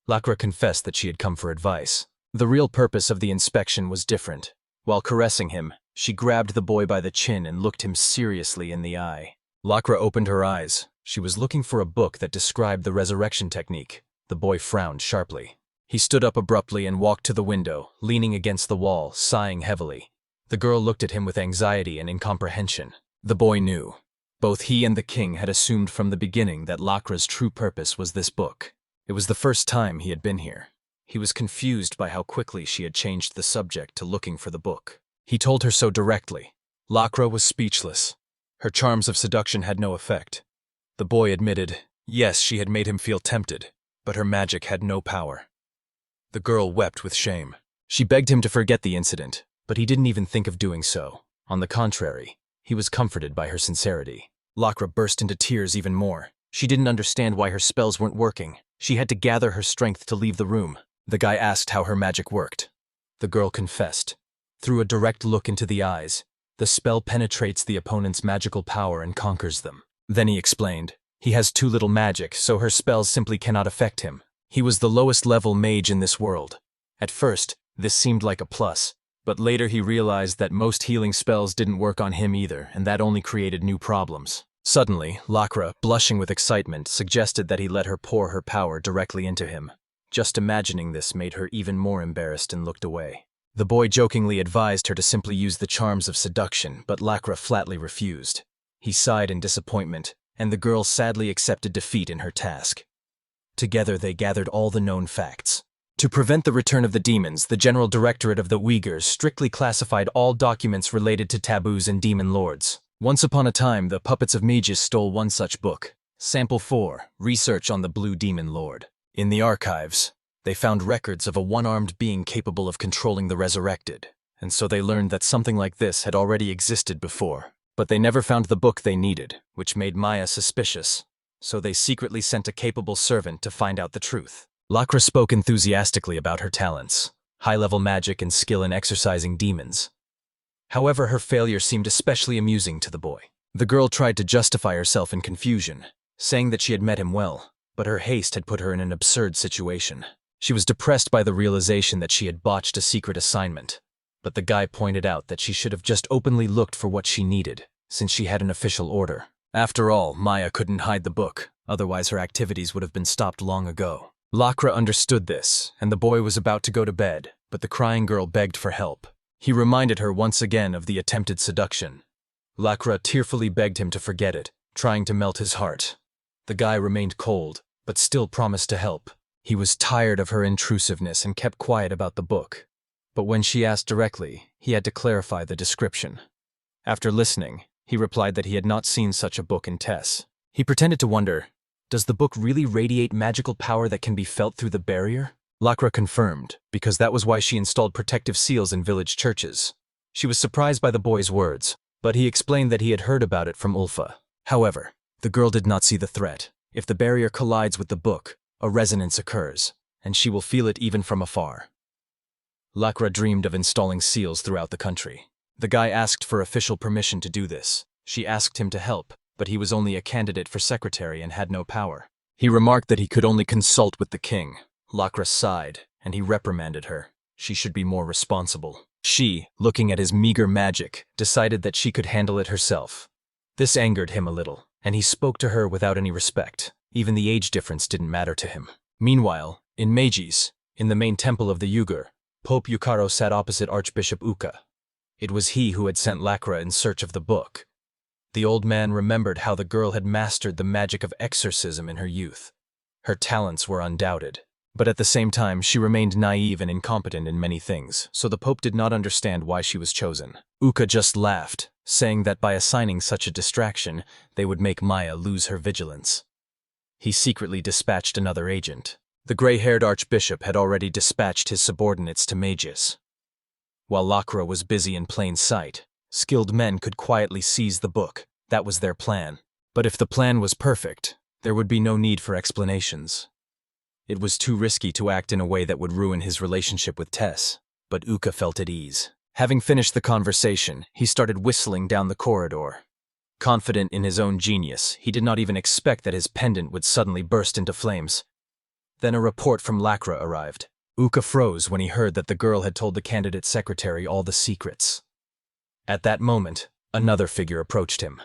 Lakra confessed that she had come for advice. The real purpose of the inspection was different. While caressing him, she grabbed the boy by the chin and looked him seriously in the eye. Lakra opened her eyes. She was looking for a book that described the resurrection technique. The boy frowned sharply. He stood up abruptly and walked to the window, leaning against the wall, sighing heavily. The girl looked at him with anxiety and incomprehension. The boy knew. Both he and the king had assumed from the beginning that Lakra's true purpose was this book. It was the first time he had been here. He was confused by how quickly she had changed the subject to looking for the book. He told her so directly. Lakra was speechless. Her charms of seduction had no effect. The boy admitted, yes, she had made him feel tempted, but her magic had no power. The girl wept with shame. She begged him to forget the incident, but he didn't even think of doing so. On the contrary, he was comforted by her sincerity. Lakra burst into tears even more. She didn't understand why her spells weren't working. She had to gather her strength to leave the room. The guy asked how her magic worked. The girl confessed. Through a direct look into the eyes, the spell penetrates the opponent's magical power and conquers them. Then he explained. He has too little magic, so her spells simply cannot affect him. He was the lowest level mage in this world. At first, this seemed like a plus, but later he realized that most healing spells didn't work on him either, and that only created new problems. Suddenly, Lakra, blushing with excitement, suggested that he let her pour her power directly into him. Just imagining this made her even more embarrassed and looked away. The boy jokingly advised her to simply use the charms of seduction, but Lakra flatly refused. He sighed in disappointment, and the girl sadly accepted defeat in her task. Together they gathered all the known facts. To prevent the return of the demons, the General Directorate of the Uyghurs strictly classified all documents related to taboos and demon lords. Once upon a time, the puppets of Magus stole one such book. Sample 4, Research on the Blue Demon Lord. In the archives, they found records of a one-armed being capable of controlling the resurrected, and so they learned that something like this had already existed before. But they never found the book they needed, which made Maya suspicious. So they secretly sent a capable servant to find out the truth. Lakra spoke enthusiastically about her talents, high-level magic and skill in exorcising demons. However, her failure seemed especially amusing to the boy. The girl tried to justify herself in confusion, saying that she had met him well, but her haste had put her in an absurd situation. She was depressed by the realization that she had botched a secret assignment, but the guy pointed out that she should have just openly looked for what she needed, since she had an official order. After all, Maya couldn't hide the book, otherwise her activities would have been stopped long ago. Lakra understood this, and the boy was about to go to bed, but the crying girl begged for help. He reminded her once again of the attempted seduction. Lakra tearfully begged him to forget it, trying to melt his heart. The guy remained cold, but still promised to help. He was tired of her intrusiveness and kept quiet about the book. But when she asked directly, he had to clarify the description. After listening, he replied that he had not seen such a book in Tess. He pretended to wonder, does the book really radiate magical power that can be felt through the barrier? Lakra confirmed, because that was why she installed protective seals in village churches. She was surprised by the boy's words, but he explained that he had heard about it from Ulfa. However, the girl did not see the threat. If the barrier collides with the book, a resonance occurs, and she will feel it even from afar. Lakra dreamed of installing seals throughout the country. The guy asked for official permission to do this. She asked him to help, but he was only a candidate for secretary and had no power. He remarked that he could only consult with the king. Lakra sighed, and he reprimanded her. She should be more responsible. She, looking at his meager magic, decided that she could handle it herself. This angered him a little, and he spoke to her without any respect. Even the age difference didn't matter to him. Meanwhile, in Meiji, in the main temple of the Uyghur, Pope Yukaro sat opposite Archbishop Uka. It was he who had sent Lakra in search of the book. The old man remembered how the girl had mastered the magic of exorcism in her youth. Her talents were undoubted, but at the same time she remained naive and incompetent in many things, so the Pope did not understand why she was chosen. Uka just laughed, saying that by assigning such a distraction, they would make Maya lose her vigilance. He secretly dispatched another agent. The gray-haired archbishop had already dispatched his subordinates to Mages. While Lakra was busy in plain sight, skilled men could quietly seize the book. That was their plan. But if the plan was perfect, there would be no need for explanations. It was too risky to act in a way that would ruin his relationship with Tess, but Uka felt at ease. Having finished the conversation, he started whistling down the corridor. Confident in his own genius, he did not even expect that his pendant would suddenly burst into flames. Then a report from Lakra arrived. Uka froze when he heard that the girl had told the candidate secretary all the secrets. At that moment, another figure approached him.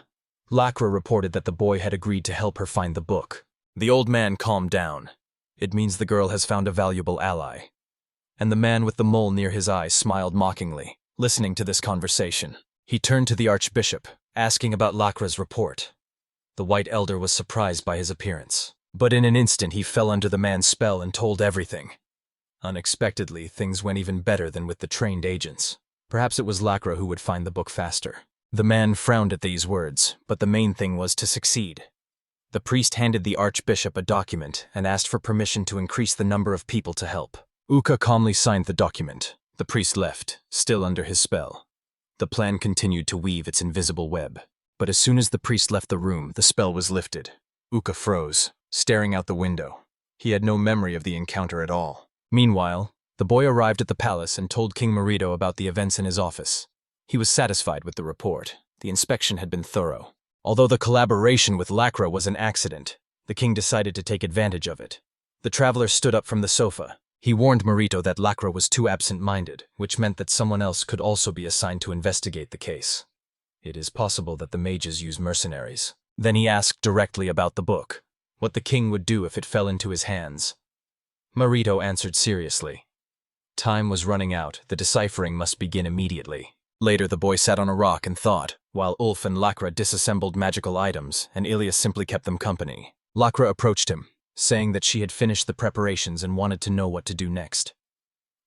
Lakra reported that the boy had agreed to help her find the book. The old man calmed down. It means the girl has found a valuable ally. And the man with the mole near his eye smiled mockingly, listening to this conversation. He turned to the archbishop, asking about Lakra's report. The white elder was surprised by his appearance, but in an instant he fell under the man's spell and told everything. Unexpectedly, things went even better than with the trained agents. Perhaps it was Lakra who would find the book faster. The man frowned at these words, but the main thing was to succeed. The priest handed the archbishop a document and asked for permission to increase the number of people to help. Uka calmly signed the document. The priest left, still under his spell. The plan continued to weave its invisible web, but as soon as the priest left the room, the spell was lifted. Uka froze, staring out the window. He had no memory of the encounter at all. Meanwhile, the boy arrived at the palace and told King Marito about the events in his office. He was satisfied with the report. The inspection had been thorough. Although the collaboration with Lakra was an accident, the king decided to take advantage of it. The traveler stood up from the sofa. He warned Marito that Lakra was too absent-minded, which meant that someone else could also be assigned to investigate the case. It is possible that the mages use mercenaries. Then he asked directly about the book, what the king would do if it fell into his hands. Marito answered seriously. Time was running out. The deciphering must begin immediately. Later, the boy sat on a rock and thought, while Ulf and Lakra disassembled magical items, and Ilas simply kept them company. Lakra approached him, saying that she had finished the preparations and wanted to know what to do next.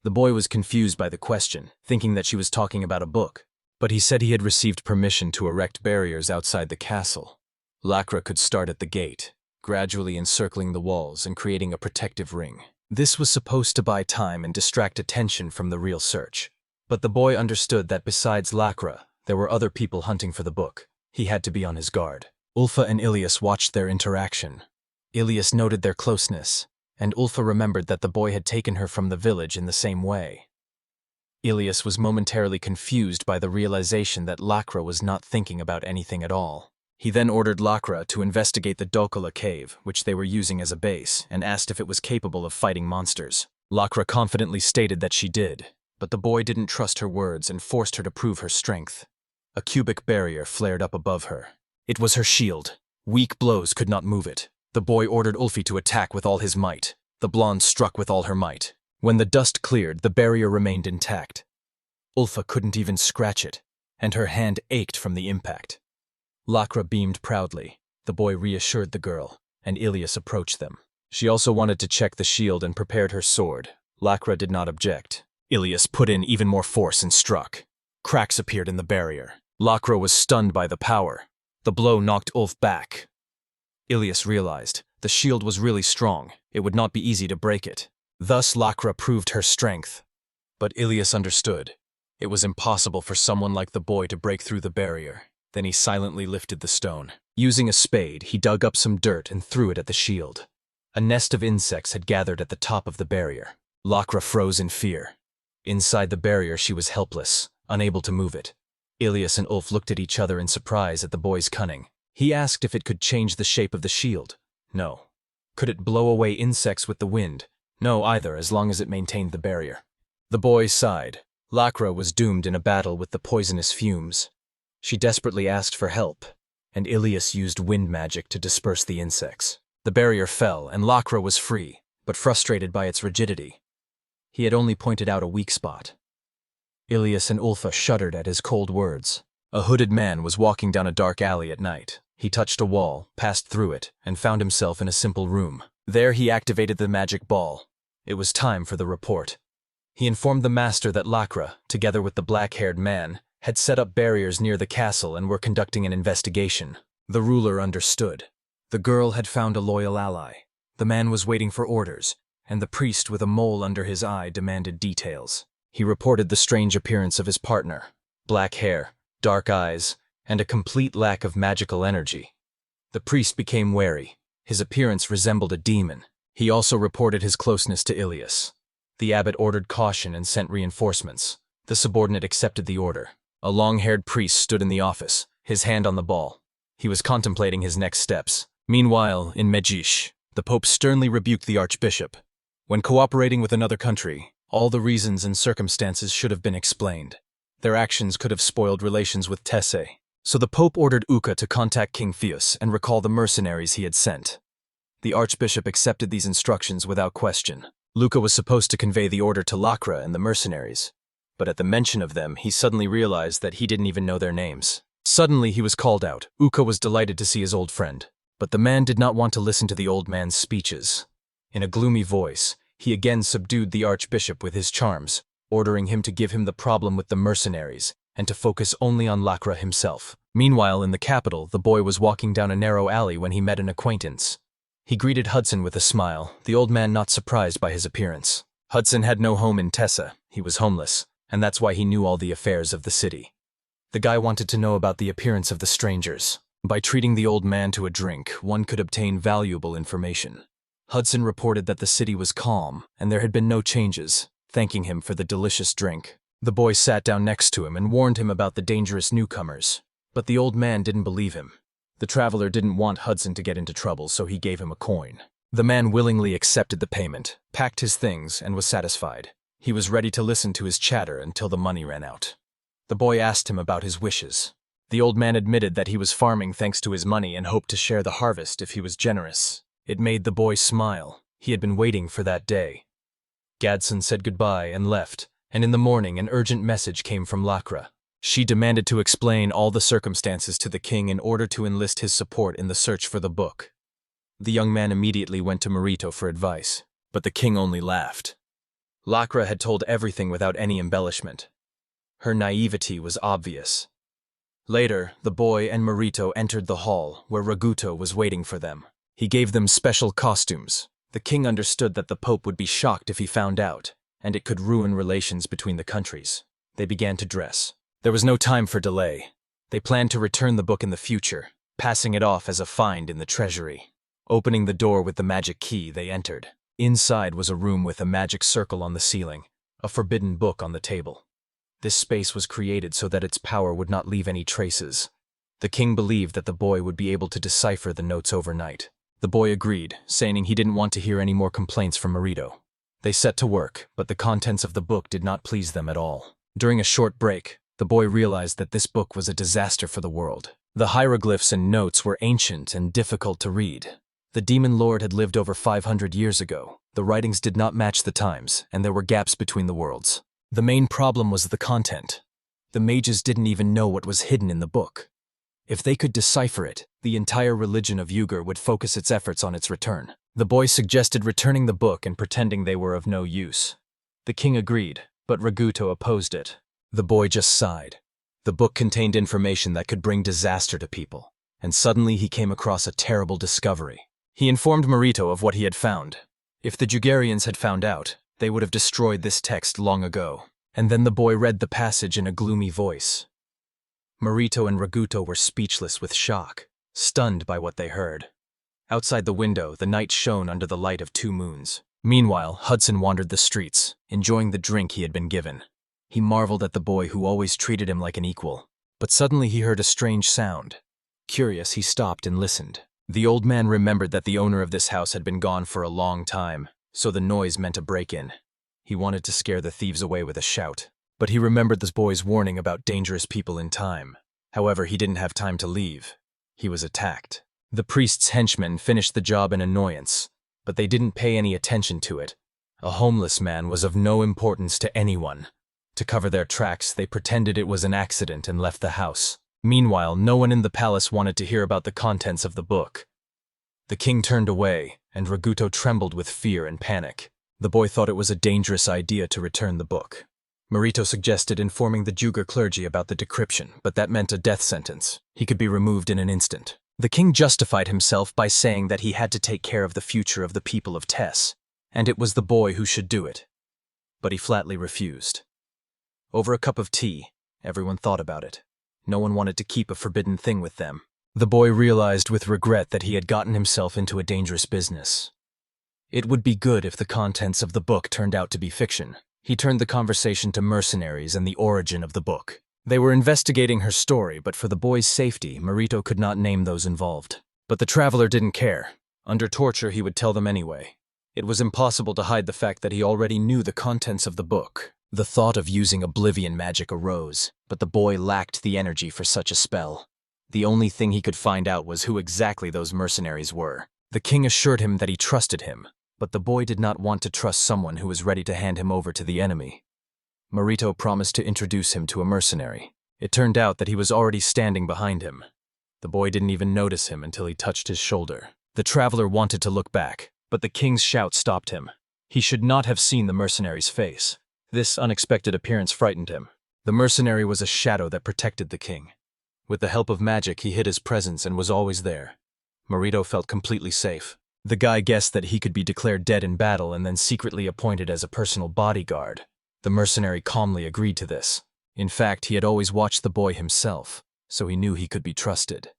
The boy was confused by the question, thinking that she was talking about a book, but he said he had received permission to erect barriers outside the castle. Lakra could start at the gate, gradually encircling the walls and creating a protective ring. This was supposed to buy time and distract attention from the real search. But the boy understood that besides Lakra, there were other people hunting for the book. He had to be on his guard. Ulfa and Ilas watched their interaction. Ilas noted their closeness, and Ulfa remembered that the boy had taken her from the village in the same way. Ilas was momentarily confused by the realization that Lakra was not thinking about anything at all. He then ordered Lakra to investigate the Dola cave, which they were using as a base, and asked if it was capable of fighting monsters. Lakra confidently stated that she did, but the boy didn't trust her words and forced her to prove her strength. A cubic barrier flared up above her. It was her shield. Weak blows could not move it. The boy ordered Ulfi to attack with all his might. The blonde struck with all her might. When the dust cleared, the barrier remained intact. Ulfa couldn't even scratch it, and her hand ached from the impact. Lakra beamed proudly. The boy reassured the girl, and Ilas approached them. She also wanted to check the shield and prepared her sword. Lakra did not object. Ilas put in even more force and struck. Cracks appeared in the barrier. Lakra was stunned by the power. The blow knocked Ulf back. Ilas realized the shield was really strong. It would not be easy to break it. Thus Lakra proved her strength. But Ilas understood. It was impossible for someone like the boy to break through the barrier. Then he silently lifted the stone. Using a spade, he dug up some dirt and threw it at the shield. A nest of insects had gathered at the top of the barrier. Lakra froze in fear. Inside the barrier, she was helpless, unable to move it. Ilas and Ulf looked at each other in surprise at the boy's cunning. He asked if it could change the shape of the shield. No. Could it blow away insects with the wind? No either, as long as it maintained the barrier. The boy sighed. Lakra was doomed in a battle with the poisonous fumes. She desperately asked for help, and Ilas used wind magic to disperse the insects. The barrier fell, and Lakra was free, but frustrated by its rigidity. He had only pointed out a weak spot. Ilas and Ulfa shuddered at his cold words. A hooded man was walking down a dark alley at night. He touched a wall, passed through it, and found himself in a simple room. There he activated the magic ball. It was time for the report. He informed the master that Lakra, together with the black-haired man, had set up barriers near the castle and were conducting an investigation. The ruler understood. The girl had found a loyal ally. The man was waiting for orders, and the priest with a mole under his eye demanded details. He reported the strange appearance of his partner. Black hair, dark eyes, and a complete lack of magical energy. The priest became wary. His appearance resembled a demon. He also reported his closeness to Ilas. The abbot ordered caution and sent reinforcements. The subordinate accepted the order. A long-haired priest stood in the office, his hand on the ball. He was contemplating his next steps. Meanwhile, in Medjish, the Pope sternly rebuked the archbishop. When cooperating with another country, all the reasons and circumstances should have been explained. Their actions could have spoiled relations with Tesse. So the Pope ordered Uka to contact King Fius and recall the mercenaries he had sent. The archbishop accepted these instructions without question. Luca was supposed to convey the order to Lakra and the mercenaries, but at the mention of them, he suddenly realized that he didn't even know their names. Suddenly, he was called out. Uka was delighted to see his old friend, but the man did not want to listen to the old man's speeches. In a gloomy voice, he again subdued the archbishop with his charms, ordering him to give him the problem with the mercenaries and to focus only on Lakra himself. Meanwhile, in the capital, the boy was walking down a narrow alley when he met an acquaintance. He greeted Hudson with a smile, the old man not surprised by his appearance. Hudson had no home in Tessa. He was homeless, and that's why he knew all the affairs of the city. The guy wanted to know about the appearance of the strangers. By treating the old man to a drink, one could obtain valuable information. Hudson reported that the city was calm, and there had been no changes, thanking him for the delicious drink. The boy sat down next to him and warned him about the dangerous newcomers. But the old man didn't believe him. The traveler didn't want Hudson to get into trouble, so he gave him a coin. The man willingly accepted the payment, packed his things, and was satisfied. He was ready to listen to his chatter until the money ran out. The boy asked him about his wishes. The old man admitted that he was farming thanks to his money and hoped to share the harvest if he was generous. It made the boy smile. He had been waiting for that day. Gadsden said goodbye and left, and in the morning an urgent message came from Lakra. She demanded to explain all the circumstances to the king in order to enlist his support in the search for the book. The young man immediately went to Marito for advice, but the king only laughed. Lakra had told everything without any embellishment. Her naivety was obvious. Later, the boy and Marito entered the hall, where Raguto was waiting for them. He gave them special costumes. The king understood that the Pope would be shocked if he found out, and it could ruin relations between the countries. They began to dress. There was no time for delay. They planned to return the book in the future, passing it off as a find in the treasury. Opening the door with the magic key, they entered. Inside was a room with a magic circle on the ceiling, a forbidden book on the table. This space was created so that its power would not leave any traces. The king believed that the boy would be able to decipher the notes overnight. The boy agreed, saying he didn't want to hear any more complaints from Marito. They set to work, but the contents of the book did not please them at all. During a short break, the boy realized that this book was a disaster for the world. The hieroglyphs and notes were ancient and difficult to read. The demon lord had lived over 500 years ago. The writings did not match the times, and there were gaps between the worlds. The main problem was the content. The mages didn't even know what was hidden in the book. If they could decipher it, the entire religion of Uyghur would focus its efforts on its return. The boy suggested returning the book and pretending they were of no use. The king agreed, but Raguto opposed it. The boy just sighed. The book contained information that could bring disaster to people, and suddenly he came across a terrible discovery. He informed Marito of what he had found. If the Jugarians had found out, they would have destroyed this text long ago. And then the boy read the passage in a gloomy voice. Marito and Raguto were speechless with shock, stunned by what they heard. Outside the window, the night shone under the light of 2 moons. Meanwhile, Hudson wandered the streets, enjoying the drink he had been given. He marveled at the boy who always treated him like an equal. But suddenly he heard a strange sound. Curious, he stopped and listened. The old man remembered that the owner of this house had been gone for a long time, so the noise meant a break-in. He wanted to scare the thieves away with a shout, but he remembered the boy's warning about dangerous people in time. However, he didn't have time to leave. He was attacked. The priest's henchmen finished the job in annoyance, but they didn't pay any attention to it. A homeless man was of no importance to anyone. To cover their tracks, they pretended it was an accident and left the house. Meanwhile, no one in the palace wanted to hear about the contents of the book. The king turned away, and Raguto trembled with fear and panic. The boy thought it was a dangerous idea to return the book. Marito suggested informing the Jugur clergy about the decryption, but that meant a death sentence. He could be removed in an instant. The king justified himself by saying that he had to take care of the future of the people of Tess, and it was the boy who should do it. But he flatly refused. Over a cup of tea, everyone thought about it. No one wanted to keep a forbidden thing with them. The boy realized with regret that he had gotten himself into a dangerous business. It would be good if the contents of the book turned out to be fiction. He turned the conversation to mercenaries and the origin of the book. They were investigating her story, but for the boy's safety, Marito could not name those involved. But the traveler didn't care. Under torture, he would tell them anyway. It was impossible to hide the fact that he already knew the contents of the book. The thought of using oblivion magic arose, but the boy lacked the energy for such a spell. The only thing he could find out was who exactly those mercenaries were. The king assured him that he trusted him, but the boy did not want to trust someone who was ready to hand him over to the enemy. Marito promised to introduce him to a mercenary. It turned out that he was already standing behind him. The boy didn't even notice him until he touched his shoulder. The traveler wanted to look back, but the king's shout stopped him. He should not have seen the mercenary's face. This unexpected appearance frightened him. The mercenary was a shadow that protected the king. With the help of magic, he hid his presence and was always there. Marito felt completely safe. The guy guessed that he could be declared dead in battle and then secretly appointed as a personal bodyguard. The mercenary calmly agreed to this. In fact, he had always watched the boy himself, so he knew he could be trusted.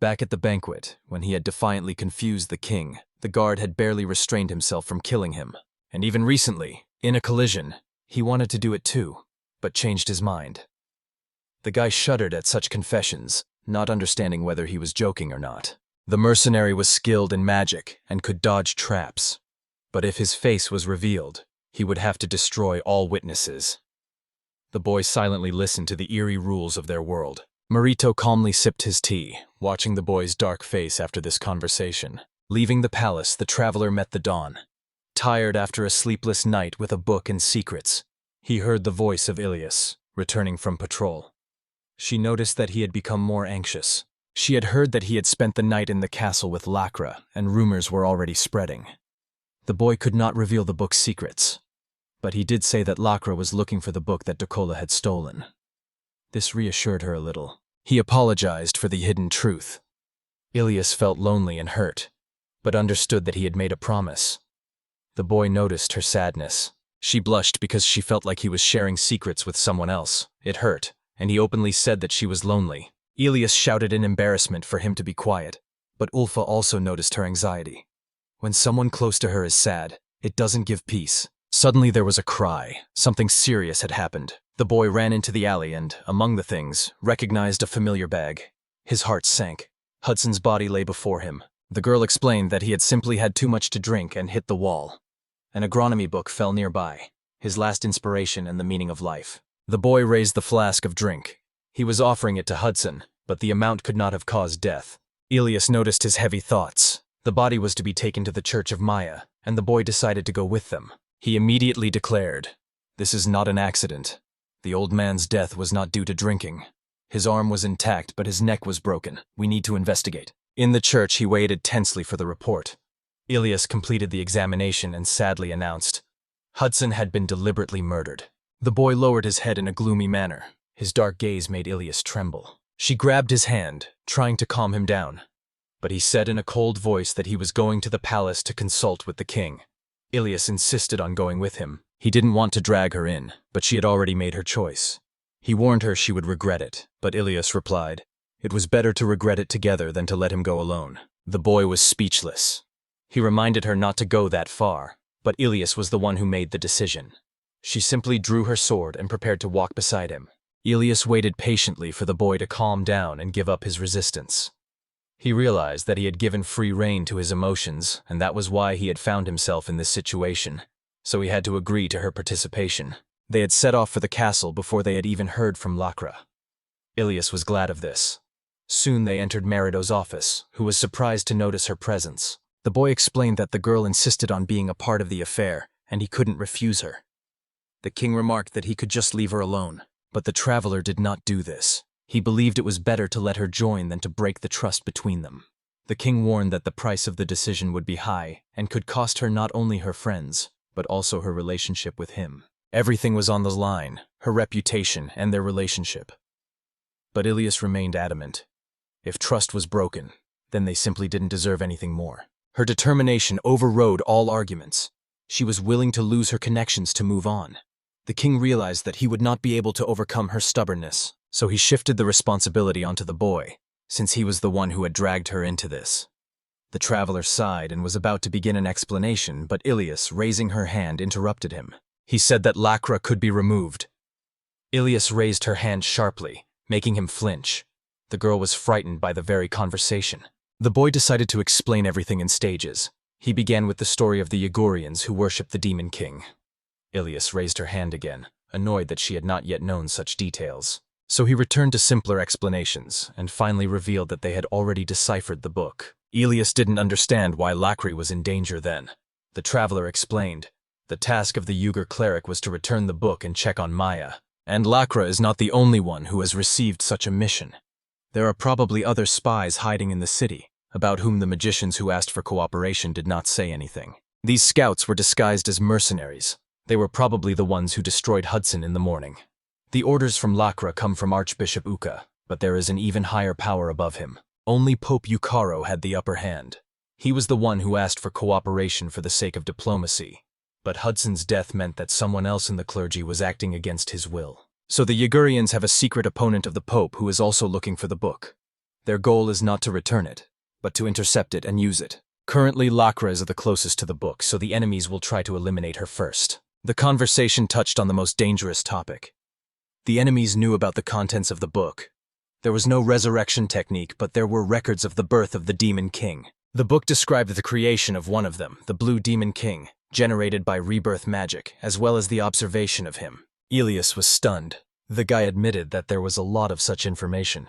Back at the banquet, when he had defiantly confused the king, the guard had barely restrained himself from killing him. And even recently, in a collision, he wanted to do it too, but changed his mind. The guy shuddered at such confessions, not understanding whether he was joking or not. The mercenary was skilled in magic and could dodge traps. But if his face was revealed, he would have to destroy all witnesses. The boy silently listened to the eerie rules of their world. Marito calmly sipped his tea, watching the boy's dark face after this conversation. Leaving the palace, the traveler met the dawn. Tired after a sleepless night with a book and secrets, he heard the voice of Ilas, returning from patrol. She noticed that he had become more anxious. She had heard that he had spent the night in the castle with Lakra, and rumors were already spreading. The boy could not reveal the book's secrets, but he did say that Lakra was looking for the book that Dola had stolen. This reassured her a little. He apologized for the hidden truth. Ilas felt lonely and hurt, but understood that he had made a promise. The boy noticed her sadness. She blushed because she felt like he was sharing secrets with someone else. It hurt, and he openly said that she was lonely. Ilas shouted in embarrassment for him to be quiet, but Ulfa also noticed her anxiety. When someone close to her is sad, it doesn't give peace. Suddenly there was a cry. Something serious had happened. The boy ran into the alley and, among the things, recognized a familiar bag. His heart sank. Hudson's body lay before him. The girl explained that he had simply had too much to drink and hit the wall. An agronomy book fell nearby, his last inspiration and the meaning of life. The boy raised the flask of drink. He was offering it to Hudson, but the amount could not have caused death. Ilas noticed his heavy thoughts. The body was to be taken to the Church of Maya, and the boy decided to go with them. He immediately declared, "This is not an accident. The old man's death was not due to drinking. His arm was intact, but his neck was broken. We need to investigate." In the church, he waited tensely for the report. Ilas completed the examination and sadly announced, Hudson had been deliberately murdered. The boy lowered his head in a gloomy manner. His dark gaze made Ilas tremble. She grabbed his hand, trying to calm him down. But he said in a cold voice that he was going to the palace to consult with the king. Ilas insisted on going with him. He didn't want to drag her in, but she had already made her choice. He warned her she would regret it, but Ilas replied, it was better to regret it together than to let him go alone. The boy was speechless. He reminded her not to go that far, but Ilas was the one who made the decision. She simply drew her sword and prepared to walk beside him. Ilas waited patiently for the boy to calm down and give up his resistance. He realized that he had given free rein to his emotions, and that was why he had found himself in this situation, so he had to agree to her participation. They had set off for the castle before they had even heard from Lakra. Ilas was glad of this. Soon they entered Merido's office, who was surprised to notice her presence. The boy explained that the girl insisted on being a part of the affair, and he couldn't refuse her. The king remarked that he could just leave her alone, but the traveler did not do this. He believed it was better to let her join than to break the trust between them. The king warned that the price of the decision would be high and could cost her not only her friends, but also her relationship with him. Everything was on the line, her reputation and their relationship. But Ilas remained adamant. If trust was broken, then they simply didn't deserve anything more. Her determination overrode all arguments. She was willing to lose her connections to move on. The king realized that he would not be able to overcome her stubbornness, so he shifted the responsibility onto the boy, since he was the one who had dragged her into this. The traveler sighed and was about to begin an explanation, but Ilas, raising her hand, interrupted him. He said that Lakra could be removed. Ilas raised her hand sharply, making him flinch. The girl was frightened by the very conversation. The boy decided to explain everything in stages. He began with the story of the Yagurians who worshipped the Demon King. Ilas raised her hand again, annoyed that she had not yet known such details. So he returned to simpler explanations, and finally revealed that they had already deciphered the book. Ilas didn't understand why Lakri was in danger then. The traveler explained, the task of the Yugur cleric was to return the book and check on Maya, and Lakra is not the only one who has received such a mission. There are probably other spies hiding in the city, about whom the magicians who asked for cooperation did not say anything. These scouts were disguised as mercenaries. They were probably the ones who destroyed Hudson in the morning. The orders from Lakra come from Archbishop Uka, but there is an even higher power above him. Only Pope Yukaro had the upper hand. He was the one who asked for cooperation for the sake of diplomacy. But Hudson's death meant that someone else in the clergy was acting against his will. So the Yagurians have a secret opponent of the Pope who is also looking for the book. Their goal is not to return it, but to intercept it and use it. Currently, Lakra is the closest to the book, so the enemies will try to eliminate her first. The conversation touched on the most dangerous topic. The enemies knew about the contents of the book. There was no resurrection technique, but there were records of the birth of the Demon King. The book described the creation of one of them, the Blue Demon King, generated by rebirth magic, as well as the observation of him. Ilas was stunned. The guy admitted that there was a lot of such information.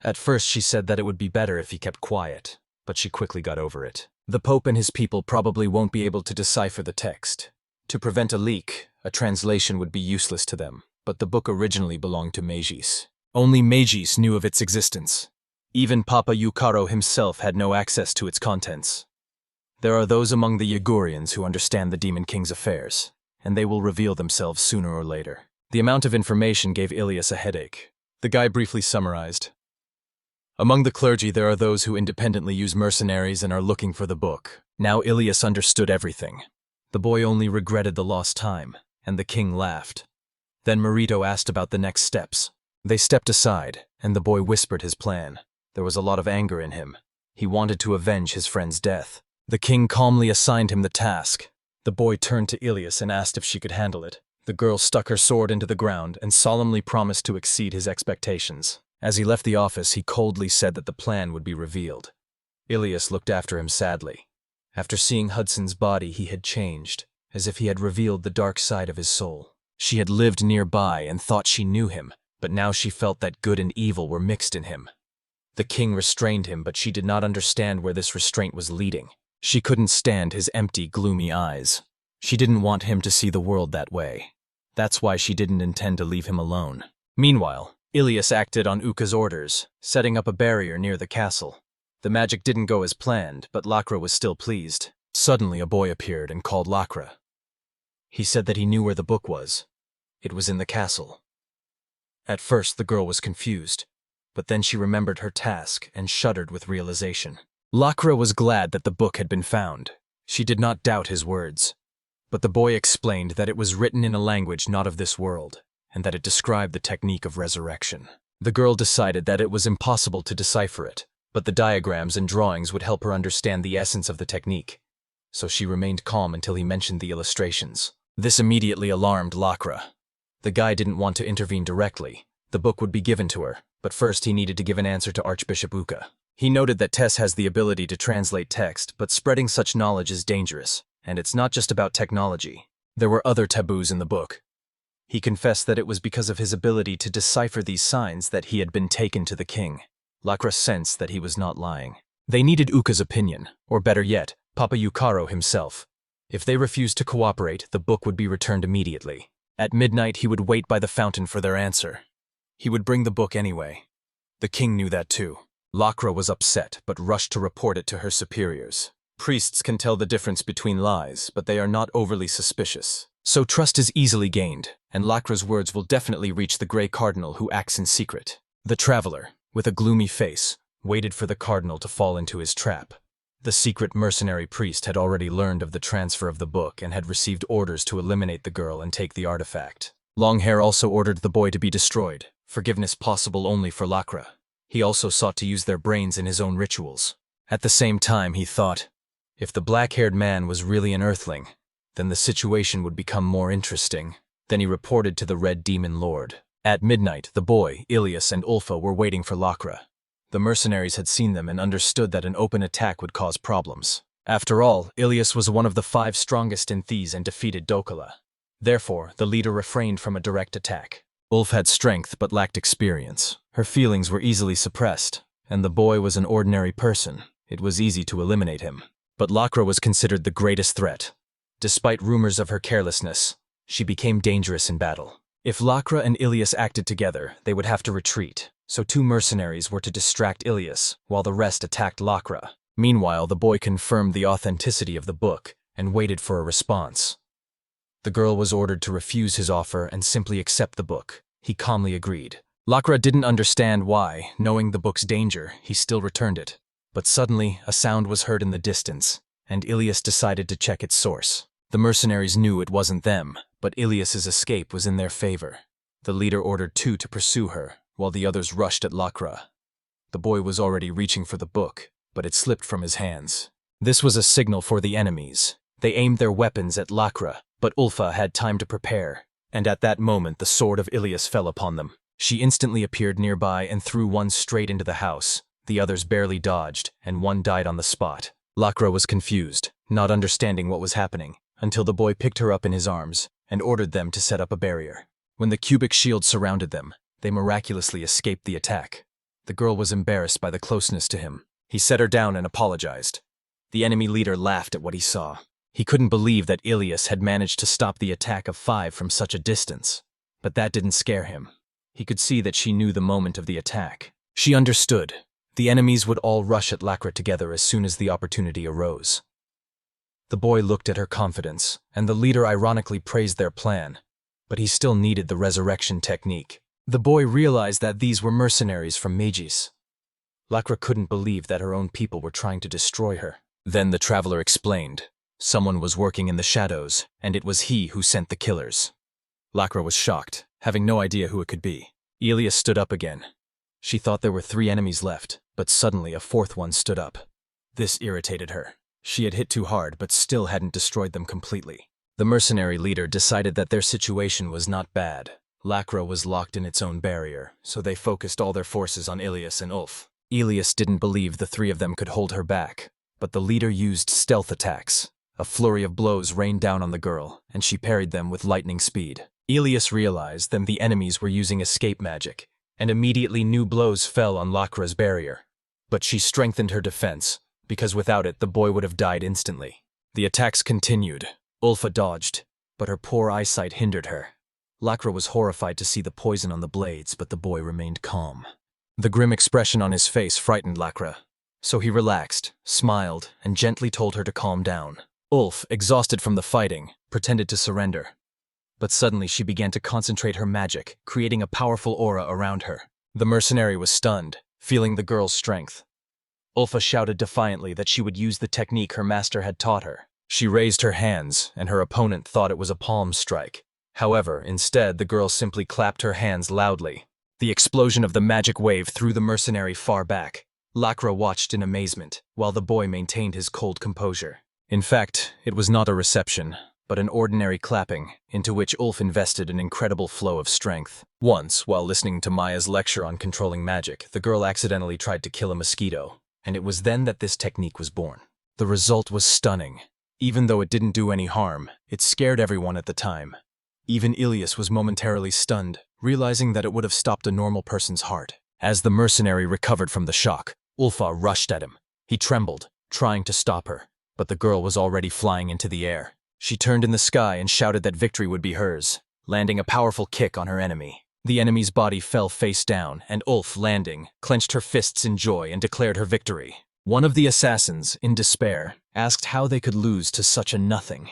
At first she said that it would be better if he kept quiet, but she quickly got over it. The Pope and his people probably won't be able to decipher the text. To prevent a leak, a translation would be useless to them, but the book originally belonged to Magis. Only Magis knew of its existence. Even Papa Yukaro himself had no access to its contents. There are those among the Yagurians who understand the Demon King's affairs, and they will reveal themselves sooner or later. The amount of information gave Ilas a headache. The guy briefly summarized. Among the clergy there are those who independently use mercenaries and are looking for the book. Now Ilas understood everything. The boy only regretted the lost time, and the king laughed. Then Merito asked about the next steps. They stepped aside, and the boy whispered his plan. There was a lot of anger in him. He wanted to avenge his friend's death. The king calmly assigned him the task. The boy turned to Ilas and asked if she could handle it. The girl stuck her sword into the ground and solemnly promised to exceed his expectations. As he left the office, he coldly said that the plan would be revealed. Ilas looked after him sadly. After seeing Hudson's body, he had changed, as if he had revealed the dark side of his soul. She had lived nearby and thought she knew him, but now she felt that good and evil were mixed in him. The king restrained him, but she did not understand where this restraint was leading. She couldn't stand his empty, gloomy eyes. She didn't want him to see the world that way. That's why she didn't intend to leave him alone. Meanwhile, Ilas acted on Uka's orders, setting up a barrier near the castle. The magic didn't go as planned, but Lakra was still pleased. Suddenly a boy appeared and called Lakra. He said that he knew where the book was. It was in the castle. At first the girl was confused, but then she remembered her task and shuddered with realization. Lakra was glad that the book had been found. She did not doubt his words. But the boy explained that it was written in a language not of this world, and that it described the technique of resurrection. The girl decided that it was impossible to decipher it, but the diagrams and drawings would help her understand the essence of the technique. So she remained calm until he mentioned the illustrations. This immediately alarmed Lakra. The guy didn't want to intervene directly. The book would be given to her, but first he needed to give an answer to Archbishop Uka. He noted that Tess has the ability to translate text, but spreading such knowledge is dangerous, and it's not just about technology. There were other taboos in the book. He confessed that it was because of his ability to decipher these signs that he had been taken to the king. Lakra sensed that he was not lying. They needed Uka's opinion, or better yet, Papa Yukaro himself. If they refused to cooperate, the book would be returned immediately. At midnight, he would wait by the fountain for their answer. He would bring the book anyway. The king knew that too. Lakra was upset, but rushed to report it to her superiors. Priests can tell the difference between lies, but they are not overly suspicious. So trust is easily gained, and Lakra's words will definitely reach the Grey Cardinal who acts in secret. The traveler, with a gloomy face, waited for the cardinal to fall into his trap. The secret mercenary priest had already learned of the transfer of the book and had received orders to eliminate the girl and take the artifact. Longhair also ordered the boy to be destroyed, forgiveness possible only for Lakra. He also sought to use their brains in his own rituals. At the same time, he thought, if the black-haired man was really an earthling, then the situation would become more interesting. Then he reported to the Red Demon Lord. At midnight, the boy, Ilas, and Ulfa were waiting for Lakra. The mercenaries had seen them and understood that an open attack would cause problems. After all, Ilas was one of the 5 strongest in Thieves and defeated Dola. Therefore, the leader refrained from a direct attack. Ulf had strength but lacked experience. Her feelings were easily suppressed, and the boy was an ordinary person. It was easy to eliminate him. But Lakra was considered the greatest threat. Despite rumors of her carelessness, she became dangerous in battle. If Lakra and Ilas acted together, they would have to retreat, so 2 mercenaries were to distract Ilas, while the rest attacked Lakra. Meanwhile, the boy confirmed the authenticity of the book and waited for a response. The girl was ordered to refuse his offer and simply accept the book. He calmly agreed. Lakra didn't understand why, knowing the book's danger, he still returned it. But suddenly, a sound was heard in the distance, and Ilas decided to check its source. The mercenaries knew it wasn't them, but Ilas's escape was in their favor. The leader ordered 2 to pursue her, while the others rushed at Lakra. The boy was already reaching for the book, but it slipped from his hands. This was a signal for the enemies. They aimed their weapons at Lakra, but Ulfa had time to prepare, and at that moment the sword of Ilas fell upon them. She instantly appeared nearby and threw one straight into the house. The others barely dodged, and one died on the spot. Lakra was confused, not understanding what was happening, until the boy picked her up in his arms and ordered them to set up a barrier. When the cubic shield surrounded them, they miraculously escaped the attack. The girl was embarrassed by the closeness to him. He set her down and apologized. The enemy leader laughed at what he saw. He couldn't believe that Ilas had managed to stop the attack of 5 from such a distance. But that didn't scare him. He could see that she knew the moment of the attack. She understood. The enemies would all rush at Lakra together as soon as the opportunity arose. The boy looked at her confidence, and the leader ironically praised their plan, but he still needed the resurrection technique. The boy realized that these were mercenaries from Magis. Lakra couldn't believe that her own people were trying to destroy her. Then the traveler explained. Someone was working in the shadows, and it was he who sent the killers. Lakra was shocked, having no idea who it could be. Ilas stood up again. She thought there were 3 enemies left, but suddenly a 4th one stood up. This irritated her. She had hit too hard, but still hadn't destroyed them completely. The mercenary leader decided that their situation was not bad. Lakra was locked in its own barrier, so they focused all their forces on Ilas and Ulf. Ilas didn't believe the 3 of them could hold her back, but the leader used stealth attacks. A flurry of blows rained down on the girl, and she parried them with lightning speed. Ilas realized that the enemies were using escape magic, and immediately new blows fell on Lakra's barrier. But she strengthened her defense, because without it the boy would have died instantly. The attacks continued. Ulfa dodged, but her poor eyesight hindered her. Lakra was horrified to see the poison on the blades, but the boy remained calm. The grim expression on his face frightened Lakra, so he relaxed, smiled, and gently told her to calm down. Ulf, exhausted from the fighting, pretended to surrender. But suddenly she began to concentrate her magic, creating a powerful aura around her. The mercenary was stunned, feeling the girl's strength. Ulfa shouted defiantly that she would use the technique her master had taught her. She raised her hands, and her opponent thought it was a palm strike. However, instead, the girl simply clapped her hands loudly. The explosion of the magic wave threw the mercenary far back. Lakra watched in amazement, while the boy maintained his cold composure. In fact, it was not a reception, but an ordinary clapping, into which Ulf invested an incredible flow of strength. Once, while listening to Maya's lecture on controlling magic, the girl accidentally tried to kill a mosquito, and it was then that this technique was born. The result was stunning. Even though it didn't do any harm, it scared everyone at the time. Even Ilas was momentarily stunned, realizing that it would have stopped a normal person's heart. As the mercenary recovered from the shock, Ulfa rushed at him. He trembled, trying to stop her, but the girl was already flying into the air. She turned in the sky and shouted that victory would be hers, landing a powerful kick on her enemy. The enemy's body fell face down, and Ulf, landing, clenched her fists in joy and declared her victory. One of the assassins, in despair, asked how they could lose to such a nothing.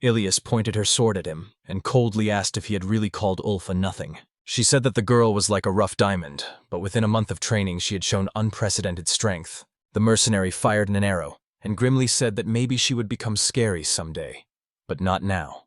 Ilas pointed her sword at him and coldly asked if he had really called Ulf a nothing. She said that the girl was like a rough diamond, but within a month of training she had shown unprecedented strength. The mercenary fired an arrow and grimly said that maybe she would become scary someday, but not now.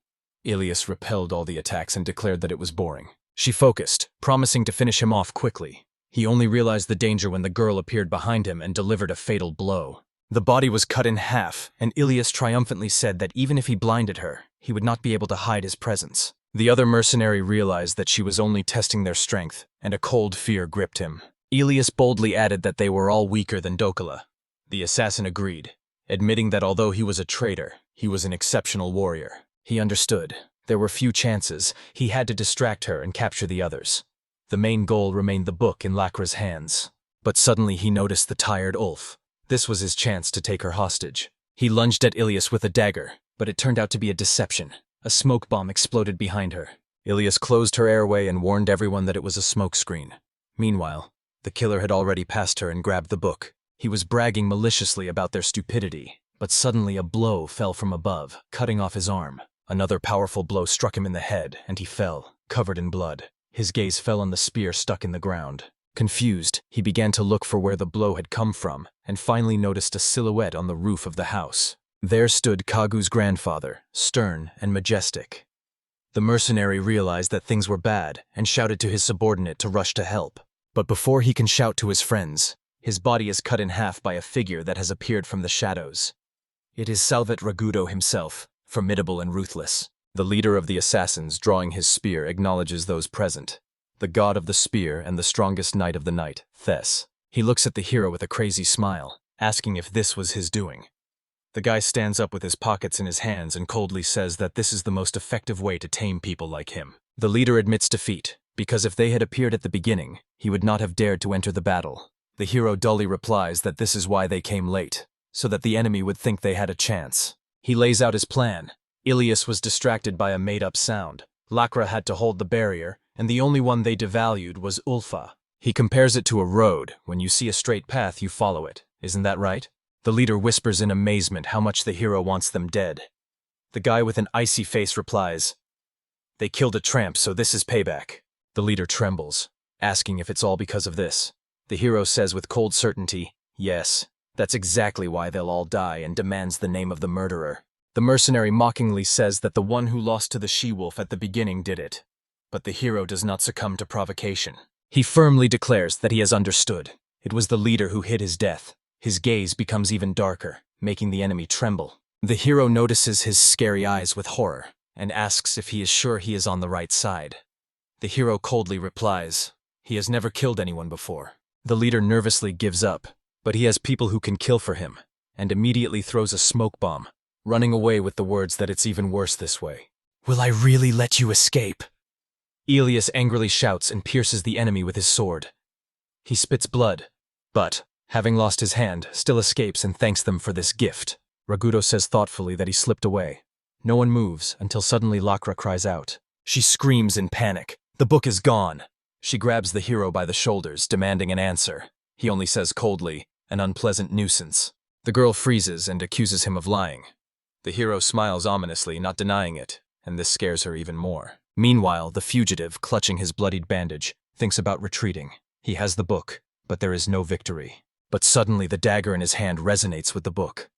Ilas repelled all the attacks and declared that it was boring. She focused, promising to finish him off quickly. He only realized the danger when the girl appeared behind him and delivered a fatal blow. The body was cut in half, and Ilas triumphantly said that even if he blinded her, he would not be able to hide his presence. The other mercenary realized that she was only testing their strength, and a cold fear gripped him. Ilas boldly added that they were all weaker than Dola. The assassin agreed, admitting that although he was a traitor, he was an exceptional warrior. He understood. There were few chances. He had to distract her and capture the others. The main goal remained the book in Lakra's hands. But suddenly he noticed the tired Ulf. This was his chance to take her hostage. He lunged at Ilas with a dagger, but it turned out to be a deception. A smoke bomb exploded behind her. Ilas closed her airway and warned everyone that it was a smokescreen. Meanwhile, the killer had already passed her and grabbed the book. He was bragging maliciously about their stupidity, but suddenly a blow fell from above, cutting off his arm. Another powerful blow struck him in the head, and he fell, covered in blood. His gaze fell on the spear stuck in the ground. Confused, he began to look for where the blow had come from, and finally noticed a silhouette on the roof of the house. There stood Kagu's grandfather, stern and majestic. The mercenary realized that things were bad and shouted to his subordinate to rush to help. But before he can shout to his friends, his body is cut in half by a figure that has appeared from the shadows. It is Salvet Ragudo himself, formidable and ruthless. The leader of the assassins, drawing his spear, acknowledges those present. The god of the spear and the strongest knight of the night, Thes. He looks at the hero with a crazy smile, asking if this was his doing. The guy stands up with his pockets in his hands and coldly says that this is the most effective way to tame people like him. The leader admits defeat, because if they had appeared at the beginning, he would not have dared to enter the battle. The hero dully replies that this is why they came late, so that the enemy would think they had a chance. He lays out his plan. Ilas was distracted by a made-up sound. Lakra had to hold the barrier, and the only one they devalued was Ulfa. He compares it to a road. When you see a straight path, you follow it. Isn't that right? The leader whispers in amazement how much the hero wants them dead. The guy with an icy face replies, "They killed a tramp, so this is payback." The leader trembles, asking if it's all because of this. The hero says with cold certainty, "Yes, that's exactly why they'll all die," and demands the name of the murderer. The mercenary mockingly says that the one who lost to the she-wolf at the beginning did it. But the hero does not succumb to provocation. He firmly declares that he has understood. It was the leader who hid his death. His gaze becomes even darker, making the enemy tremble. The hero notices his scary eyes with horror, and asks if he is sure he is on the right side. The hero coldly replies, he has never killed anyone before. The leader nervously gives up, but he has people who can kill for him, and immediately throws a smoke bomb, running away with the words that it's even worse this way. "Will I really let you escape?" Ilas angrily shouts and pierces the enemy with his sword. He spits blood, but, having lost his hand, still escapes and thanks them for this gift. Ragudo says thoughtfully that he slipped away. No one moves until suddenly Lakra cries out. She screams in panic. The book is gone. She grabs the hero by the shoulders, demanding an answer. He only says coldly, an unpleasant nuisance. The girl freezes and accuses him of lying. The hero smiles ominously, not denying it, and this scares her even more. Meanwhile, the fugitive, clutching his bloodied bandage, thinks about retreating. He has the book, but there is no victory. But suddenly the dagger in his hand resonates with the book.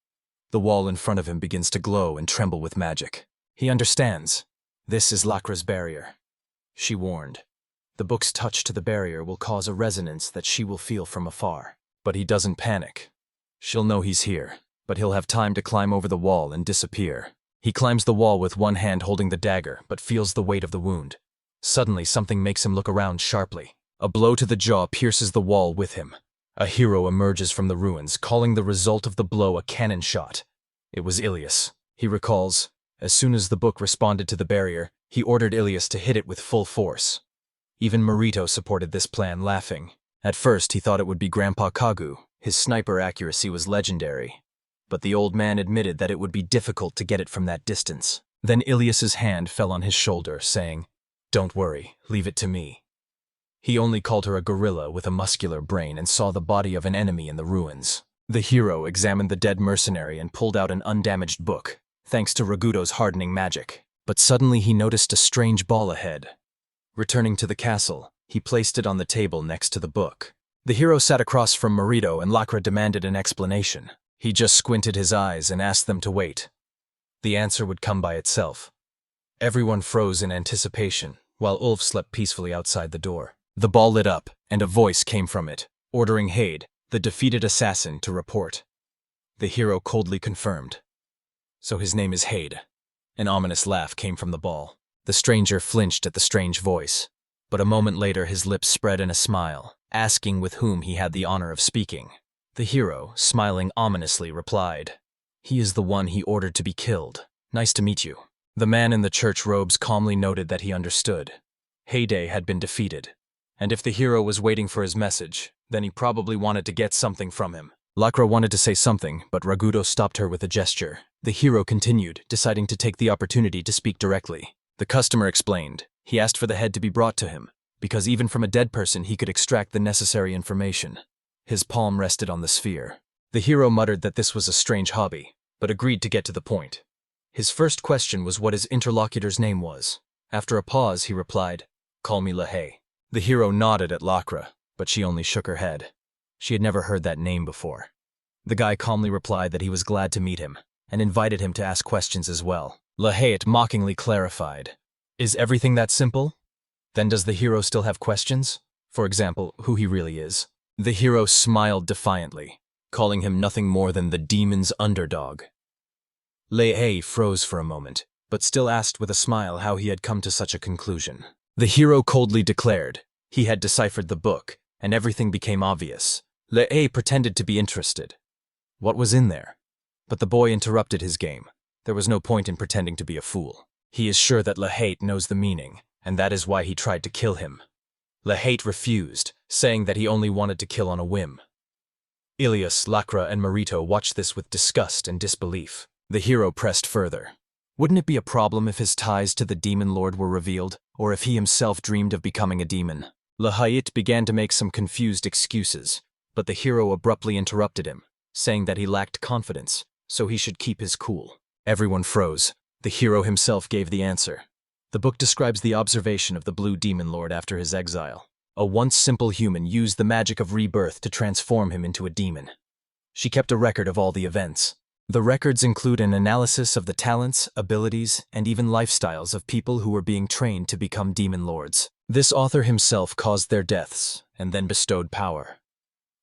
The wall in front of him begins to glow and tremble with magic. He understands. This is Lakra's barrier. She warned. The book's touch to the barrier will cause a resonance that she will feel from afar. But he doesn't panic. She'll know he's here, but he'll have time to climb over the wall and disappear. He climbs the wall with one hand holding the dagger, but feels the weight of the wound. Suddenly, something makes him look around sharply. A blow to the jaw pierces the wall with him. A hero emerges from the ruins, calling the result of the blow a cannon shot. It was Ilas. He recalls, as soon as the book responded to the barrier, he ordered Ilas to hit it with full force. Even Marito supported this plan, laughing. At first, he thought it would be Grandpa Kagu. His sniper accuracy was legendary. But the old man admitted that it would be difficult to get it from that distance. Then Ilyas's hand fell on his shoulder, saying, "Don't worry, leave it to me." He only called her a gorilla with a muscular brain and saw the body of an enemy in the ruins. The hero examined the dead mercenary and pulled out an undamaged book, thanks to Ragudo's hardening magic. But suddenly he noticed a strange ball ahead. Returning to the castle, he placed it on the table next to the book. The hero sat across from Marito and Lakra demanded an explanation. He just squinted his eyes and asked them to wait. The answer would come by itself. Everyone froze in anticipation, while Ulf slept peacefully outside the door. The ball lit up, and a voice came from it, ordering Haid, the defeated assassin, to report. The hero coldly confirmed. "So his name is Haid." An ominous laugh came from the ball. The stranger flinched at the strange voice, but a moment later his lips spread in a smile, asking with whom he had the honor of speaking. The hero, smiling ominously, replied, "He is the one he ordered to be killed. Nice to meet you." The man in the church robes calmly noted that he understood. Heyday had been defeated, and if the hero was waiting for his message, then he probably wanted to get something from him. Lakra wanted to say something, but Ragudo stopped her with a gesture. The hero continued, deciding to take the opportunity to speak directly. The customer explained. He asked for the head to be brought to him, because even from a dead person he could extract the necessary information. His palm rested on the sphere. The hero muttered that this was a strange hobby, but agreed to get to the point. His first question was what his interlocutor's name was. After a pause, he replied, "Call me Lahit." The hero nodded at Lakra, but she only shook her head. She had never heard that name before. The guy calmly replied that he was glad to meet him, and invited him to ask questions as well. Lahit mockingly clarified, "Is everything that simple? Then does the hero still have questions? For example, who he really is?" The hero smiled defiantly, calling him nothing more than the demon's underdog. Lahit froze for a moment, but still asked with a smile how he had come to such a conclusion. The hero coldly declared he had deciphered the book, and everything became obvious. Lahit pretended to be interested. What was in there? But the boy interrupted his game. There was no point in pretending to be a fool. He is sure that Lahit knows the meaning, and that is why he tried to kill him. Lahit refused, saying that he only wanted to kill on a whim. Ilas, Lakra, and Marito watched this with disgust and disbelief. The hero pressed further. Wouldn't it be a problem if his ties to the demon lord were revealed, or if he himself dreamed of becoming a demon? Lahit began to make some confused excuses, but the hero abruptly interrupted him, saying that he lacked confidence, so he should keep his cool. Everyone froze. The hero himself gave the answer. The book describes the observation of the Blue Demon Lord after his exile. A once simple human used the magic of rebirth to transform him into a demon. She kept a record of all the events. The records include an analysis of the talents, abilities, and even lifestyles of people who were being trained to become demon lords. This author himself caused their deaths, and then bestowed power.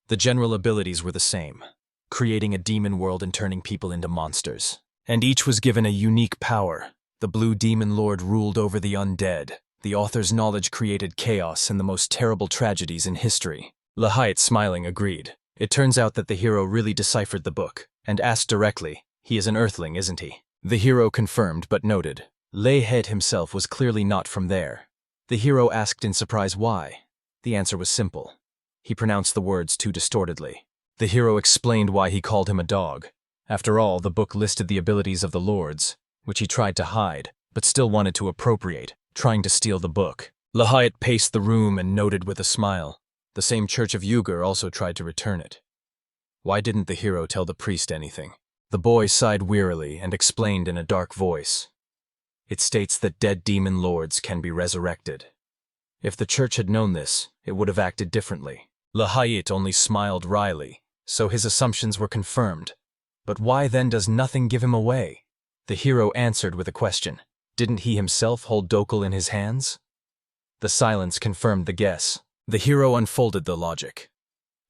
The general abilities were the same, creating a demon world and turning people into monsters. And each was given a unique power. The Blue Demon Lord ruled over the undead. The author's knowledge created chaos and the most terrible tragedies in history. Lahit, smiling, agreed. It turns out that the hero really deciphered the book, and asked directly, "He is an earthling, isn't he?" The hero confirmed but noted. Lahit himself was clearly not from there. The hero asked in surprise why. The answer was simple. He pronounced the words too distortedly. The hero explained why he called him a dog. After all, the book listed the abilities of the lords, which he tried to hide, but still wanted to appropriate, trying to steal the book. Lahit paced the room and noted with a smile. The same Church of Yugur also tried to return it. Why didn't the hero tell the priest anything? The boy sighed wearily and explained in a dark voice. It states that dead demon lords can be resurrected. If the church had known this, it would have acted differently. Lahit only smiled wryly, so his assumptions were confirmed. But why then does nothing give him away? The hero answered with a question. Didn't he himself hold Dokal in his hands? The silence confirmed the guess. The hero unfolded the logic.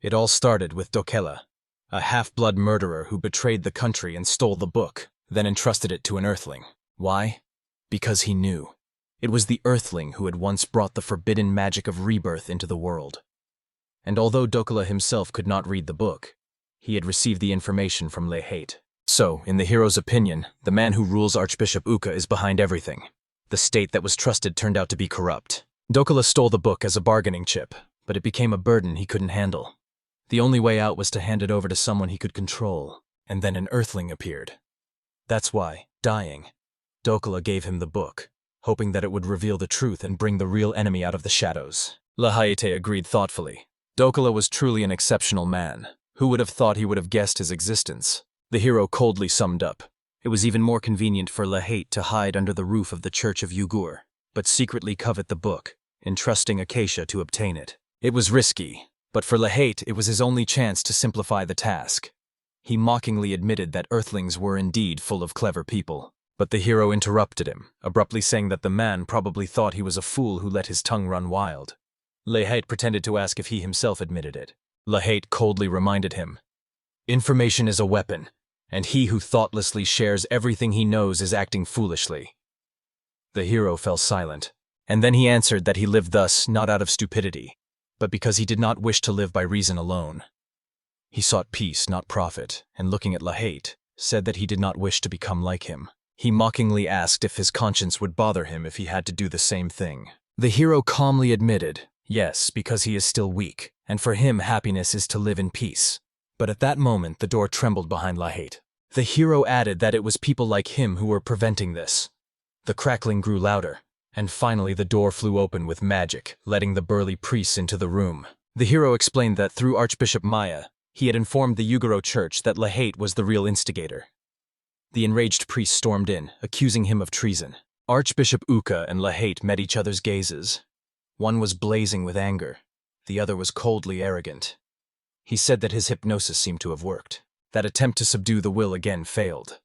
It all started with Dokela, a half-blood murderer who betrayed the country and stole the book, then entrusted it to an earthling. Why? Because he knew. It was the earthling who had once brought the forbidden magic of rebirth into the world. And although Dokela himself could not read the book, he had received the information from Lahit. So, in the hero's opinion, the man who rules Archbishop Uka is behind everything. The state that was trusted turned out to be corrupt. Dokela stole the book as a bargaining chip, but it became a burden he couldn't handle. The only way out was to hand it over to someone he could control, and then an earthling appeared. That's why, dying, Dokela gave him the book, hoping that it would reveal the truth and bring the real enemy out of the shadows. Lahit agreed thoughtfully. Dokela was truly an exceptional man. Who would have thought he would have guessed his existence? The hero coldly summed up. It was even more convenient for Lahit to hide under the roof of the Church of Yugur, but secretly covet the book, entrusting Acacia to obtain it. It was risky, but for Lahit it was his only chance to simplify the task. He mockingly admitted that earthlings were indeed full of clever people. But the hero interrupted him, abruptly saying that the man probably thought he was a fool who let his tongue run wild. Lahit pretended to ask if he himself admitted it. Lahit coldly reminded him, "Information is a weapon, and he who thoughtlessly shares everything he knows is acting foolishly." The hero fell silent, and then he answered that he lived thus not out of stupidity, but because he did not wish to live by reason alone. He sought peace, not profit, and looking at Lahit, said that he did not wish to become like him. He mockingly asked if his conscience would bother him if he had to do the same thing. The hero calmly admitted, yes, because he is still weak, and for him happiness is to live in peace. But at that moment the door trembled behind Lahit. The hero added that it was people like him who were preventing this. The crackling grew louder, and finally the door flew open with magic, letting the burly priests into the room. The hero explained that through Archbishop Maya, he had informed the Yugoro church that Lahit was the real instigator. The enraged priest stormed in, accusing him of treason. Archbishop Uka and Lahit met each other's gazes. One was blazing with anger, the other was coldly arrogant. He said that his hypnosis seemed to have worked. That attempt to subdue the will again failed.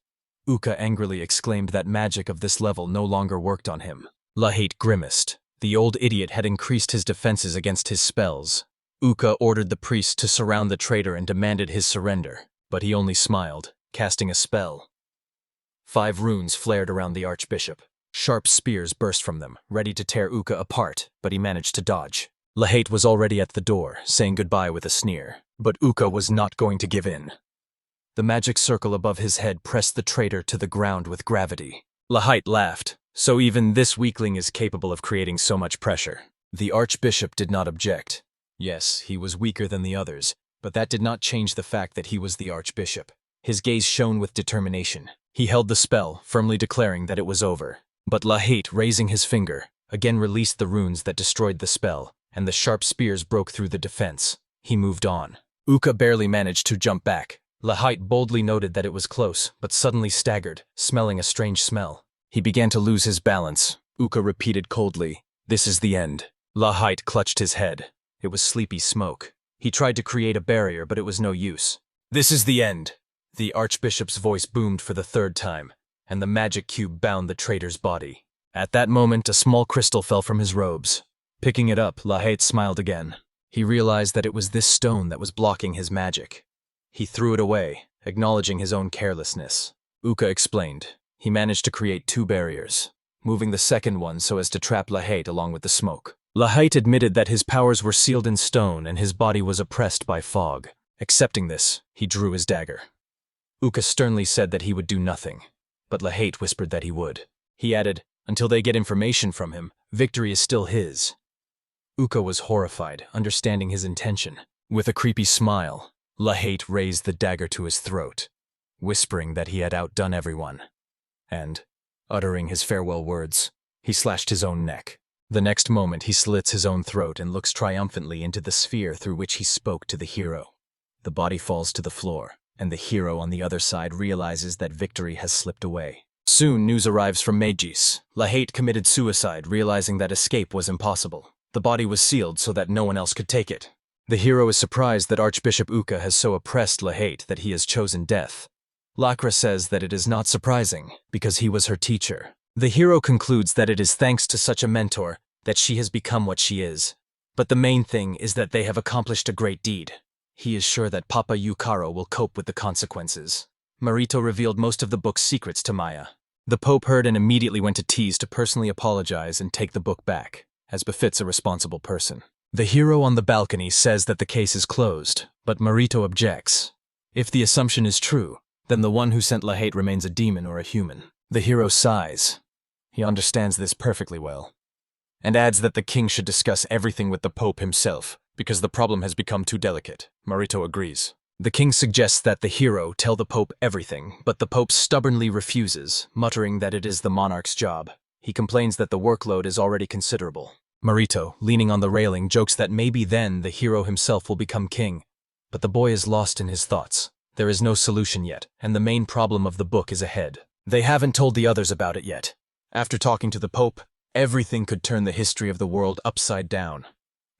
Uka angrily exclaimed that magic of this level no longer worked on him. Lahit grimaced. The old idiot had increased his defenses against his spells. Uka ordered the priest to surround the traitor and demanded his surrender, but he only smiled, casting a spell. 5 runes flared around the archbishop. Sharp spears burst from them, ready to tear Uka apart, but he managed to dodge. Lahit was already at the door, saying goodbye with a sneer, but Uka was not going to give in. The magic circle above his head pressed the traitor to the ground with gravity. Lahit laughed. So even this weakling is capable of creating so much pressure. The archbishop did not object. Yes, he was weaker than the others, but that did not change the fact that he was the archbishop. His gaze shone with determination. He held the spell, firmly declaring that it was over. But Lahit, raising his finger, again released the runes that destroyed the spell, and the sharp spears broke through the defense. He moved on. Uka barely managed to jump back. Lahit boldly noted that it was close, but suddenly staggered, smelling a strange smell. He began to lose his balance. Uka repeated coldly, "This is the end." Lahit clutched his head. It was sleepy smoke. He tried to create a barrier, but it was no use. "This is the end." The archbishop's voice boomed for the 3rd time, and the magic cube bound the traitor's body. At that moment, a small crystal fell from his robes. Picking it up, Lahit smiled again. He realized that it was this stone that was blocking his magic. He threw it away, acknowledging his own carelessness. Uka explained. He managed to create 2 barriers, moving the second one so as to trap Lahit along with the smoke. Lahit admitted that his powers were sealed in stone and his body was oppressed by fog. Accepting this, he drew his dagger. Uka sternly said that he would do nothing, but Lahit whispered that he would. He added, Until they get information from him, victory is still his. Uka was horrified, understanding his intention. With a creepy smile, Lahit raised the dagger to his throat, whispering that he had outdone everyone. And, uttering his farewell words, he slashed his own neck. The next moment he slits his own throat and looks triumphantly into the sphere through which he spoke to the hero. The body falls to the floor, and the hero on the other side realizes that victory has slipped away. Soon news arrives from Magis. Lahit committed suicide, realizing that escape was impossible. The body was sealed so that no one else could take it. The hero is surprised that Archbishop Uka has so oppressed Lahit that he has chosen death. Lakra says that it is not surprising, because he was her teacher. The hero concludes that it is thanks to such a mentor that she has become what she is. But the main thing is that they have accomplished a great deed. He is sure that Papa Yukaro will cope with the consequences. Marito revealed most of the book's secrets to Maya. The Pope heard and immediately went to Tease to personally apologize and take the book back, as befits a responsible person. The hero on the balcony says that the case is closed, but Marito objects. If the assumption is true, then the one who sent Lahit remains a demon or a human. The hero sighs. He understands this perfectly well, and adds that the king should discuss everything with the Pope himself, because the problem has become too delicate. Marito agrees. The king suggests that the hero tell the Pope everything, but the Pope stubbornly refuses, muttering that it is the monarch's job. He complains that the workload is already considerable. Marito, leaning on the railing, jokes that maybe then the hero himself will become king, but the boy is lost in his thoughts. There is no solution yet, and the main problem of the book is ahead. They haven't told the others about it yet. After talking to the Pope, everything could turn the history of the world upside down.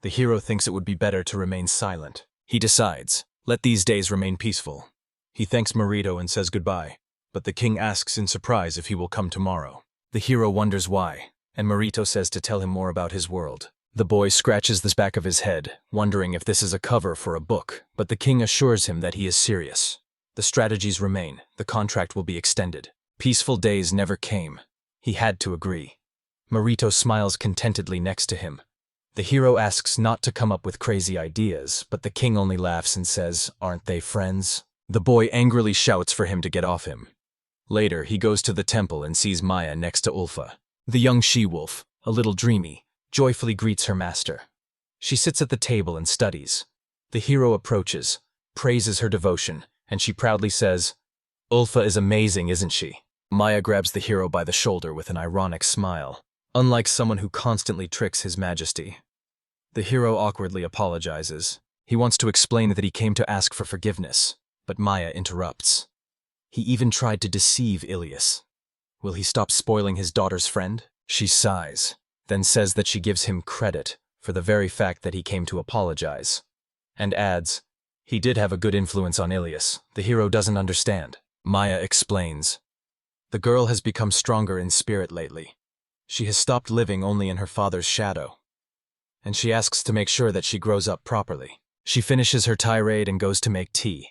The hero thinks it would be better to remain silent. He decides, let these days remain peaceful. He thanks Marito and says goodbye, but the king asks in surprise if he will come tomorrow. The hero wonders why, and Marito says to tell him more about his world. The boy scratches the back of his head, wondering if this is a cover for a book, but the king assures him that he is serious. The strategies remain. The contract will be extended. Peaceful days never came. He had to agree. Marito smiles contentedly next to him. The hero asks not to come up with crazy ideas, but the king only laughs and says, aren't they friends? The boy angrily shouts for him to get off him. Later, he goes to the temple and sees Maya next to Ulfa. The young she-wolf, a little dreamy, joyfully greets her master. She sits at the table and studies. The hero approaches, praises her devotion, and she proudly says, Ulfa is amazing, isn't she? Maya grabs the hero by the shoulder with an ironic smile, unlike someone who constantly tricks his majesty. The hero awkwardly apologizes. He wants to explain that he came to ask for forgiveness, but Maya interrupts. He even tried to deceive Ilas. Will he stop spoiling his daughter's friend? She sighs, then says that she gives him credit for the very fact that he came to apologize, and adds, he did have a good influence on Ilas. The hero doesn't understand. Maya explains. The girl has become stronger in spirit lately. She has stopped living only in her father's shadow, and she asks to make sure that she grows up properly. She finishes her tirade and goes to make tea.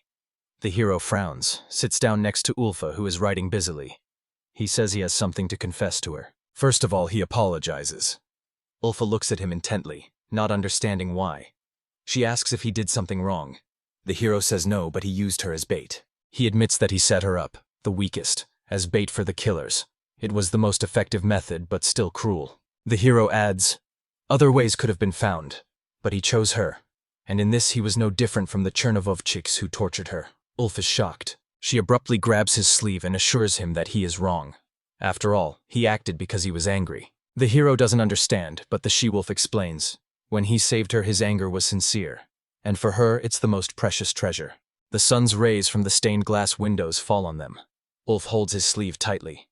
The hero frowns, sits down next to Ulfa, who is writing busily. He says he has something to confess to her. First of all, he apologizes. Ulfa looks at him intently, not understanding why. She asks if he did something wrong. The hero says no, but he used her as bait. He admits that he set her up, the weakest, as bait for the killers. It was the most effective method, but still cruel. The hero adds, other ways could have been found, but he chose her, and in this he was no different from the Chernovovchiks who tortured her. Ulf is shocked. She abruptly grabs his sleeve and assures him that he is wrong. After all, he acted because he was angry. The hero doesn't understand, but the she-wolf explains. When he saved her, his anger was sincere, and for her, it's the most precious treasure. The sun's rays from the stained glass windows fall on them. Ulf holds his sleeve tightly.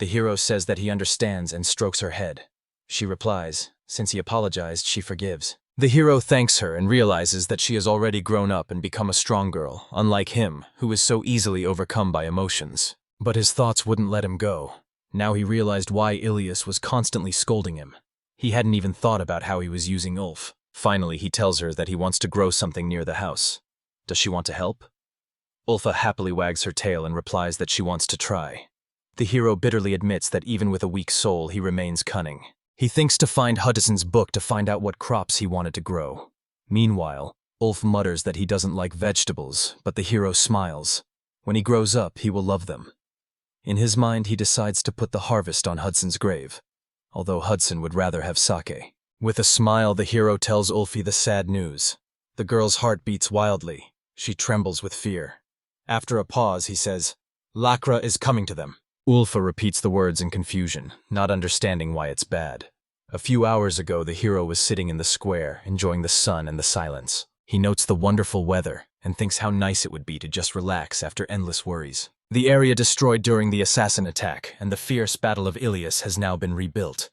The hero says that he understands and strokes her head. She replies, since he apologized, she forgives. The hero thanks her and realizes that she has already grown up and become a strong girl, unlike him, who is so easily overcome by emotions. But his thoughts wouldn't let him go. Now he realized why Ilas was constantly scolding him. He hadn't even thought about how he was using Ulf. Finally, he tells her that he wants to grow something near the house. Does she want to help? Ulfa happily wags her tail and replies that she wants to try. The hero bitterly admits that even with a weak soul, he remains cunning. He thinks to find Hudson's book to find out what crops he wanted to grow. Meanwhile, Ulf mutters that he doesn't like vegetables, but the hero smiles. When he grows up, he will love them. In his mind, he decides to put the harvest on Hudson's grave, although Hudson would rather have sake. With a smile, the hero tells Ulfi the sad news. The girl's heart beats wildly. She trembles with fear. After a pause, he says, "Lakra is coming to them." Ulfa repeats the words in confusion, not understanding why it's bad. A few hours ago, the hero was sitting in the square, enjoying the sun and the silence. He notes the wonderful weather and thinks how nice it would be to just relax after endless worries. The area destroyed during the assassin attack and the fierce battle of Ilas has now been rebuilt.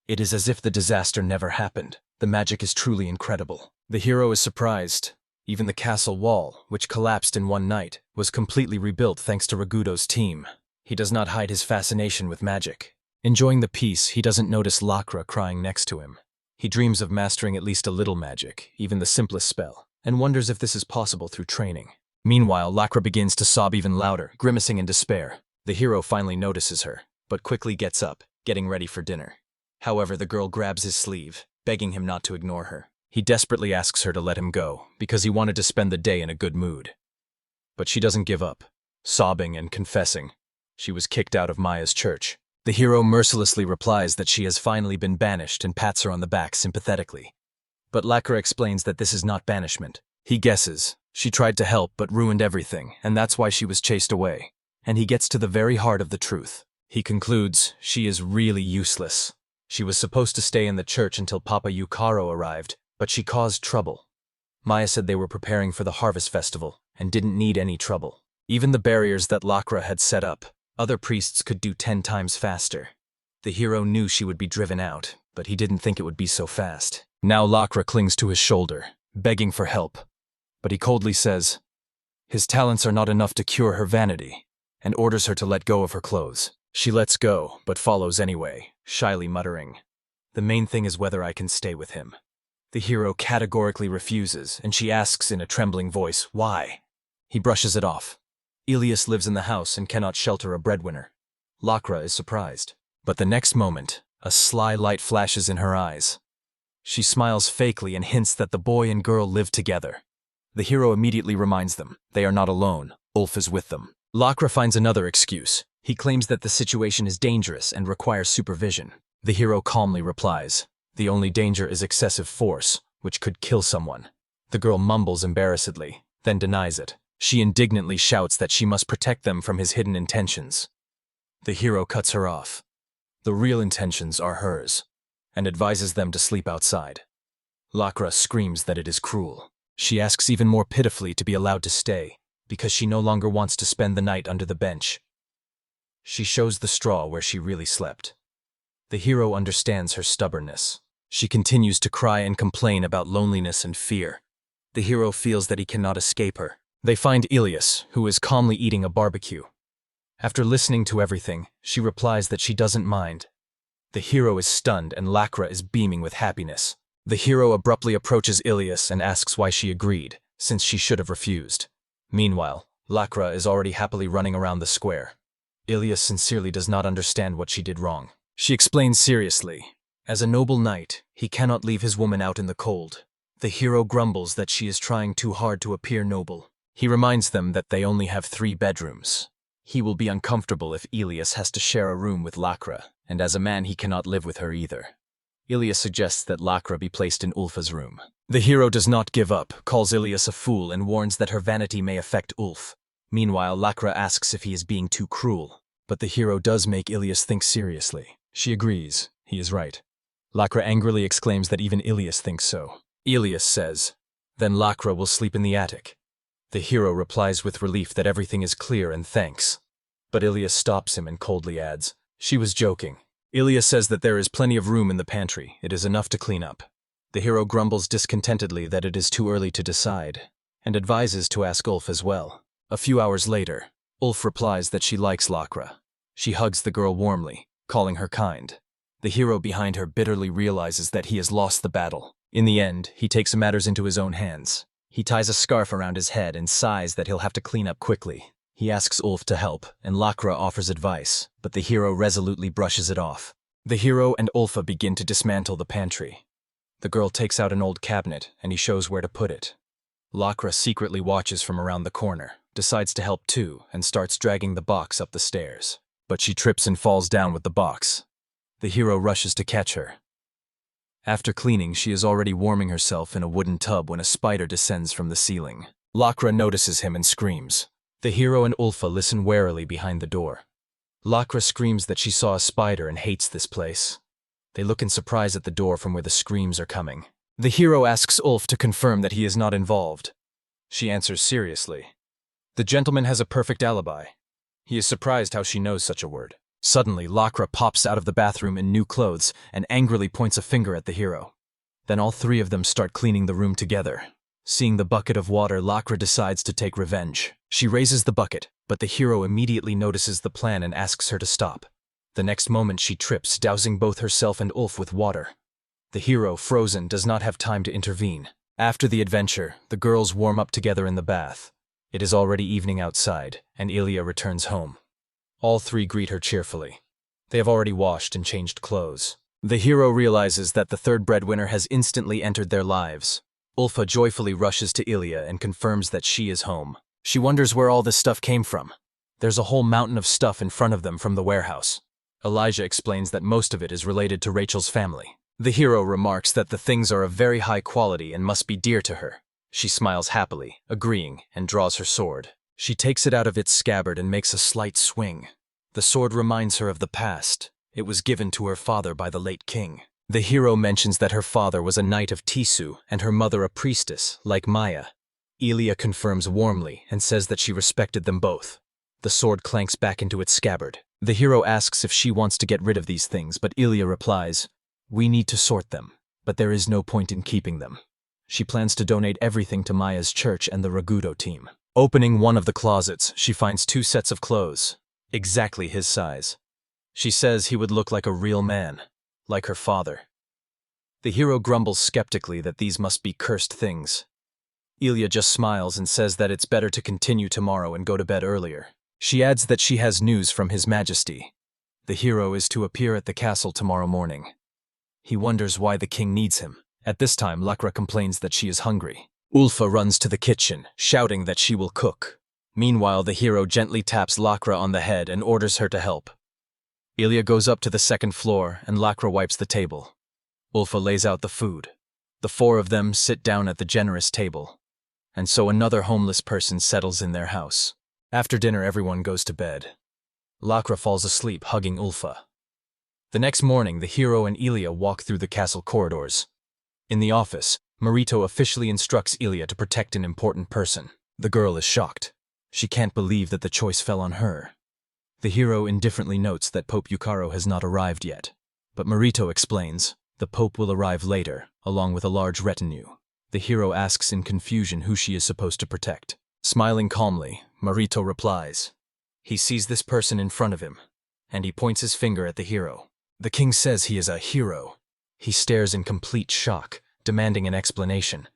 It is as if the disaster never happened. The magic is truly incredible. The hero is surprised. Even the castle wall, which collapsed in one night, was completely rebuilt thanks to Ragudo's team. He does not hide his fascination with magic. Enjoying the peace, he doesn't notice Lakra crying next to him. He dreams of mastering at least a little magic, even the simplest spell, and wonders if this is possible through training. Meanwhile, Lakra begins to sob even louder, grimacing in despair. The hero finally notices her, but quickly gets up, getting ready for dinner. However, the girl grabs his sleeve, begging him not to ignore her. He desperately asks her to let him go, because he wanted to spend the day in a good mood. But she doesn't give up, sobbing and confessing. She was kicked out of Maya's church. The hero mercilessly replies that she has finally been banished and pats her on the back sympathetically. But Lakra explains that this is not banishment. He guesses. She tried to help but ruined everything, and that's why she was chased away. And he gets to the very heart of the truth. He concludes she is really useless. She was supposed to stay in the church until Papa Yukaro arrived, but she caused trouble. Maya said they were preparing for the harvest festival and didn't need any trouble. Even the barriers that Lakra had set up, other priests could do 10 times faster. The hero knew she would be driven out, but he didn't think it would be so fast. Now Lakra clings to his shoulder, begging for help. But he coldly says his talents are not enough to cure her vanity, and orders her to let go of her clothes. She lets go, but follows anyway, shyly muttering, "The main thing is whether I can stay with him." The hero categorically refuses, and she asks in a trembling voice, "Why?" He brushes it off. Ilas lives in the house and cannot shelter a breadwinner. Lakra is surprised. But the next moment, a sly light flashes in her eyes. She smiles fakely and hints that the boy and girl live together. The hero immediately reminds them they are not alone. Ulf is with them. Lakra finds another excuse. He claims that the situation is dangerous and requires supervision. The hero calmly replies, "The only danger is excessive force, which could kill someone." The girl mumbles embarrassedly, then denies it. She indignantly shouts that she must protect them from his hidden intentions. The hero cuts her off. The real intentions are hers, and advises them to sleep outside. Lakra screams that it is cruel. She asks even more pitifully to be allowed to stay, because she no longer wants to spend the night under the bench. She shows the straw where she really slept. The hero understands her stubbornness. She continues to cry and complain about loneliness and fear. The hero feels that he cannot escape her. They find Ilas, who is calmly eating a barbecue. After listening to everything, she replies that she doesn't mind. The hero is stunned and Lakra is beaming with happiness. The hero abruptly approaches Ilas and asks why she agreed, since she should have refused. Meanwhile, Lakra is already happily running around the square. Ilas sincerely does not understand what she did wrong. She explains seriously. As a noble knight, he cannot leave his woman out in the cold. The hero grumbles that she is trying too hard to appear noble. He reminds them that they only have 3 bedrooms. He will be uncomfortable if Ilas has to share a room with Lakra, and as a man he cannot live with her either. Ilas suggests that Lakra be placed in Ulfa's room. The hero does not give up, calls Ilas a fool, and warns that her vanity may affect Ulf. Meanwhile, Lakra asks if he is being too cruel, but the hero does make Ilas think seriously. She agrees. He is right. Lakra angrily exclaims that even Ilas thinks so. Ilas says, "Then Lakra will sleep in the attic." The hero replies with relief that everything is clear and thanks. But Ilas stops him and coldly adds, "She was joking." Ilas says that there is plenty of room in the pantry. It is enough to clean up. The hero grumbles discontentedly that it is too early to decide, and advises to ask Ulf as well. A few hours later, Ulf replies that she likes Lakra. She hugs the girl warmly, calling her kind. The hero behind her bitterly realizes that he has lost the battle. In the end, he takes matters into his own hands. He ties a scarf around his head and sighs that he'll have to clean up quickly. He asks Ulf to help, and Lakra offers advice, but the hero resolutely brushes it off. The hero and Ulfa begin to dismantle the pantry. The girl takes out an old cabinet, and he shows where to put it. Lakra secretly watches from around the corner, decides to help too, and starts dragging the box up the stairs. but she trips and falls down with the box. The hero rushes to catch her. After cleaning, she is already warming herself in a wooden tub when a spider descends from the ceiling. Lakra notices him and screams. The hero and Ulfa listen warily behind the door. Lakra screams that she saw a spider and hates this place. They look in surprise at the door from where the screams are coming. The hero asks Ulf to confirm that he is not involved. She answers seriously. The gentleman has a perfect alibi. He is surprised how she knows such a word. Suddenly, Lakra pops out of the bathroom in new clothes and angrily points a finger at the hero. Then all three of them start cleaning the room together. Seeing the bucket of water, Lakra decides to take revenge. She raises the bucket, but the hero immediately notices the plan and asks her to stop. The next moment she trips, dousing both herself and Ulf with water. The hero, frozen, does not have time to intervene. After the adventure, the girls warm up together in the bath. It is already evening outside, and Ilia returns home. All three greet her cheerfully. They have already washed and changed clothes. The hero realizes that the third breadwinner has instantly entered their lives. Ulfa joyfully rushes to Ilia and confirms that she is home. She wonders where all this stuff came from. There's a whole mountain of stuff in front of them from the warehouse. Elijah explains that most of it is related to Rachel's family. The hero remarks that the things are of very high quality and must be dear to her. She smiles happily, agreeing, and draws her sword. She takes it out of its scabbard and makes a slight swing. The sword reminds her of the past. It was given to her father by the late king. The hero mentions that her father was a knight of Tisu and her mother a priestess, like Maya. Ilia confirms warmly and says that she respected them both. The sword clanks back into its scabbard. The hero asks if she wants to get rid of these things, but Ilia replies, "We need to sort them, but there is no point in keeping them." She plans to donate everything to Maya's church and the Ragudo team. Opening one of the closets, she finds 2 sets of clothes, exactly his size. She says he would look like a real man, like her father. The hero grumbles skeptically that these must be cursed things. Ilia just smiles and says that it's better to continue tomorrow and go to bed earlier. She adds that she has news from His Majesty. The hero is to appear at the castle tomorrow morning. He wonders why the king needs him. At this time, Lakra complains that she is hungry. Ulfa runs to the kitchen, shouting that she will cook. Meanwhile, the hero gently taps Lakra on the head and orders her to help. Ilia goes up to the second floor and Lakra wipes the table. Ulfa lays out the food. The 4 of them sit down at the generous table. And so another homeless person settles in their house. After dinner, everyone goes to bed. Lakra falls asleep, hugging Ulfa. The next morning, the hero and Ilia walk through the castle corridors. In the office, Marito officially instructs Ilia to protect an important person. The girl is shocked. She can't believe that the choice fell on her. The hero indifferently notes that Pope Yukaro has not arrived yet. But Marito explains, the Pope will arrive later, along with a large retinue. The hero asks in confusion who she is supposed to protect. Smiling calmly, Marito replies. He sees this person in front of him, and he points his finger at the hero. The king says he is a hero. He stares in complete shock, demanding an explanation.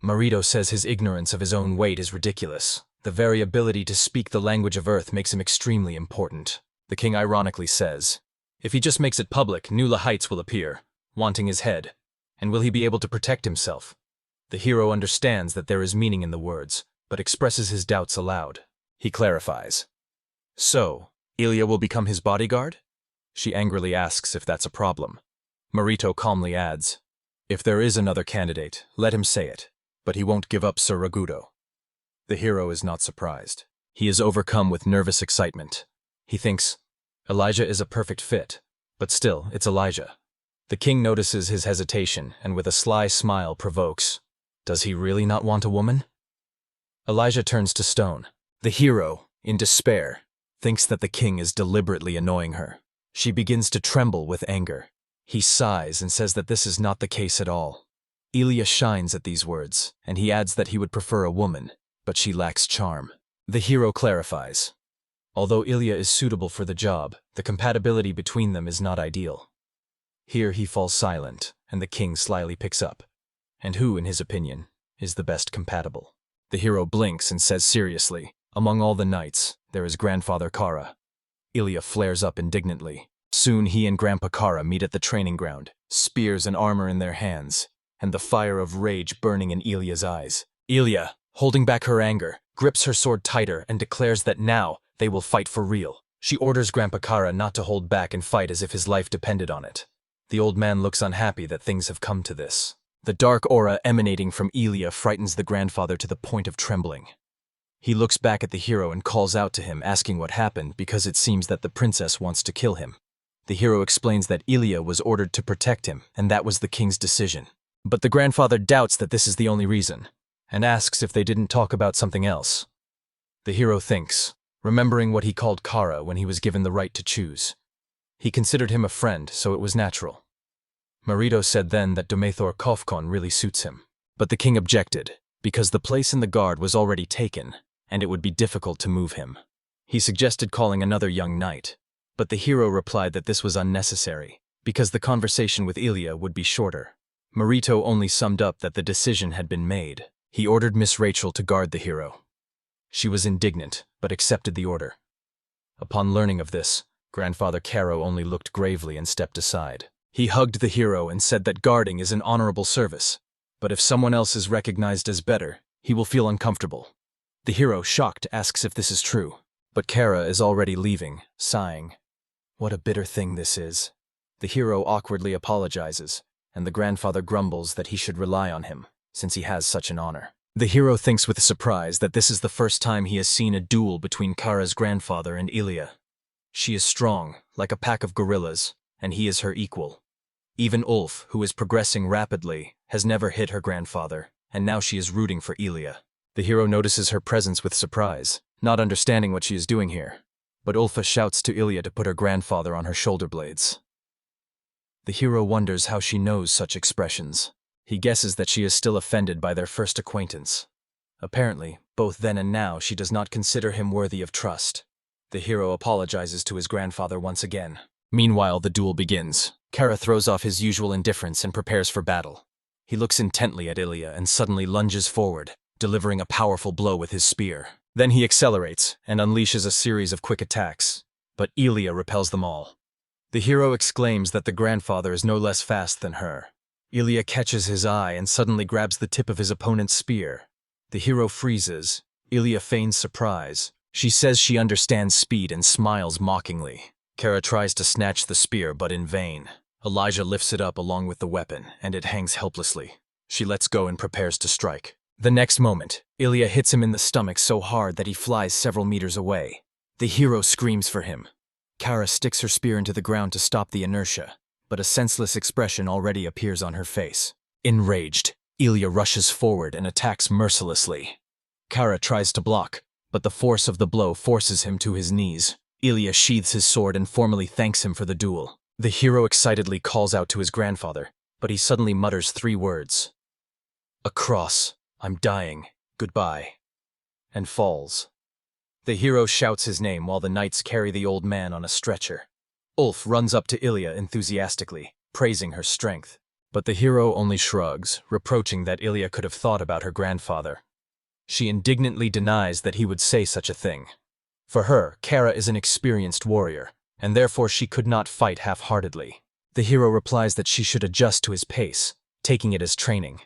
Marito says his ignorance of his own weight is ridiculous. The very ability to speak the language of Earth makes him extremely important. The king ironically says, if he just makes it public, new Lahites will appear, wanting his head. And will he be able to protect himself? The hero understands that there is meaning in the words, but expresses his doubts aloud. He clarifies. So, Ilia will become his bodyguard? She angrily asks if that's a problem. Marito calmly adds, if there is another candidate, let him say it, but he won't give up Sir Ragudo. The hero is not surprised. He is overcome with nervous excitement. He thinks, Elijah is a perfect fit, but still, it's Elijah. The king notices his hesitation and with a sly smile provokes, does he really not want a woman? Elijah turns to stone. The hero, in despair, thinks that the king is deliberately annoying her. She begins to tremble with anger. He sighs and says that this is not the case at all. Ilia shines at these words, and he adds that he would prefer a woman, but she lacks charm. The hero clarifies. Although Ilia is suitable for the job, the compatibility between them is not ideal. Here he falls silent, and the king slyly picks up. And who, in his opinion, is the best compatible? The hero blinks and says seriously, among all the knights, there is Grandfather Kara. Ilia flares up indignantly. Soon he and Grandpa Kara meet at the training ground, spears and armor in their hands, and the fire of rage burning in Ilia's eyes. Ilia, holding back her anger, grips her sword tighter and declares that now they will fight for real. She orders Grandpa Kara not to hold back and fight as if his life depended on it. The old man looks unhappy that things have come to this. The dark aura emanating from Ilia frightens the grandfather to the point of trembling. He looks back at the hero and calls out to him, asking what happened because it seems that the princess wants to kill him. The hero explains that Ilia was ordered to protect him, and that was the king's decision. But the grandfather doubts that this is the only reason, and asks if they didn't talk about something else. The hero thinks, remembering what he called Kara when he was given the right to choose. He considered him a friend, so it was natural. Marito said then that Domathor Kofkon really suits him. But the king objected, because the place in the guard was already taken, and it would be difficult to move him. He suggested calling another young knight, but the hero replied that this was unnecessary, because the conversation with Ilia would be shorter. Marito only summed up that the decision had been made. He ordered Miss Rachel to guard the hero. She was indignant, but accepted the order. Upon learning of this, Grandfather Caro only looked gravely and stepped aside. He hugged the hero and said that guarding is an honorable service, but if someone else is recognized as better, he will feel uncomfortable. The hero, shocked, asks if this is true, but Kara is already leaving, sighing. What a bitter thing this is. The hero awkwardly apologizes, and the grandfather grumbles that he should rely on him, since he has such an honor. The hero thinks with surprise that this is the first time he has seen a duel between Kara's grandfather and Ilia. She is strong, like a pack of gorillas, and he is her equal. Even Ulf, who is progressing rapidly, has never hit her grandfather, and now she is rooting for Ilia. The hero notices her presence with surprise, not understanding what she is doing here. But Ulfa shouts to Ilia to put her grandfather on her shoulder blades. The hero wonders how she knows such expressions. He guesses that she is still offended by their first acquaintance. Apparently, both then and now, she does not consider him worthy of trust. The hero apologizes to his grandfather once again. Meanwhile, the duel begins. Kara throws off his usual indifference and prepares for battle. He looks intently at Ilia and suddenly lunges forward, delivering a powerful blow with his spear. Then he accelerates and unleashes a series of quick attacks, but Ilia repels them all. The hero exclaims that the grandfather is no less fast than her. Ilia catches his eye and suddenly grabs the tip of his opponent's spear. The hero freezes. Ilia feigns surprise. She says she understands speed and smiles mockingly. Kara tries to snatch the spear, but in vain. Elijah lifts it up along with the weapon, and it hangs helplessly. She lets go and prepares to strike. The next moment, Ilia hits him in the stomach so hard that he flies several meters away. The hero screams for him. Kara sticks her spear into the ground to stop the inertia, but a senseless expression already appears on her face. Enraged, Ilia rushes forward and attacks mercilessly. Kara tries to block, but the force of the blow forces him to his knees. Ilia sheathes his sword and formally thanks him for the duel. The hero excitedly calls out to his grandfather, but he suddenly mutters 3 words. "A cross. I'm dying. Goodbye," and falls. The hero shouts his name while the knights carry the old man on a stretcher. Ulf runs up to Ilia enthusiastically, praising her strength. But the hero only shrugs, reproaching that Ilia could have thought about her grandfather. She indignantly denies that he would say such a thing. For her, Kara is an experienced warrior, and therefore she could not fight half-heartedly. The hero replies that she should adjust to his pace, taking it as training.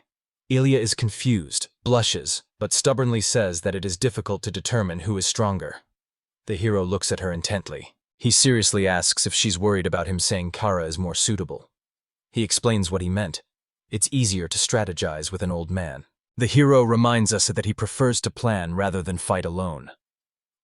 Ilia is confused, blushes, but stubbornly says that it is difficult to determine who is stronger. The hero looks at her intently. He seriously asks if she's worried about him saying Kara is more suitable. He explains what he meant. It's easier to strategize with an old man. The hero reminds us that he prefers to plan rather than fight alone.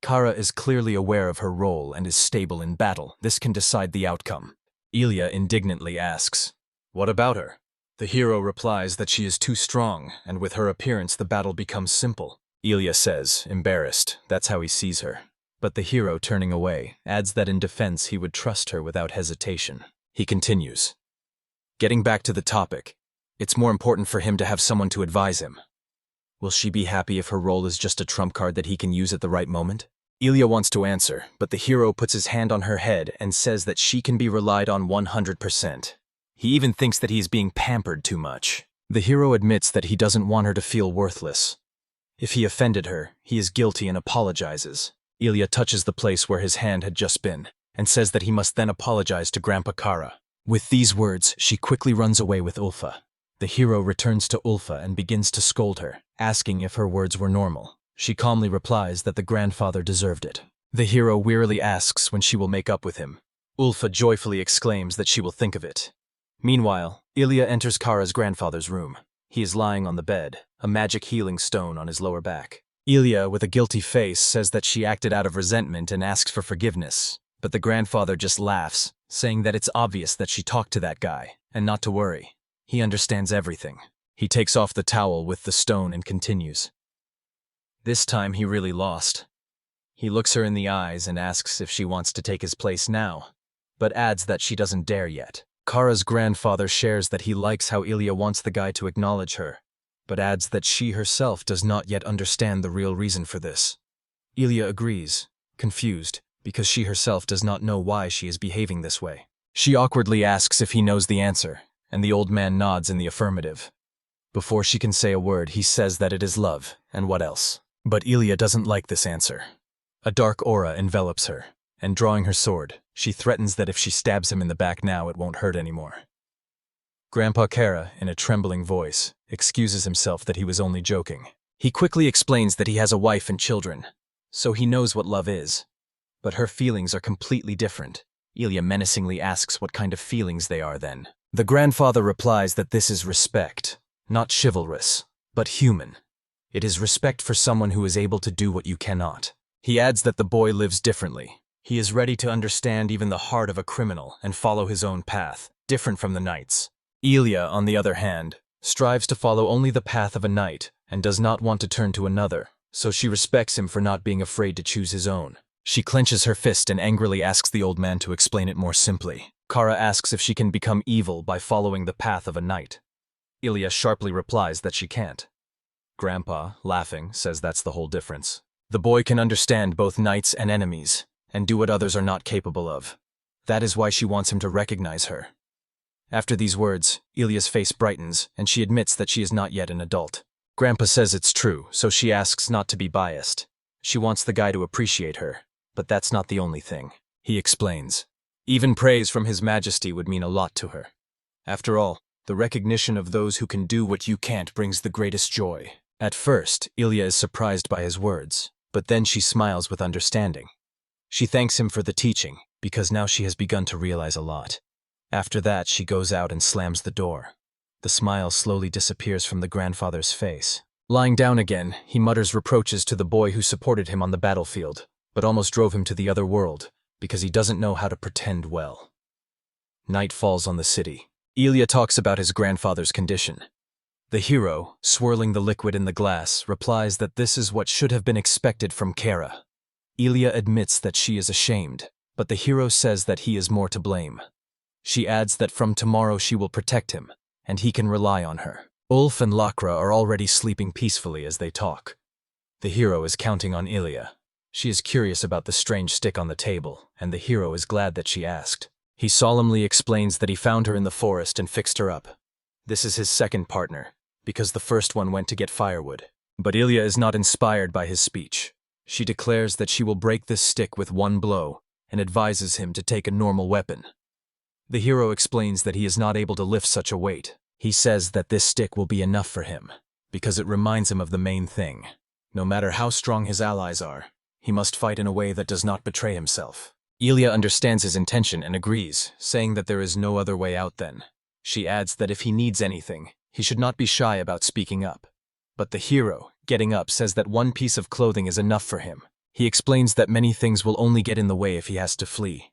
Kara is clearly aware of her role and is stable in battle. This can decide the outcome. Ilia indignantly asks, "What about her?" The hero replies that she is too strong, and with her appearance the battle becomes simple. Ilia says, embarrassed, that's how he sees her. But the hero, turning away, adds that in defense he would trust her without hesitation. He continues, "Getting back to the topic, it's more important for him to have someone to advise him. Will she be happy if her role is just a trump card that he can use at the right moment?" Ilia wants to answer, but the hero puts his hand on her head and says that she can be relied on 100%. He even thinks that he is being pampered too much. The hero admits that he doesn't want her to feel worthless. If he offended her, he is guilty and apologizes. Ilia touches the place where his hand had just been, and says that he must then apologize to Grandpa Kara. With these words, she quickly runs away with Ulfa. The hero returns to Ulfa and begins to scold her, asking if her words were normal. She calmly replies that the grandfather deserved it. The hero wearily asks when she will make up with him. Ulfa joyfully exclaims that she will think of it. Meanwhile, Ilya enters Kara's grandfather's room. He is lying on the bed, a magic healing stone on his lower back. Ilya, with a guilty face, says that she acted out of resentment and asks for forgiveness, but the grandfather just laughs, saying that it's obvious that she talked to that guy, and not to worry. He understands everything. He takes off the towel with the stone and continues. This time he really lost. He looks her in the eyes and asks if she wants to take his place now, but adds that she doesn't dare yet. Kara's grandfather shares that he likes how Ilya wants the guy to acknowledge her, but adds that she herself does not yet understand the real reason for this. Ilya agrees, confused, because she herself does not know why she is behaving this way. She awkwardly asks if he knows the answer, and the old man nods in the affirmative. Before she can say a word, he says that it is love, and what else? But Ilya doesn't like this answer. A dark aura envelops her, and drawing her sword, she threatens that if she stabs him in the back now, it won't hurt anymore. Grandpa Kara, in a trembling voice, excuses himself that he was only joking. He quickly explains that he has a wife and children, so he knows what love is. But her feelings are completely different. Ilya menacingly asks what kind of feelings they are then. The grandfather replies that this is respect, not chivalrous, but human. It is respect for someone who is able to do what you cannot. He adds that the boy lives differently. He is ready to understand even the heart of a criminal and follow his own path, different from the knight's. Ilya, on the other hand, strives to follow only the path of a knight and does not want to turn to another, so she respects him for not being afraid to choose his own. She clenches her fist and angrily asks the old man to explain it more simply. Kara asks if she can become evil by following the path of a knight. Ilya sharply replies that she can't. Grandpa, laughing, says that's the whole difference. The boy can understand both knights and enemies, and do what others are not capable of. That is why she wants him to recognize her. After these words, Ilya's face brightens, and she admits that she is not yet an adult. Grandpa says it's true, so she asks not to be biased. She wants the guy to appreciate her, but that's not the only thing. He explains. Even praise from His Majesty would mean a lot to her. After all, the recognition of those who can do what you can't brings the greatest joy. At first, Ilya is surprised by his words, but then she smiles with understanding. She thanks him for the teaching, because now she has begun to realize a lot. After that, she goes out and slams the door. The smile slowly disappears from the grandfather's face. Lying down again, he mutters reproaches to the boy who supported him on the battlefield, but almost drove him to the other world, because he doesn't know how to pretend well. Night falls on the city. Ilya talks about his grandfather's condition. The hero, swirling the liquid in the glass, replies that this is what should have been expected from Kara. Ilya admits that she is ashamed, but the hero says that he is more to blame. She adds that from tomorrow she will protect him, and he can rely on her. Ulf and Lakra are already sleeping peacefully as they talk. The hero is counting on Ilya. She is curious about the strange stick on the table, and the hero is glad that she asked. He solemnly explains that he found her in the forest and fixed her up. This is his second partner, because the first one went to get firewood. But Ilya is not inspired by his speech. She declares that she will break this stick with one blow, and advises him to take a normal weapon. The hero explains that he is not able to lift such a weight. He says that this stick will be enough for him, because it reminds him of the main thing. No matter how strong his allies are, he must fight in a way that does not betray himself. Ilya understands his intention and agrees, saying that there is no other way out then. She adds that if he needs anything, he should not be shy about speaking up. But the hero, getting up, says that one piece of clothing is enough for him. He explains that many things will only get in the way if he has to flee.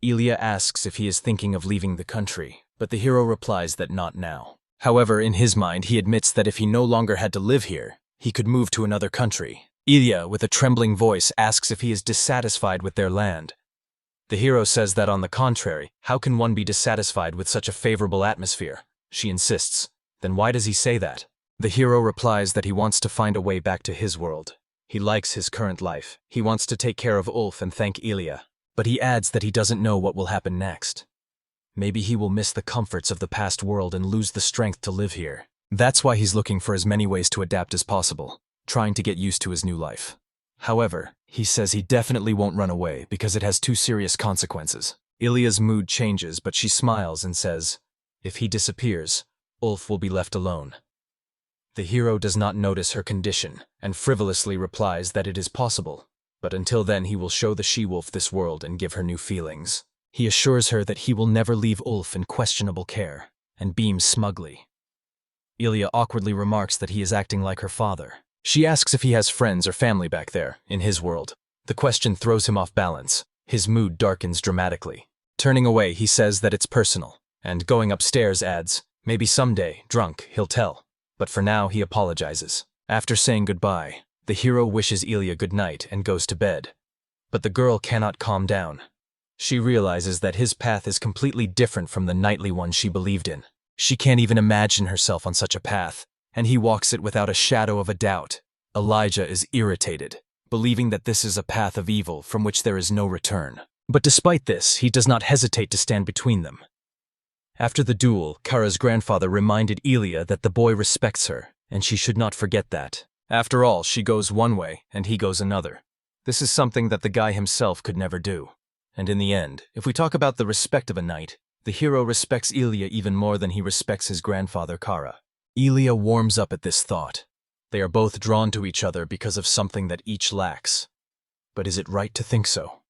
Ilya asks if he is thinking of leaving the country, but the hero replies that not now. However, in his mind, he admits that if he no longer had to live here, he could move to another country. Ilya, with a trembling voice, asks if he is dissatisfied with their land. The hero says that on the contrary, how can one be dissatisfied with such a favorable atmosphere? She insists. Then why does he say that? The hero replies that he wants to find a way back to his world. He likes his current life. He wants to take care of Ulf and thank Ilya. But he adds that he doesn't know what will happen next. Maybe he will miss the comforts of the past world and lose the strength to live here. That's why he's looking for as many ways to adapt as possible, trying to get used to his new life. However, he says he definitely won't run away because it has too serious consequences. Ilya's mood changes, but she smiles and says, if he disappears, Ulf will be left alone. The hero does not notice her condition and frivolously replies that it is possible, But until then he will show the she-wolf this world and give her new feelings. He assures her that he will never leave Ulf in questionable care, and beams smugly. Ilya awkwardly remarks that he is acting like her father. She asks if he has friends or family back there, in his world. The question throws him off balance. His mood darkens dramatically. Turning away, he says that it's personal, and going upstairs adds, maybe someday, drunk, he'll tell. But for now, he apologizes. After saying goodbye, the hero wishes Ilya good night and goes to bed. But the girl cannot calm down. She realizes that his path is completely different from the knightly one she believed in. She can't even imagine herself on such a path, and he walks it without a shadow of a doubt. Elijah is irritated, believing that this is a path of evil from which there is no return. But despite this, he does not hesitate to stand between them. After the duel, Kara's grandfather reminded Ilya that the boy respects her, and she should not forget that. After all, she goes one way, and he goes another. This is something that the guy himself could never do. And in the end, if we talk about the respect of a knight, the hero respects Ilya even more than he respects his grandfather Kara. Ilya warms up at this thought. They are both drawn to each other because of something that each lacks. But is it right to think so?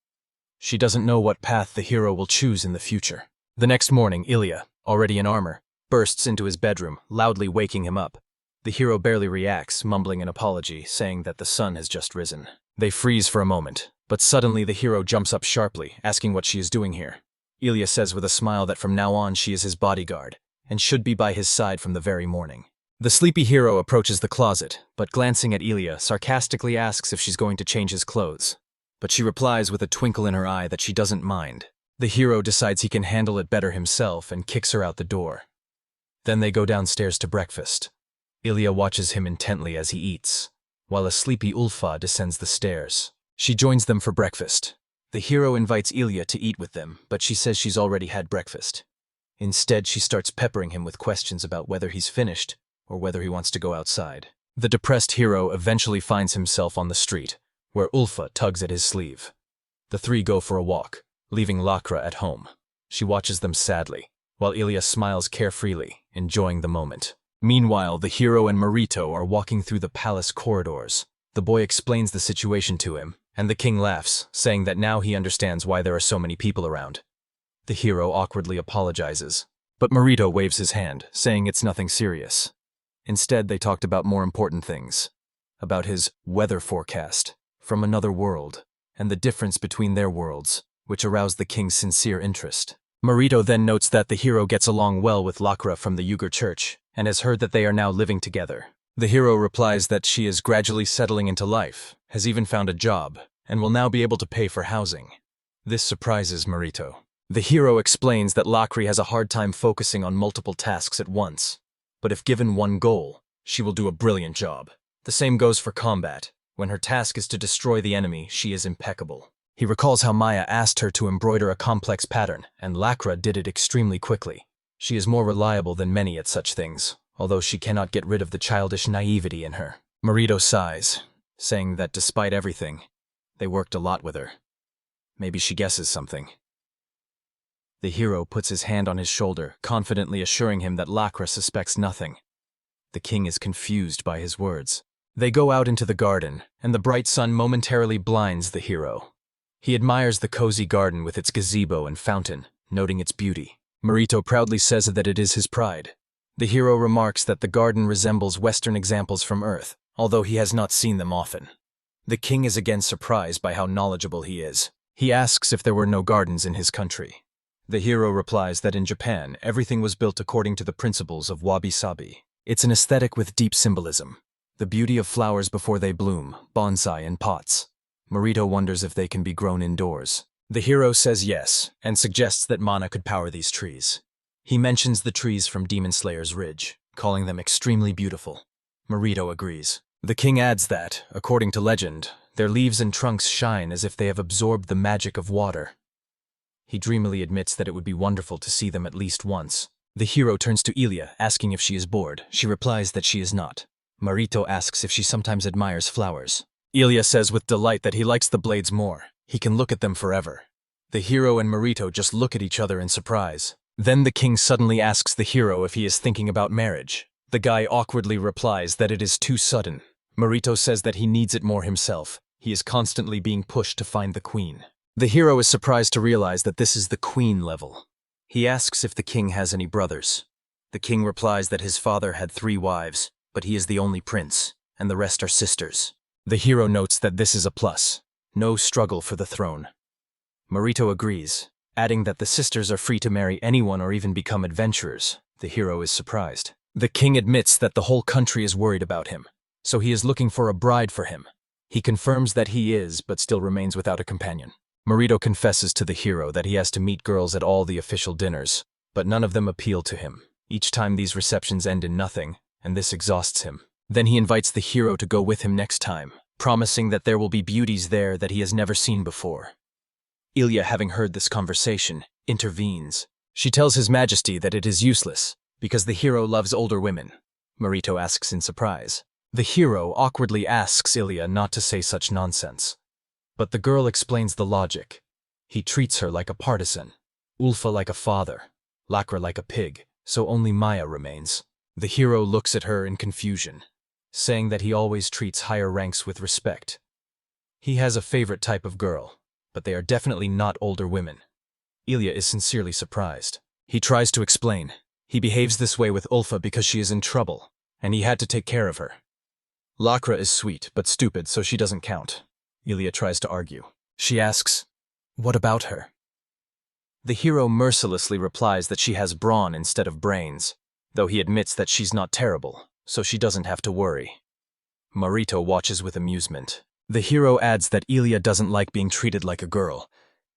She doesn't know what path the hero will choose in the future. The next morning, Ilya, already in armor, bursts into his bedroom, loudly waking him up. The hero barely reacts, mumbling an apology, saying that the sun has just risen. They freeze for a moment, but suddenly the hero jumps up sharply, asking what she is doing here. Ilya says with a smile that from now on she is his bodyguard, and should be by his side from the very morning. The sleepy hero approaches the closet, but glancing at Ilya, sarcastically asks if she's going to change his clothes. But she replies with a twinkle in her eye that she doesn't mind. The hero decides he can handle it better himself and kicks her out the door. Then they go downstairs to breakfast. Ilya watches him intently as he eats, while a sleepy Ulfa descends the stairs. She joins them for breakfast. The hero invites Ilya to eat with them, but she says she's already had breakfast. Instead, she starts peppering him with questions about whether he's finished or whether he wants to go outside. The depressed hero eventually finds himself on the street, where Ulfa tugs at his sleeve. The three go for a walk, leaving Lakra at home. She watches them sadly, while Ilya smiles carefreely, enjoying the moment. Meanwhile, the hero and Marito are walking through the palace corridors. The boy explains the situation to him, and the king laughs, saying that now he understands why there are so many people around. The hero awkwardly apologizes, but Marito waves his hand, saying it's nothing serious. Instead, they talked about more important things, about his weather forecast from another world, and the difference between their worlds, which aroused the king's sincere interest. Marito then notes that the hero gets along well with Lakra from the Uyghur church, and has heard that they are now living together. The hero replies that she is gradually settling into life, has even found a job, and will now be able to pay for housing. This surprises Marito. The hero explains that Lakri has a hard time focusing on multiple tasks at once, but if given one goal, she will do a brilliant job. The same goes for combat. When her task is to destroy the enemy, she is impeccable. He recalls how Maya asked her to embroider a complex pattern, and Lakra did it extremely quickly. She is more reliable than many at such things, although she cannot get rid of the childish naivety in her. Marito sighs, saying that despite everything, they worked a lot with her. Maybe she guesses something. The hero puts his hand on his shoulder, confidently assuring him that Lakra suspects nothing. The king is confused by his words. They go out into the garden, and the bright sun momentarily blinds the hero. He admires the cozy garden with its gazebo and fountain, noting its beauty. Marito proudly says that it is his pride. The hero remarks that the garden resembles Western examples from Earth, although he has not seen them often. The king is again surprised by how knowledgeable he is. He asks if there were no gardens in his country. The hero replies that in Japan, everything was built according to the principles of wabi-sabi. It's an aesthetic with deep symbolism. The beauty of flowers before they bloom, bonsai in pots. Marito wonders if they can be grown indoors. The hero says yes, and suggests that Mana could power these trees. He mentions the trees from Demon Slayer's Ridge, calling them extremely beautiful. Marito agrees. The king adds that, according to legend, their leaves and trunks shine as if they have absorbed the magic of water. He dreamily admits that it would be wonderful to see them at least once. The hero turns to Ilya, asking if she is bored. She replies that she is not. Marito asks if she sometimes admires flowers. Ilya says with delight that he likes the blades more. He can look at them forever. The hero and Marito just look at each other in surprise. Then the king suddenly asks the hero if he is thinking about marriage. The guy awkwardly replies that it is too sudden. Marito says that he needs it more himself. He is constantly being pushed to find the queen. The hero is surprised to realize that this is the queen level. He asks if the king has any brothers. The king replies that his father had 3 wives, but he is the only prince, and the rest are sisters. The hero notes that this is a plus. No struggle for the throne. Marito agrees, adding that the sisters are free to marry anyone or even become adventurers. The hero is surprised. The king admits that the whole country is worried about him, so he is looking for a bride for him. He confirms that he is, but still remains without a companion. Marito confesses to the hero that he has to meet girls at all the official dinners, but none of them appeal to him. Each time these receptions end in nothing, and this exhausts him. Then he invites the hero to go with him next time, promising that there will be beauties there that he has never seen before. Ilya, having heard this conversation, intervenes. She tells His Majesty that it is useless, because the hero loves older women. Marito asks in surprise. The hero awkwardly asks Ilya not to say such nonsense. But the girl explains the logic. He treats her like a partisan, Ulfa like a father, Lakra like a pig, so only Maya remains. The hero looks at her in confusion, saying that he always treats higher ranks with respect. He has a favorite type of girl, but they are definitely not older women. Ilya is sincerely surprised. He tries to explain. He behaves this way with Ulfa because she is in trouble, and he had to take care of her. Lakra is sweet, but stupid, so she doesn't count. Ilya tries to argue. She asks, "What about her?" The hero mercilessly replies that she has brawn instead of brains, though he admits that she's not terrible, so she doesn't have to worry. Marito watches with amusement. The hero adds that Ilya doesn't like being treated like a girl,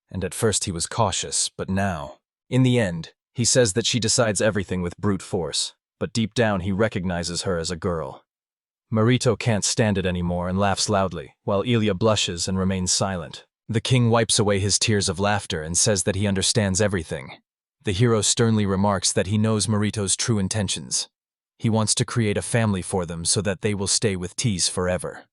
and at first he was cautious, but now. In the end, he says that she decides everything with brute force, but deep down he recognizes her as a girl. Marito can't stand it anymore and laughs loudly, while Ilya blushes and remains silent. The king wipes away his tears of laughter and says that he understands everything. The hero sternly remarks that he knows Marito's true intentions. He wants to create a family for them so that they will stay with Tease forever.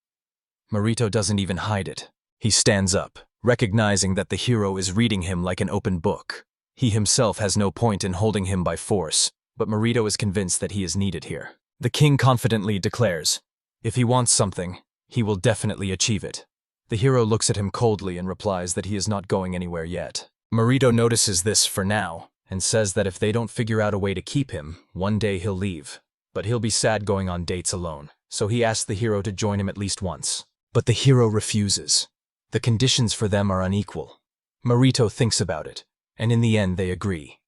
Marito doesn't even hide it. He stands up, recognizing that the hero is reading him like an open book. He himself has no point in holding him by force, but Marito is convinced that he is needed here. The king confidently declares, if he wants something, he will definitely achieve it. The hero looks at him coldly and replies that he is not going anywhere yet. Marito notices this for now, and says that if they don't figure out a way to keep him, one day he'll leave. But he'll be sad going on dates alone, so he asks the hero to join him at least once. But the hero refuses. The conditions for them are unequal. Marito thinks about it, and in the end they agree.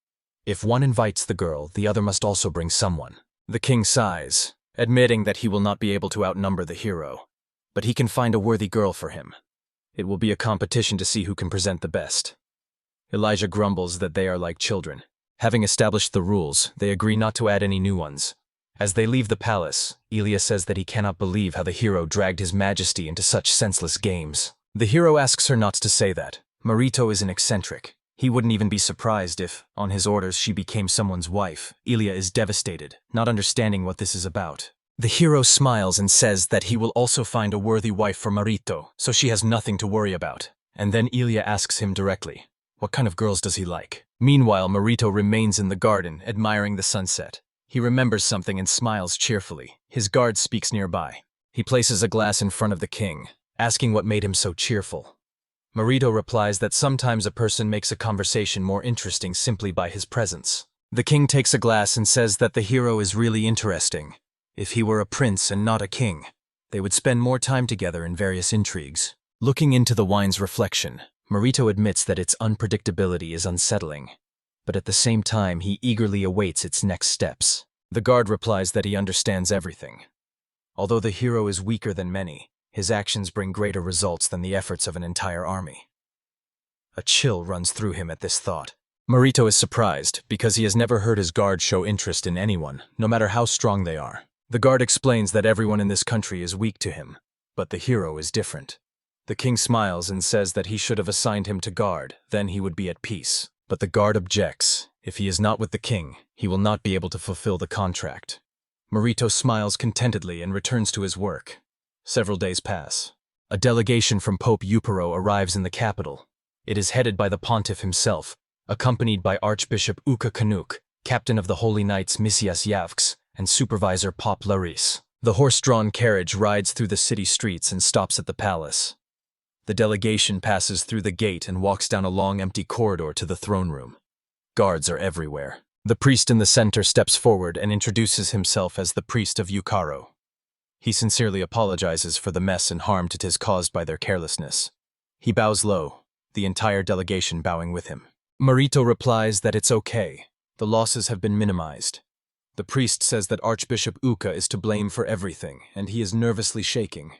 If one invites the girl, the other must also bring someone. The king sighs, admitting that he will not be able to outnumber the hero, but he can find a worthy girl for him. It will be a competition to see who can present the best. Elijah grumbles that they are like children. Having established the rules, they agree not to add any new ones. As they leave the palace, Ilya says that he cannot believe how the hero dragged His Majesty into such senseless games. The hero asks her not to say that. Marito is an eccentric. He wouldn't even be surprised if, on his orders, she became someone's wife. Ilya is devastated, not understanding what this is about. The hero smiles and says that he will also find a worthy wife for Marito, so she has nothing to worry about. And then Ilya asks him directly, what kind of girls does he like? Meanwhile, Marito remains in the garden, admiring the sunset. He remembers something and smiles cheerfully. His guard speaks nearby. He places a glass in front of the king, asking what made him so cheerful. Marito replies that sometimes a person makes a conversation more interesting simply by his presence. The king takes a glass and says that the hero is really interesting. If he were a prince and not a king, they would spend more time together in various intrigues. Looking into the wine's reflection, Marito admits that its unpredictability is unsettling, but at the same time he eagerly awaits its next steps. The guard replies that he understands everything. Although the hero is weaker than many, his actions bring greater results than the efforts of an entire army. A chill runs through him at this thought. Marito is surprised because he has never heard his guard show interest in anyone, no matter how strong they are. The guard explains that everyone in this country is weak to him, but the hero is different. The king smiles and says that he should have assigned him to guard, then he would be at peace. But the guard objects. If he is not with the king, he will not be able to fulfill the contract. Marito smiles contentedly and returns to his work. Several days pass. A delegation from Pope Euporo arrives in the capital. It is headed by the pontiff himself, accompanied by Archbishop Uka Kanuk, captain of the Holy Knights Misias Yavks, and supervisor Pop Laris. The horse-drawn carriage rides through the city streets and stops at the palace. The delegation passes through the gate and walks down a long empty corridor to the throne room. Guards are everywhere. The priest in the center steps forward and introduces himself as the priest of Yukaro. He sincerely apologizes for the mess and harm it has caused by their carelessness. He bows low, the entire delegation bowing with him. Marito replies that it's okay. The losses have been minimized. The priest says that Archbishop Uka is to blame for everything, and he is nervously shaking.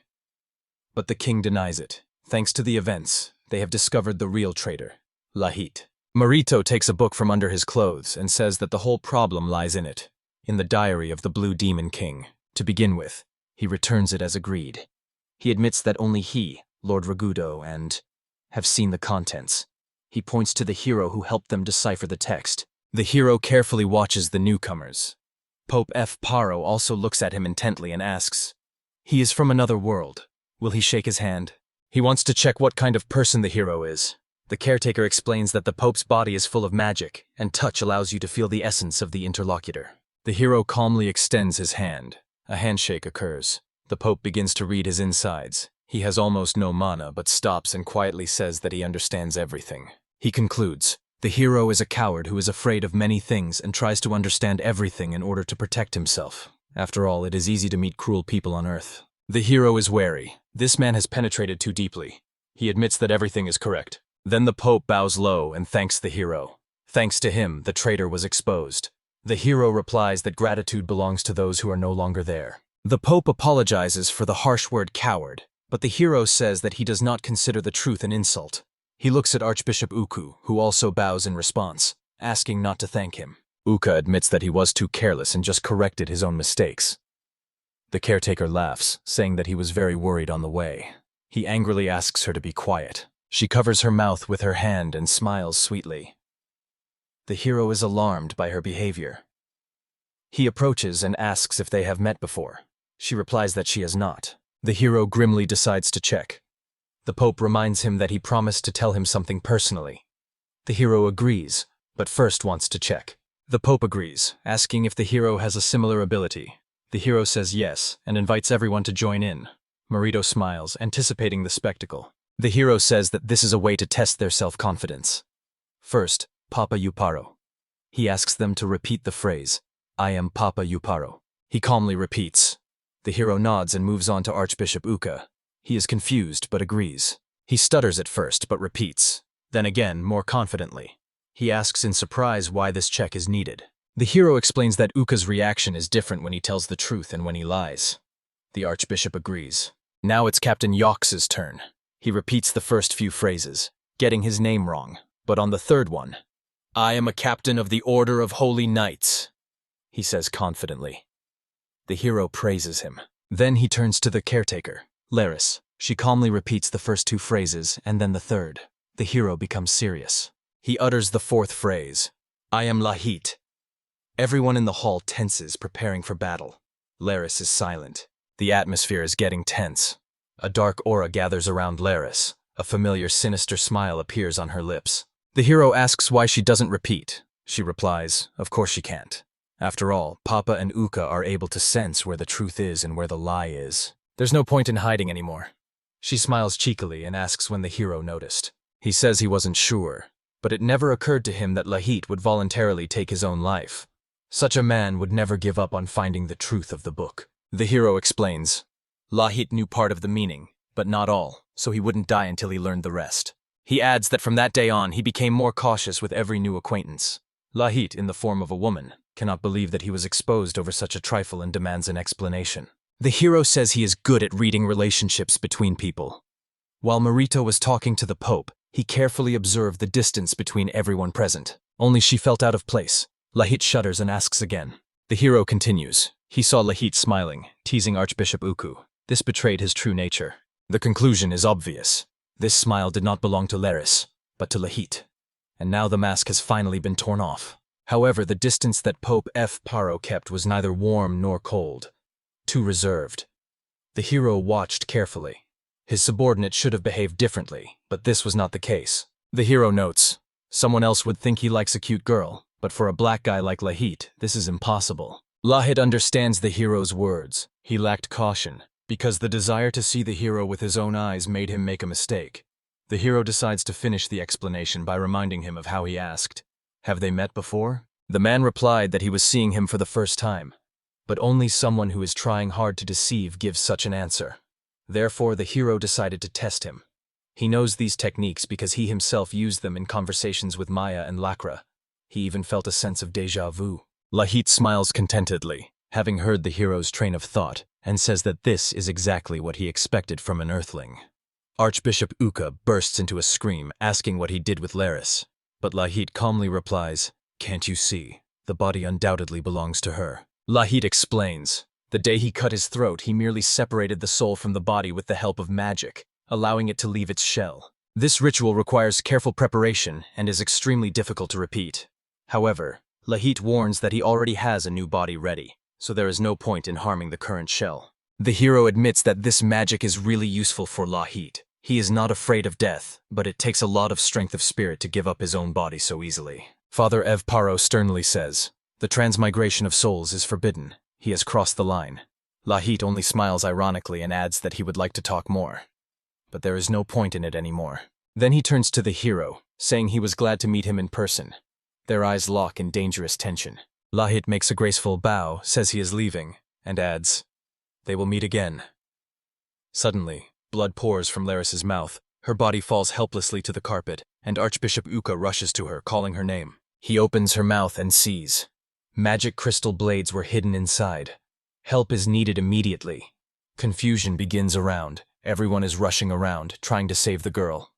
But the king denies it. Thanks to the events, they have discovered the real traitor, Lahit. Marito takes a book from under his clothes and says that the whole problem lies in it, in the diary of the Blue Demon King. To begin with, he returns it as agreed. He admits that only he, Lord Ragudo, and have seen the contents. He points to the hero who helped them decipher the text. The hero carefully watches the newcomers. Pope F. Paro also looks at him intently and asks, "He is from another world. Will he shake his hand?" He wants to check what kind of person the hero is. The caretaker explains that the Pope's body is full of magic, and touch allows you to feel the essence of the interlocutor. The hero calmly extends his hand. A handshake occurs. The Pope begins to read his insides. He has almost no mana, but stops and quietly says that he understands everything. He concludes, "The hero is a coward who is afraid of many things and tries to understand everything in order to protect himself. After all, it is easy to meet cruel people on Earth." The hero is wary. This man has penetrated too deeply. He admits that everything is correct. Then the Pope bows low and thanks the hero. Thanks to him, the traitor was exposed. The hero replies that gratitude belongs to those who are no longer there. The Pope apologizes for the harsh word coward, but the hero says that he does not consider the truth an insult. He looks at Archbishop Uku, who also bows in response, asking not to thank him. Uka admits that he was too careless and just corrected his own mistakes. The caretaker laughs, saying that he was very worried on the way. He angrily asks her to be quiet. She covers her mouth with her hand and smiles sweetly. The hero is alarmed by her behavior. He approaches and asks if they have met before. She replies that she has not. The hero grimly decides to check. The Pope reminds him that he promised to tell him something personally. The hero agrees, but first wants to check. The Pope agrees, asking if the hero has a similar ability. The hero says yes, and invites everyone to join in. Marito smiles, anticipating the spectacle. The hero says that this is a way to test their self-confidence. First, Papa Yuparo. He asks them to repeat the phrase, "I am Papa Yuparo." He calmly repeats. The hero nods and moves on to Archbishop Uka. He is confused, but agrees. He stutters at first, but repeats. Then again, more confidently. He asks in surprise why this check is needed. The hero explains that Uka's reaction is different when he tells the truth and when he lies. The Archbishop agrees. Now it's Captain Yox's turn. He repeats the first few phrases, getting his name wrong, but on the third one, "I am a captain of the Order of Holy Knights," he says confidently. The hero praises him. Then he turns to the caretaker, Laris. She calmly repeats the first two phrases and then the third. The hero becomes serious. He utters the fourth phrase, "I am Lahit." Everyone in the hall tenses, preparing for battle. Laris is silent. The atmosphere is getting tense. A dark aura gathers around Laris. A familiar sinister smile appears on her lips. The hero asks why she doesn't repeat. She replies, of course she can't. After all, Papa and Uka are able to sense where the truth is and where the lie is. There's no point in hiding anymore. She smiles cheekily and asks when the hero noticed. He says he wasn't sure, but it never occurred to him that Lahit would voluntarily take his own life. Such a man would never give up on finding the truth of the book. The hero explains. Lahit knew part of the meaning, but not all, so he wouldn't die until he learned the rest. He adds that from that day on, he became more cautious with every new acquaintance. Lahit, in the form of a woman, cannot believe that he was exposed over such a trifle and demands an explanation. The hero says he is good at reading relationships between people. While Marito was talking to the Pope, he carefully observed the distance between everyone present. Only she felt out of place. Lahit shudders and asks again. The hero continues. He saw Lahit smiling, teasing Archbishop Uku. This betrayed his true nature. The conclusion is obvious. This smile did not belong to Laris, but to Lahit. And now the mask has finally been torn off. However, the distance that Pope F. Paro kept was neither warm nor cold. Too reserved. The hero watched carefully. His subordinate should have behaved differently, but this was not the case. The hero notes, someone else would think he likes a cute girl, but for a black guy like Lahit, this is impossible. Lahit understands the hero's words. He lacked caution. Because the desire to see the hero with his own eyes made him make a mistake. The hero decides to finish the explanation by reminding him of how he asked, "Have they met before?" The man replied that he was seeing him for the first time. But only someone who is trying hard to deceive gives such an answer. Therefore, the hero decided to test him. He knows these techniques because he himself used them in conversations with Maya and Lakra. He even felt a sense of déjà vu. Lahit smiles contentedly, having heard the hero's train of thought, and says that this is exactly what he expected from an earthling. Archbishop Uka bursts into a scream, asking what he did with Laris. But Lahit calmly replies, "Can't you see? The body undoubtedly belongs to her." Lahit explains, the day he cut his throat, he merely separated the soul from the body with the help of magic, allowing it to leave its shell. This ritual requires careful preparation and is extremely difficult to repeat. However, Lahit warns that he already has a new body ready, so there is no point in harming the current shell. The hero admits that this magic is really useful for Lahit. He is not afraid of death, but it takes a lot of strength of spirit to give up his own body so easily. Father Ev Paro sternly says, "The transmigration of souls is forbidden. He has crossed the line." Lahit only smiles ironically and adds that he would like to talk more. But there is no point in it anymore. Then he turns to the hero, saying he was glad to meet him in person. Their eyes lock in dangerous tension. Lahit makes a graceful bow, says he is leaving, and adds, "They will meet again." Suddenly, blood pours from Laris's mouth. Her body falls helplessly to the carpet, and Archbishop Uka rushes to her, calling her name. He opens her mouth and sees. Magic crystal blades were hidden inside. Help is needed immediately. Confusion begins around. Everyone is rushing around, trying to save the girl.